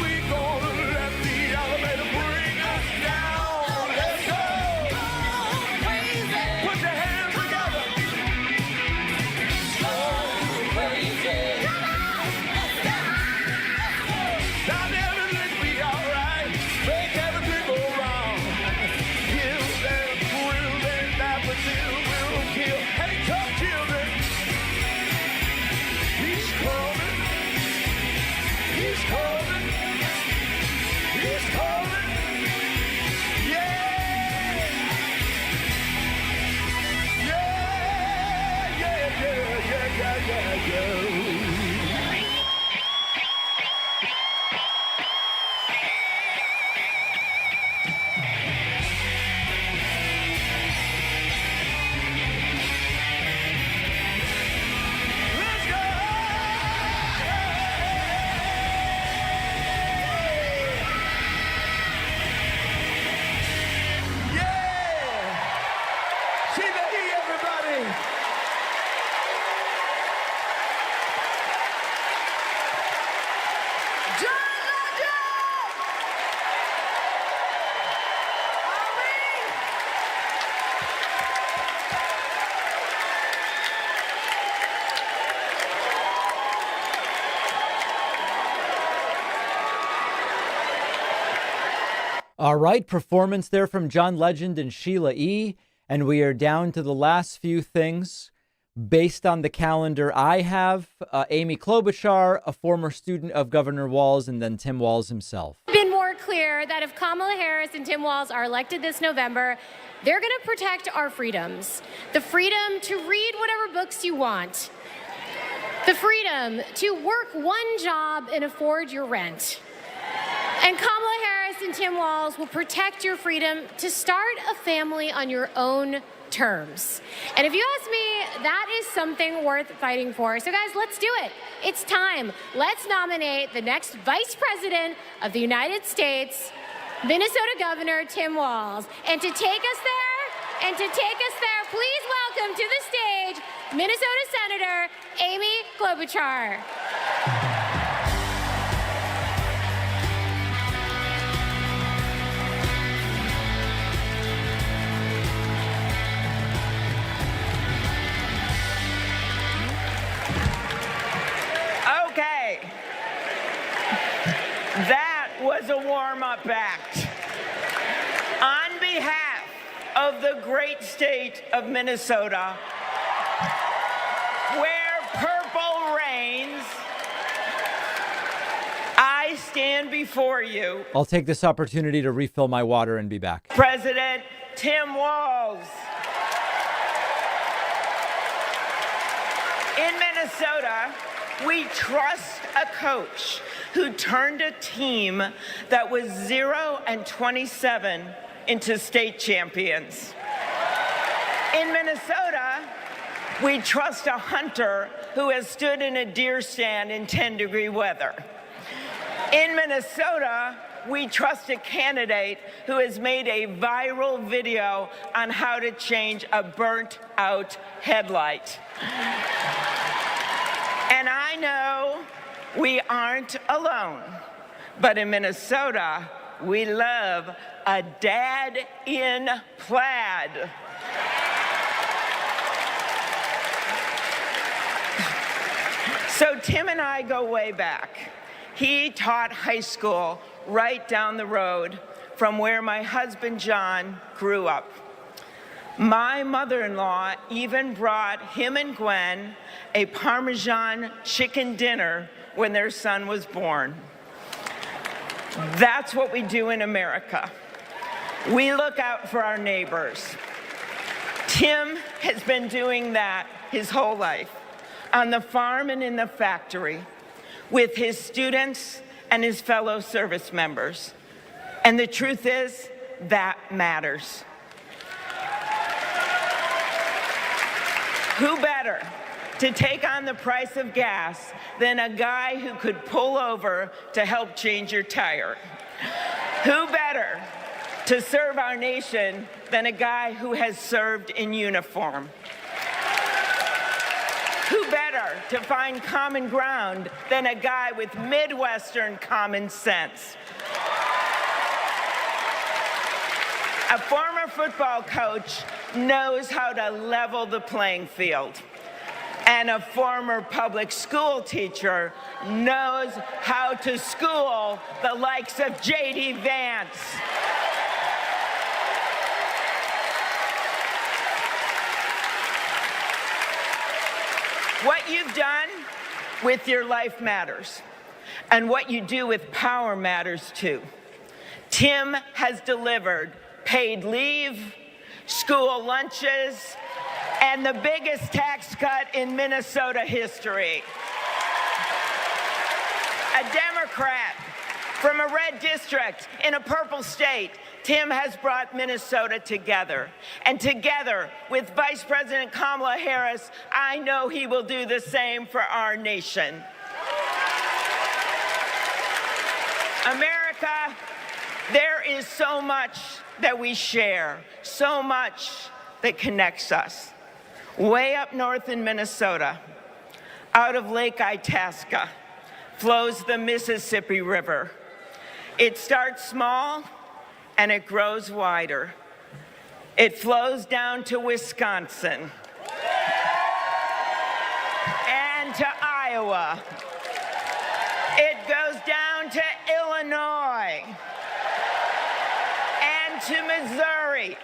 All right, performance there from John Legend and Sheila E. And we are down to the last few things. Based on the calendar I have, Amy Klobuchar, a former student of Governor Walz, and then Tim Walz himself. Been more clear that if Kamala Harris and Tim Walz are elected this November, they're going to protect our freedoms. The freedom to read whatever books you want. The freedom to work one job and afford your rent. And Kamala Harris and Tim Walz will protect your freedom to start a family on your own terms. And if you ask me, that is something worth fighting for. So guys, let's do it. It's time. Let's nominate the next Vice President of the United States, Minnesota Governor Tim Walz. And to take us there, please welcome to the stage, Minnesota Senator Amy Klobuchar. Okay. That was a warm-up act. On behalf of the great state of Minnesota, where purple reigns, I stand before you, I'll take this opportunity to refill my water and be back. President Tim Walz. In Minnesota, we trust a coach who turned a team that was 0-27 into state champions. In Minnesota, we trust a hunter who has stood in a deer stand in 10-degree weather. In Minnesota, we trust a candidate who has made a viral video on how to change a burnt-out headlight. And I know we aren't alone, but in Minnesota, we love a dad in plaid. So Tim and I go way back. He taught high school right down the road from where my husband John grew up. My mother-in-law even brought him and Gwen a Parmesan chicken dinner when their son was born. That's what we do in America. We look out for our neighbors. Tim has been doing that his whole life, on the farm and in the factory, with his students and his fellow service members. And the truth is, that matters. Who better to take on the price of gas than a guy who could pull over to help change your tire? Who better to serve our nation than a guy who has served in uniform? Who better to find common ground than a guy with Midwestern common sense? A former football coach knows how to level the playing field. And a former public school teacher knows how to school the likes of J.D. Vance. What you've done with your life matters, and what you do with power matters too. Tim has delivered paid leave, school lunches, and the biggest tax cut in Minnesota history. A Democrat from a red district in a purple state, Tim has brought Minnesota together. And together with Vice President Kamala Harris, I know he will do the same for our nation. America, there is so much that we share, so much that connects us. Way up north in Minnesota, out of Lake Itasca, flows the Mississippi River. It starts small and it grows wider. It flows down to Wisconsin and to Iowa. It goes down to Illinois. to Missouri.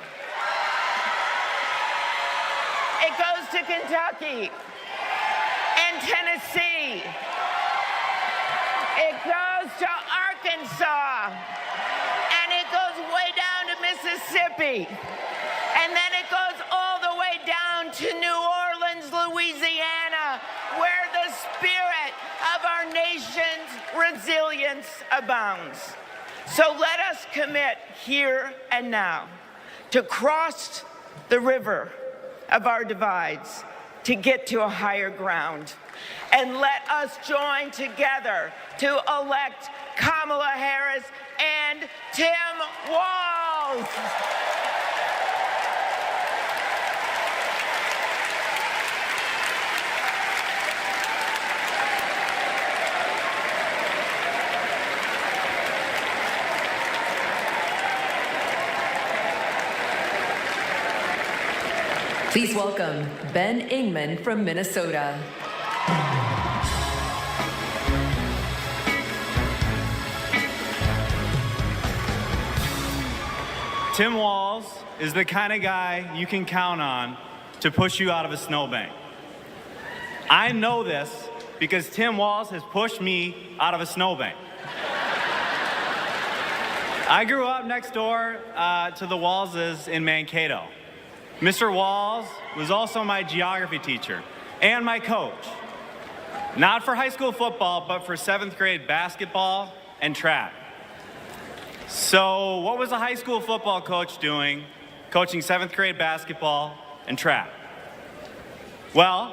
It goes to Kentucky and Tennessee. It goes to Arkansas. And it goes way down to Mississippi. And then it goes all the way down to New Orleans, Louisiana, where the spirit of our nation's resilience abounds. So let us commit here and now to cross the river of our divides to get to a higher ground. And let us join together to elect Kamala Harris and Tim Walz. Please welcome Ben Ingman from Minnesota. Tim Walz is the kind of guy you can count on to push you out of a snowbank. I know this because Tim Walz has pushed me out of a snowbank. I grew up next door to the Walzes in Mankato. Mr. Walz was also my geography teacher and my coach. Not for high school football, but for 7th grade basketball and track. So what was a high school football coach doing, coaching 7th grade basketball and track? Well,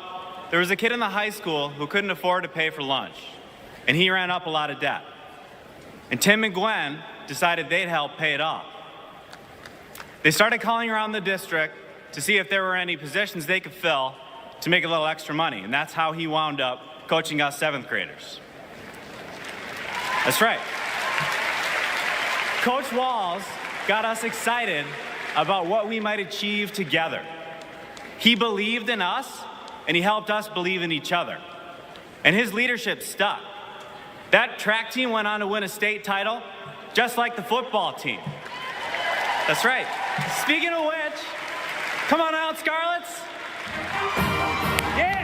there was a kid in the high school who couldn't afford to pay for lunch, and he ran up a lot of debt. And Tim and Gwen decided they'd help pay it off. They started calling around the district to see if there were any positions they could fill to make a little extra money, and that's how he wound up coaching us 7th graders. That's right. Coach Walz got us excited about what we might achieve together. He believed in us, and he helped us believe in each other. And his leadership stuck. That track team went on to win a state title, just like the football team. That's right. Speaking of which, come on out, Scarlets. Yeah!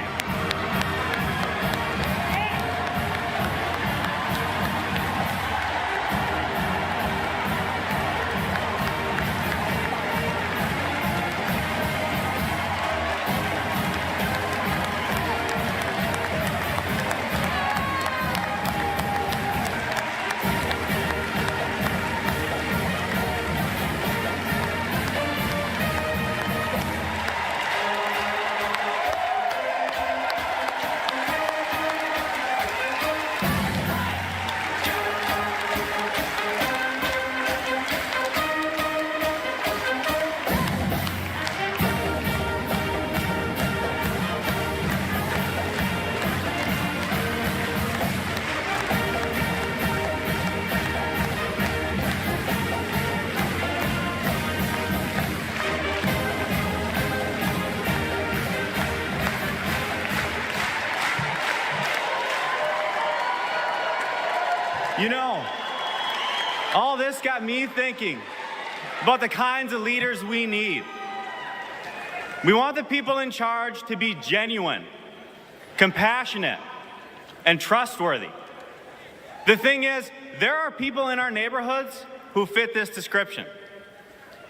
You know, all this got me thinking about the kinds of leaders we need. We want the people in charge to be genuine, compassionate, and trustworthy. The thing is, there are people in our neighborhoods who fit this description.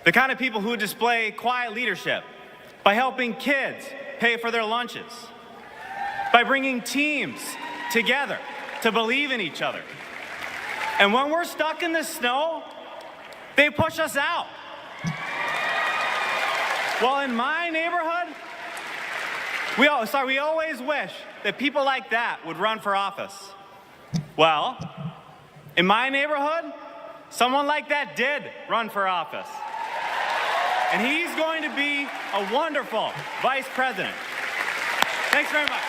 The kind of people who display quiet leadership by helping kids pay for their lunches, by bringing teams together to believe in each other. And when we're stuck in the snow, they push us out. Well, in my neighborhood, we always wish that people like that would run for office. Well, in my neighborhood, someone like that did run for office. And he's going to be a wonderful vice president. Thanks very much.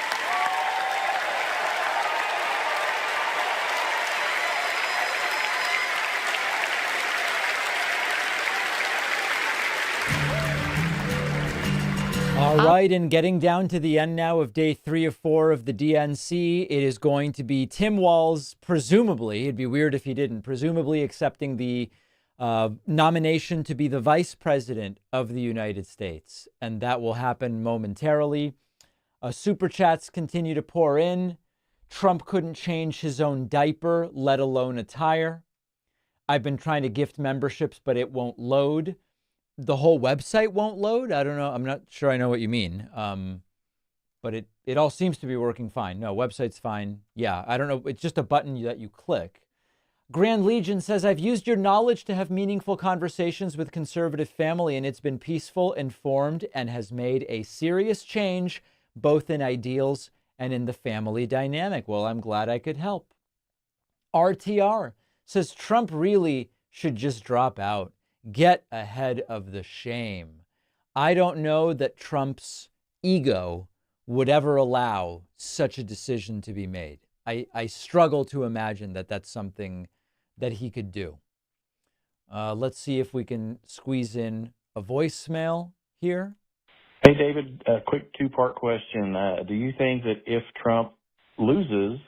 All right, and getting down to the end now of day 3 of 4 of the DNC, it is going to be Tim Walz, presumably, it'd be weird if he didn't, presumably accepting the nomination to be the vice president of the United States. And that will happen momentarily. Super chats continue to pour in. Trump couldn't change his own diaper, let alone a tire. I've been trying to gift memberships, but it won't load. The whole website won't load. I don't know. I'm not sure I know what you mean. But it all seems to be working fine. No, website's fine. Yeah, I don't know. It's just a button that you click. Grand Legion says, I've used your knowledge to have meaningful conversations with conservative family, and it's been peaceful, informed, and has made a serious change, both in ideals and in the family dynamic. Well, I'm glad I could help. RTR says, Trump really should just drop out. Get ahead of the shame. I don't know that Trump's ego would ever allow such a decision to be made. I struggle to imagine that that's something that he could do. Let's see if we can squeeze in a voicemail here. Hey, David, a quick two-part question. Do you think that if Trump loses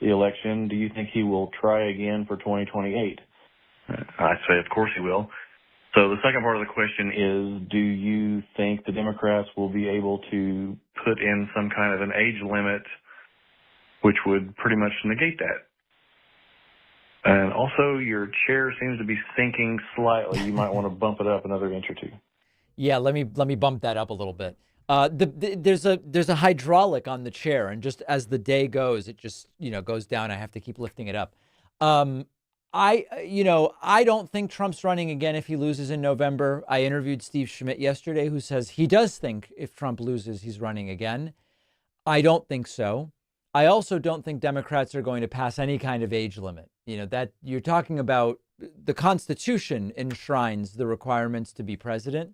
the election, do you think he will try again for 2028? I say, of course he will. So the second part of the question is, do you think the Democrats will be able to put in some kind of an age limit which would pretty much negate that? And also, your chair seems to be sinking slightly. You might want to bump it up another inch or two. Yeah, let me bump that up a little bit. There's a hydraulic on the chair, and just as the day goes, it just goes down. I have to keep lifting it up. I don't think Trump's running again if he loses in November. I interviewed Steve Schmidt yesterday, who says he does think if Trump loses, he's running again. I don't think so. I also don't think Democrats are going to pass any kind of age limit. That you're talking about, the Constitution enshrines the requirements to be president.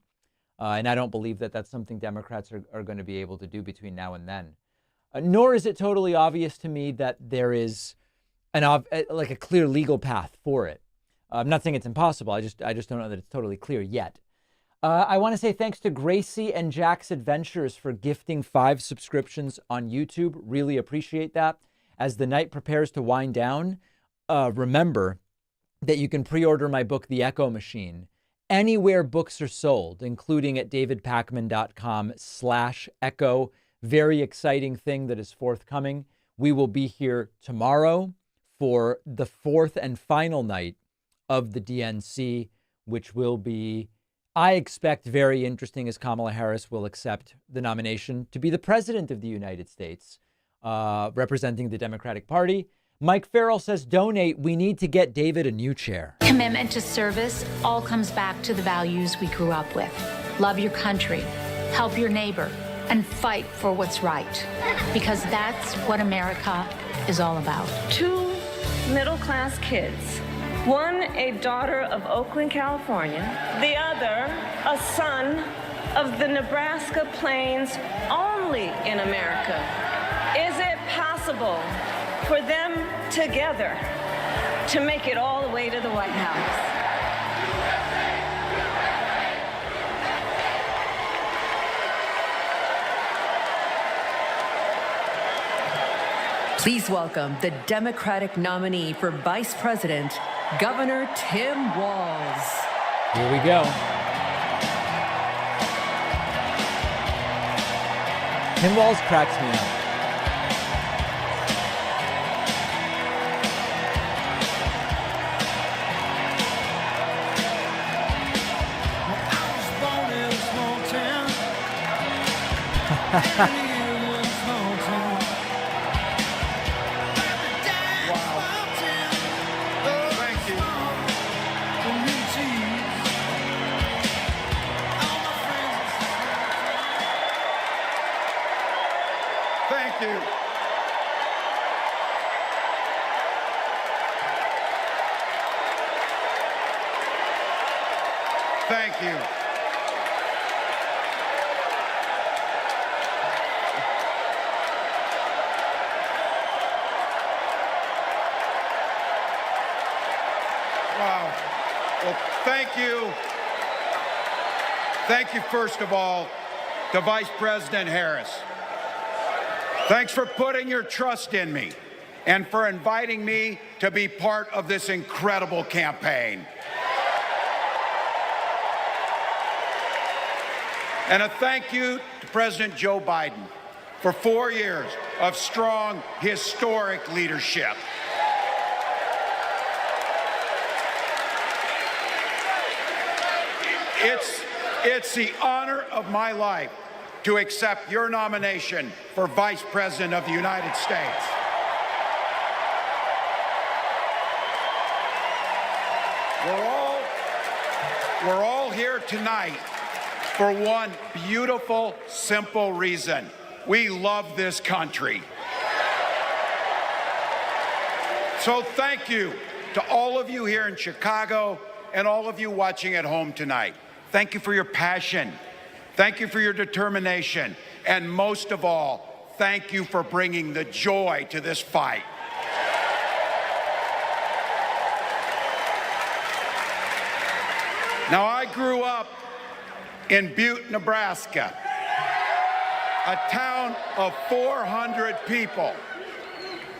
And I don't believe that that's something Democrats are going to be able to do between now and then. Nor is it totally obvious to me that there is a clear legal path for it. I'm not saying it's impossible. I just don't know that it's totally clear yet. I want to say thanks to Gracie and Jack's Adventures for gifting 5 subscriptions on YouTube. Really appreciate that. As the night prepares to wind down, remember that you can pre-order my book, The Echo Machine, anywhere books are sold, including at davidpakman.com/echo. Very exciting thing that is forthcoming. We will be here tomorrow for the 4th and final night of the DNC, which will be, I expect, very interesting, as Kamala Harris will accept the nomination to be the president of the United States, representing the Democratic Party. Mike Farrell says, donate. We need to get David a new chair. Commitment to service all comes back to the values we grew up with. Love your country, help your neighbor, and fight for what's right. Because that's what America is all about. 2 middle-class kids. One, a daughter of Oakland, California. The other, a son of the Nebraska Plains, only in America. Is it possible for them together to make it all the way to the White House? Please welcome the Democratic nominee for Vice President, Governor Tim Walz. Here we go. Tim Walz cracks me up. Thank you. Thank you. Wow. Well, thank you. Thank you, first of all, to Vice President Harris. Thanks for putting your trust in me and for inviting me to be part of this incredible campaign. And a thank you to President Joe Biden for 4 years of strong, historic leadership. It's the honor of my life to accept your nomination for Vice President of the United States. We're all here tonight for one beautiful, simple reason. We love this country. So thank you to all of you here in Chicago and all of you watching at home tonight. Thank you for your passion. Thank you for your determination. And most of all, thank you for bringing the joy to this fight. Now, I grew up in Butte, Nebraska, a town of 400 people.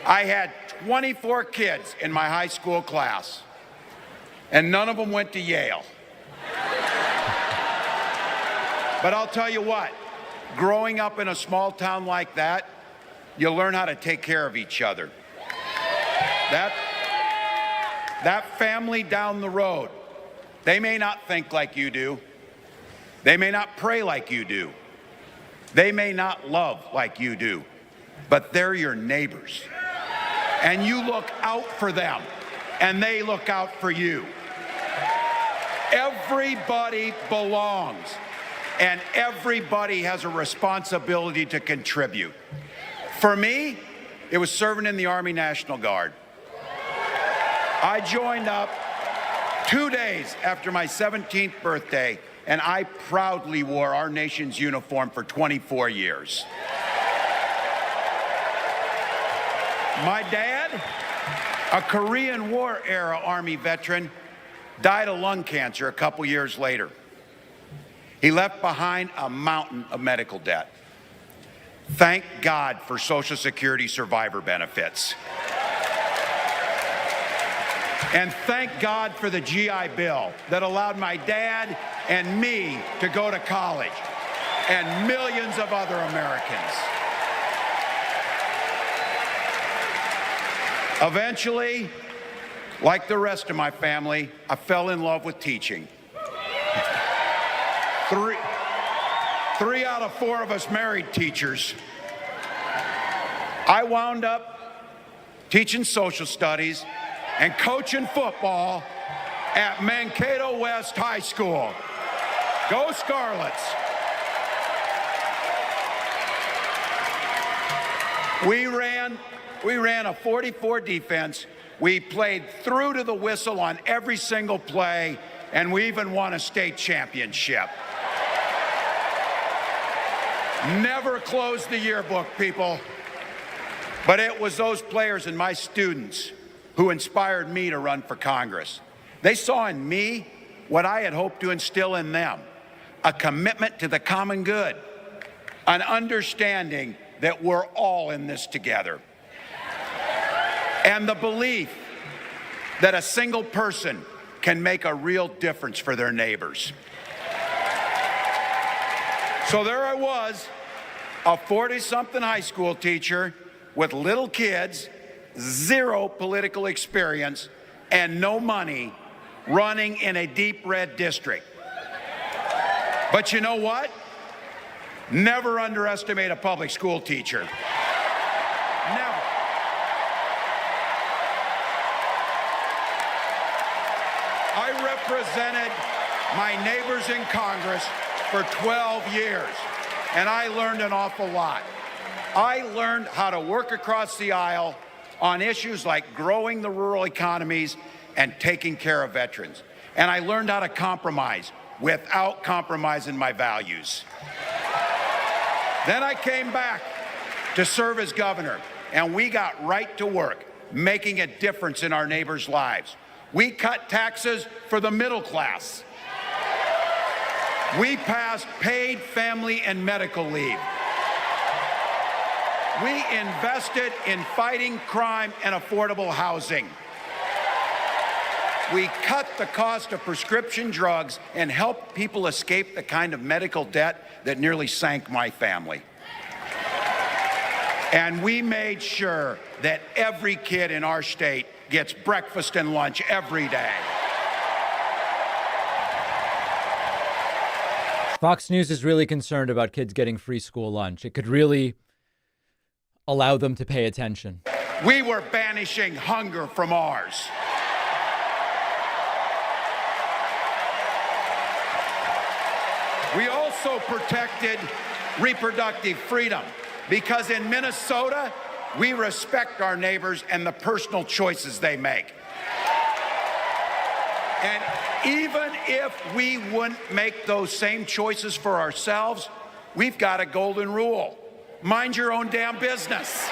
I had 24 kids in my high school class, and none of them went to Yale. But I'll tell you what, growing up in a small town like that, you learn how to take care of each other. That family down the road, they may not think like you do. They may not pray like you do. They may not love like you do, but they're your neighbors. And you look out for them, and they look out for you. Everybody belongs, and everybody has a responsibility to contribute. For me, it was serving in the Army National Guard. I joined up 2 days after my 17th birthday, and I proudly wore our nation's uniform for 24 years. My dad, a Korean War era Army veteran, died of lung cancer a couple years later. He left behind a mountain of medical debt. Thank God for Social Security survivor benefits. And thank God for the GI Bill that allowed my dad and me to go to college, and millions of other Americans. Eventually, like the rest of my family, I fell in love with teaching. Three out of 4 of us married teachers. I wound up teaching social studies and coaching football at Mankato West High School. Go Scarlets! We ran a 44 defense. We played through to the whistle on every single play, and we even won a state championship. Never closed the yearbook, people. But it was those players and my students who inspired me to run for Congress. They saw in me what I had hoped to instill in them, a commitment to the common good, an understanding that we're all in this together, and the belief that a single person can make a real difference for their neighbors. So there I was, a 40-something high school teacher with little kids, 0 political experience, and no money, running in a deep red district. But you know what? Never underestimate a public school teacher. Never. I represented my neighbors in Congress for 12 years, and I learned an awful lot. I learned how to work across the aisle on issues like growing the rural economies and taking care of veterans. And I learned how to compromise without compromising my values. Then I came back to serve as governor, and we got right to work, making a difference in our neighbors' lives. We cut taxes for the middle class. We passed paid family and medical leave. We invested in fighting crime and affordable housing. We cut the cost of prescription drugs and helped people escape the kind of medical debt that nearly sank my family. And we made sure that every kid in our state gets breakfast and lunch every day. Fox News is really concerned about kids getting free school lunch. It could really allow them to pay attention. We were banishing hunger from ours. We also protected reproductive freedom because in Minnesota, we respect our neighbors and the personal choices they make. And even if we wouldn't make those same choices for ourselves, we've got a golden rule. Mind your own damn business.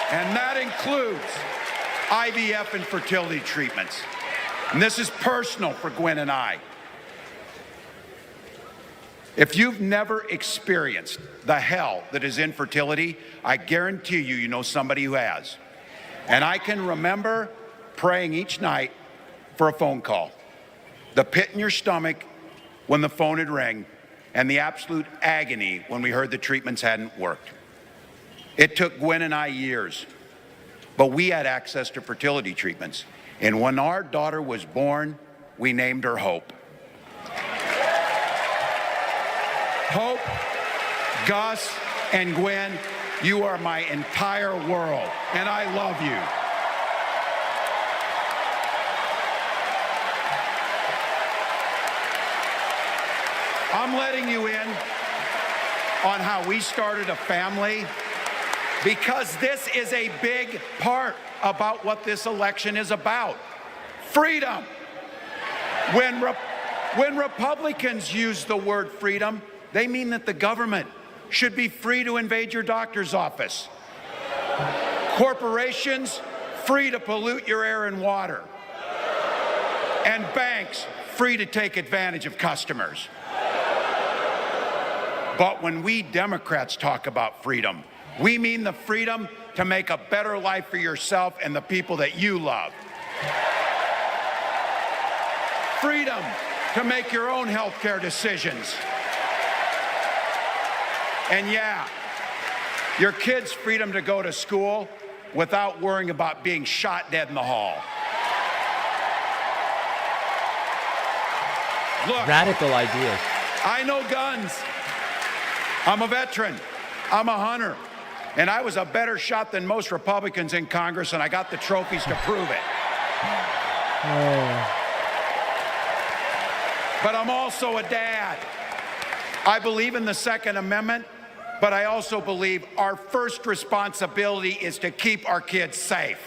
And that includes IVF and fertility treatments. And this is personal for Gwen and I. If you've never experienced the hell that is infertility, I guarantee you, you know somebody who has. And I can remember praying each night for a phone call. The pit in your stomach when the phone would ring, and the absolute agony when we heard the treatments hadn't worked. It took Gwen and I years, but we had access to fertility treatments. And when our daughter was born, we named her Hope. Hope, Gus, and Gwen, you are my entire world, and I love you. I'm letting you in on how we started a family because this is a big part about what this election is about. Freedom. When Republicans use the word freedom, they mean that the government should be free to invade your doctor's office. Corporations, free to pollute your air and water. And banks, free to take advantage of customers. But when we Democrats talk about freedom, we mean the freedom to make a better life for yourself and the people that you love. Freedom to make your own health care decisions. And yeah, your kids' freedom to go to school without worrying about being shot dead in the hall. Look, radical ideas. I know guns. I'm a veteran. I'm a hunter. And I was a better shot than most Republicans in Congress, and I got the trophies to prove it. But I'm also a dad. I believe in the Second Amendment, but I also believe our first responsibility is to keep our kids safe.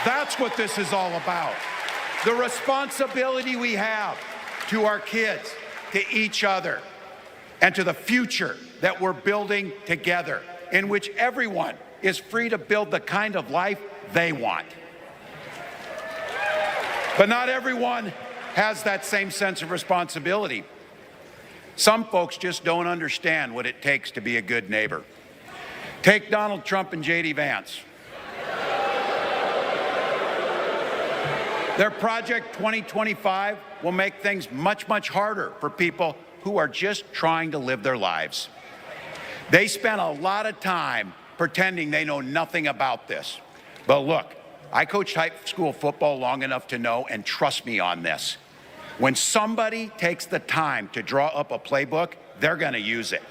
That's what this is all about. The responsibility we have to our kids, to each other, and to the future that we're building together, in which everyone is free to build the kind of life they want. But not everyone has that same sense of responsibility. Some folks just don't understand what it takes to be a good neighbor. Take Donald Trump and J.D. Vance. Their Project 2025 will make things much, much harder for people who are just trying to live their lives. They spent a lot of time pretending they know nothing about this. But look, I coached high school football long enough to know, and trust me on this, when somebody takes the time to draw up a playbook, they're going to use it.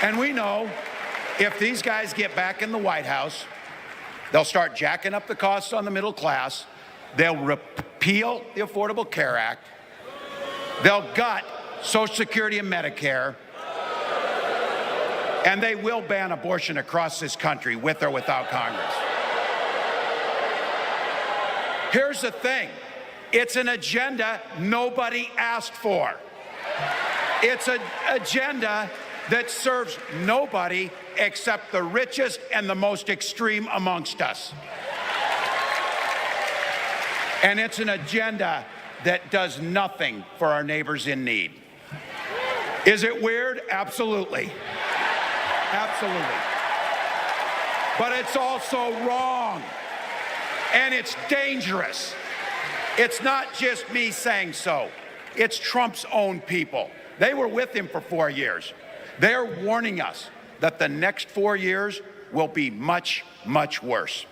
And we know if these guys get back in the White House, they'll start jacking up the costs on the middle class, they'll repeal the Affordable Care Act, they'll gut Social Security and Medicare, and they will ban abortion across this country with or without Congress. Here's the thing, it's an agenda nobody asked for. It's an agenda that serves nobody except the richest and the most extreme amongst us. And it's an agenda that does nothing for our neighbors in need. Is it weird? Absolutely. Absolutely. But it's also wrong. And it's dangerous. It's not just me saying so. It's Trump's own people. They were with him for 4 years. They're warning us that the next 4 years will be much, much worse.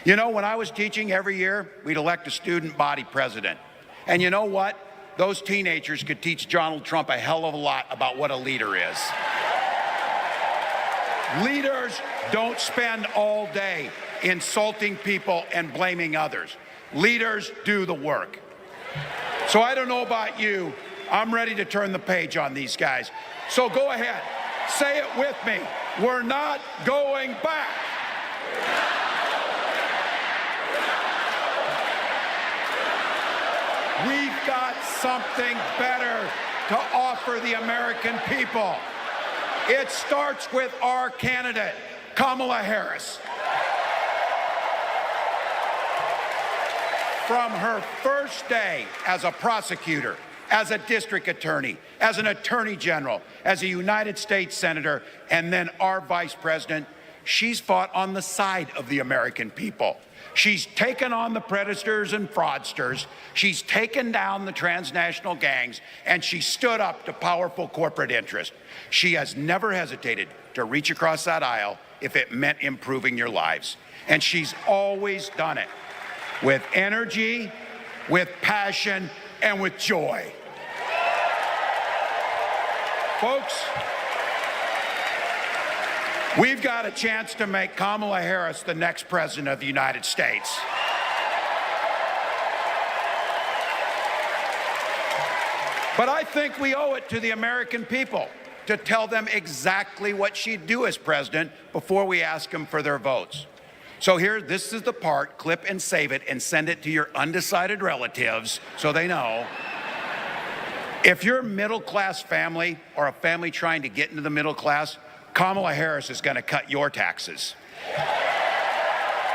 You know, when I was teaching every year, we'd elect a student body president. And you know what? Those teenagers could teach Donald Trump a hell of a lot about what a leader is. Leaders don't spend all day insulting people and blaming others. Leaders do the work. So I don't know about you, I'm ready to turn the page on these guys. So go ahead, say it with me. We're not going back. We've got something better to offer the American people. It starts with our candidate, Kamala Harris. From her first day as a prosecutor, as a district attorney, as an attorney general, as a United States senator, and then our vice president, she's fought on the side of the American people. She's taken on the predators and fraudsters. She's taken down the transnational gangs, and she stood up to powerful corporate interests. She has never hesitated to reach across that aisle if it meant improving your lives. And she's always done it with energy, with passion, and with joy. Folks, we've got a chance to make Kamala Harris the next president of the United States. But I think we owe it to the American people to tell them exactly what she'd do as president before we ask them for their votes. So here, this is the part, clip and save it and send it to your undecided relatives so they know. If you're a middle-class family or a family trying to get into the middle class, Kamala Harris is going to cut your taxes.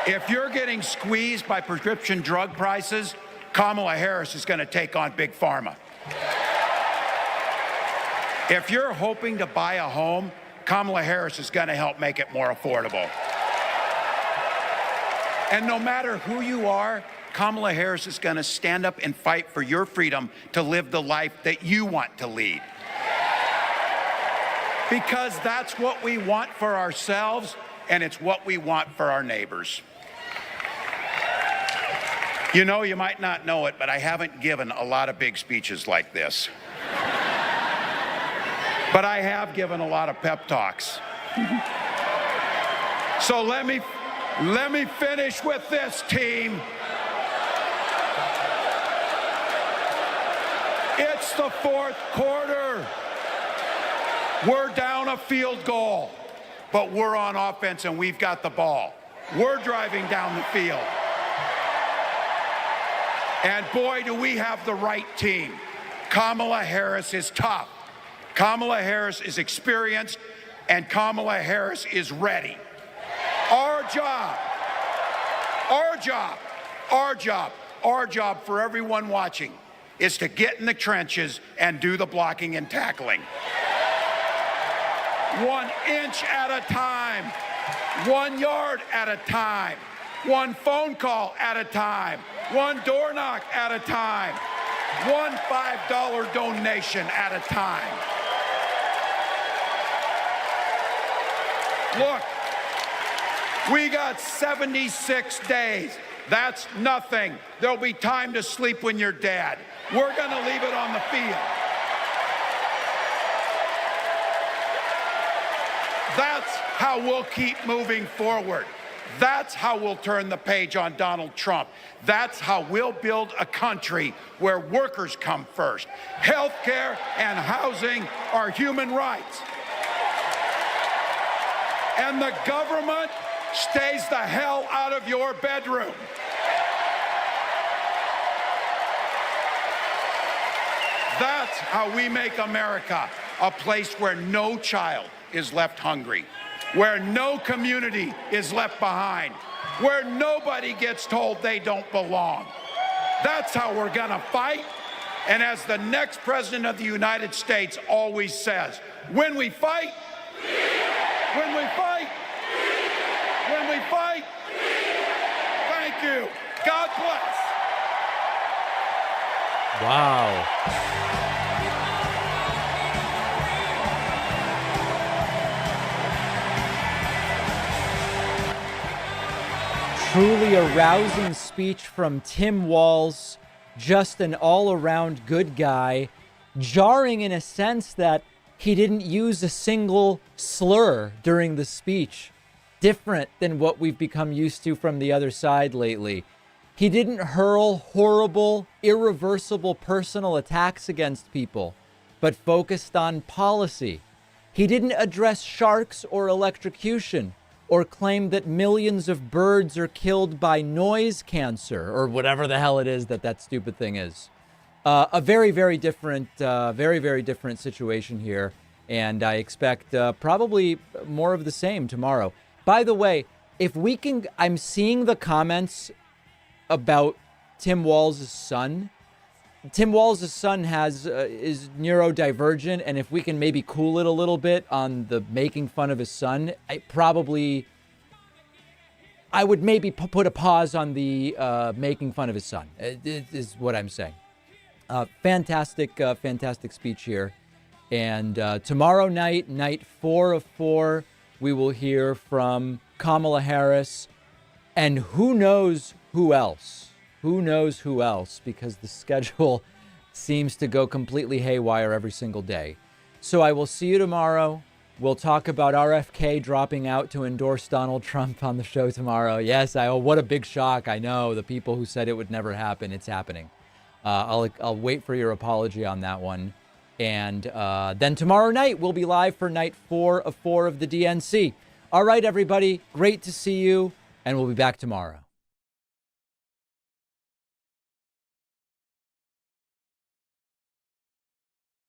If you're getting squeezed by prescription drug prices, Kamala Harris is going to take on Big Pharma. If you're hoping to buy a home, Kamala Harris is going to help make it more affordable. And no matter who you are, Kamala Harris is going to stand up and fight for your freedom to live the life that you want to lead. Because that's what we want for ourselves, and it's what we want for our neighbors. You know, you might not know it, but I haven't given a lot of big speeches like this. But I have given a lot of pep talks. So let me finish with this, team. It's the fourth quarter. We're down a field goal, but we're on offense and we've got the ball. We're driving down the field. And boy, do we have the right team. Kamala Harris is tough. Kamala Harris is experienced, and Kamala Harris is ready. Our job for everyone watching is to get in the trenches and do the blocking and tackling. 1 inch at a time, 1 yard at a time, 1 phone call at a time, 1 door knock at a time, 1 $5 donation at a time. Look, we got 76 days. That's nothing. There'll be time to sleep when you're dead. We're going to leave it on the field. That's how we'll keep moving forward. That's how we'll turn the page on Donald Trump. That's how we'll build a country where workers come first. Healthcare and housing are human rights. And the government stays the hell out of your bedroom. That's how we make America a place where no child is left hungry, where no community is left behind, where nobody gets told they don't belong. That's how we're going to fight. And as the next president of the United States always says, when we fight, when we fight, when we fight, thank you. God bless. Wow. Truly a rousing speech from Tim Walz, just an all-around good guy, jarring in a sense that he didn't use a single slur during the speech, different than what we've become used to from the other side lately. He didn't hurl horrible, irreversible personal attacks against people, but focused on policy. He didn't address sharks or electrocution, or claim that millions of birds are killed by noise cancer, or whatever the hell it is that stupid thing is. A very, very different situation here. And I expect probably more of the same tomorrow. By the way, if we can, I'm seeing the comments about Tim Walz's son. Tim Walz's son is neurodivergent, and if we can maybe cool it a little bit on the making fun of his son, I would maybe put a pause on the making fun of his son, is what I'm saying. Fantastic speech here. And tomorrow night, night 4 of 4, we will hear from Kamala Harris, and who knows who else. Who knows who else, because the schedule seems to go completely haywire every single day. So I will see you tomorrow. We'll talk about RFK dropping out to endorse Donald Trump on the show tomorrow. Yes, what a big shock. I know, the people who said it would never happen, it's happening. I'll wait for your apology on that one. And then tomorrow night, we'll be live for night 4 of 4 of the DNC. All right, everybody, great to see you, and we'll be back tomorrow.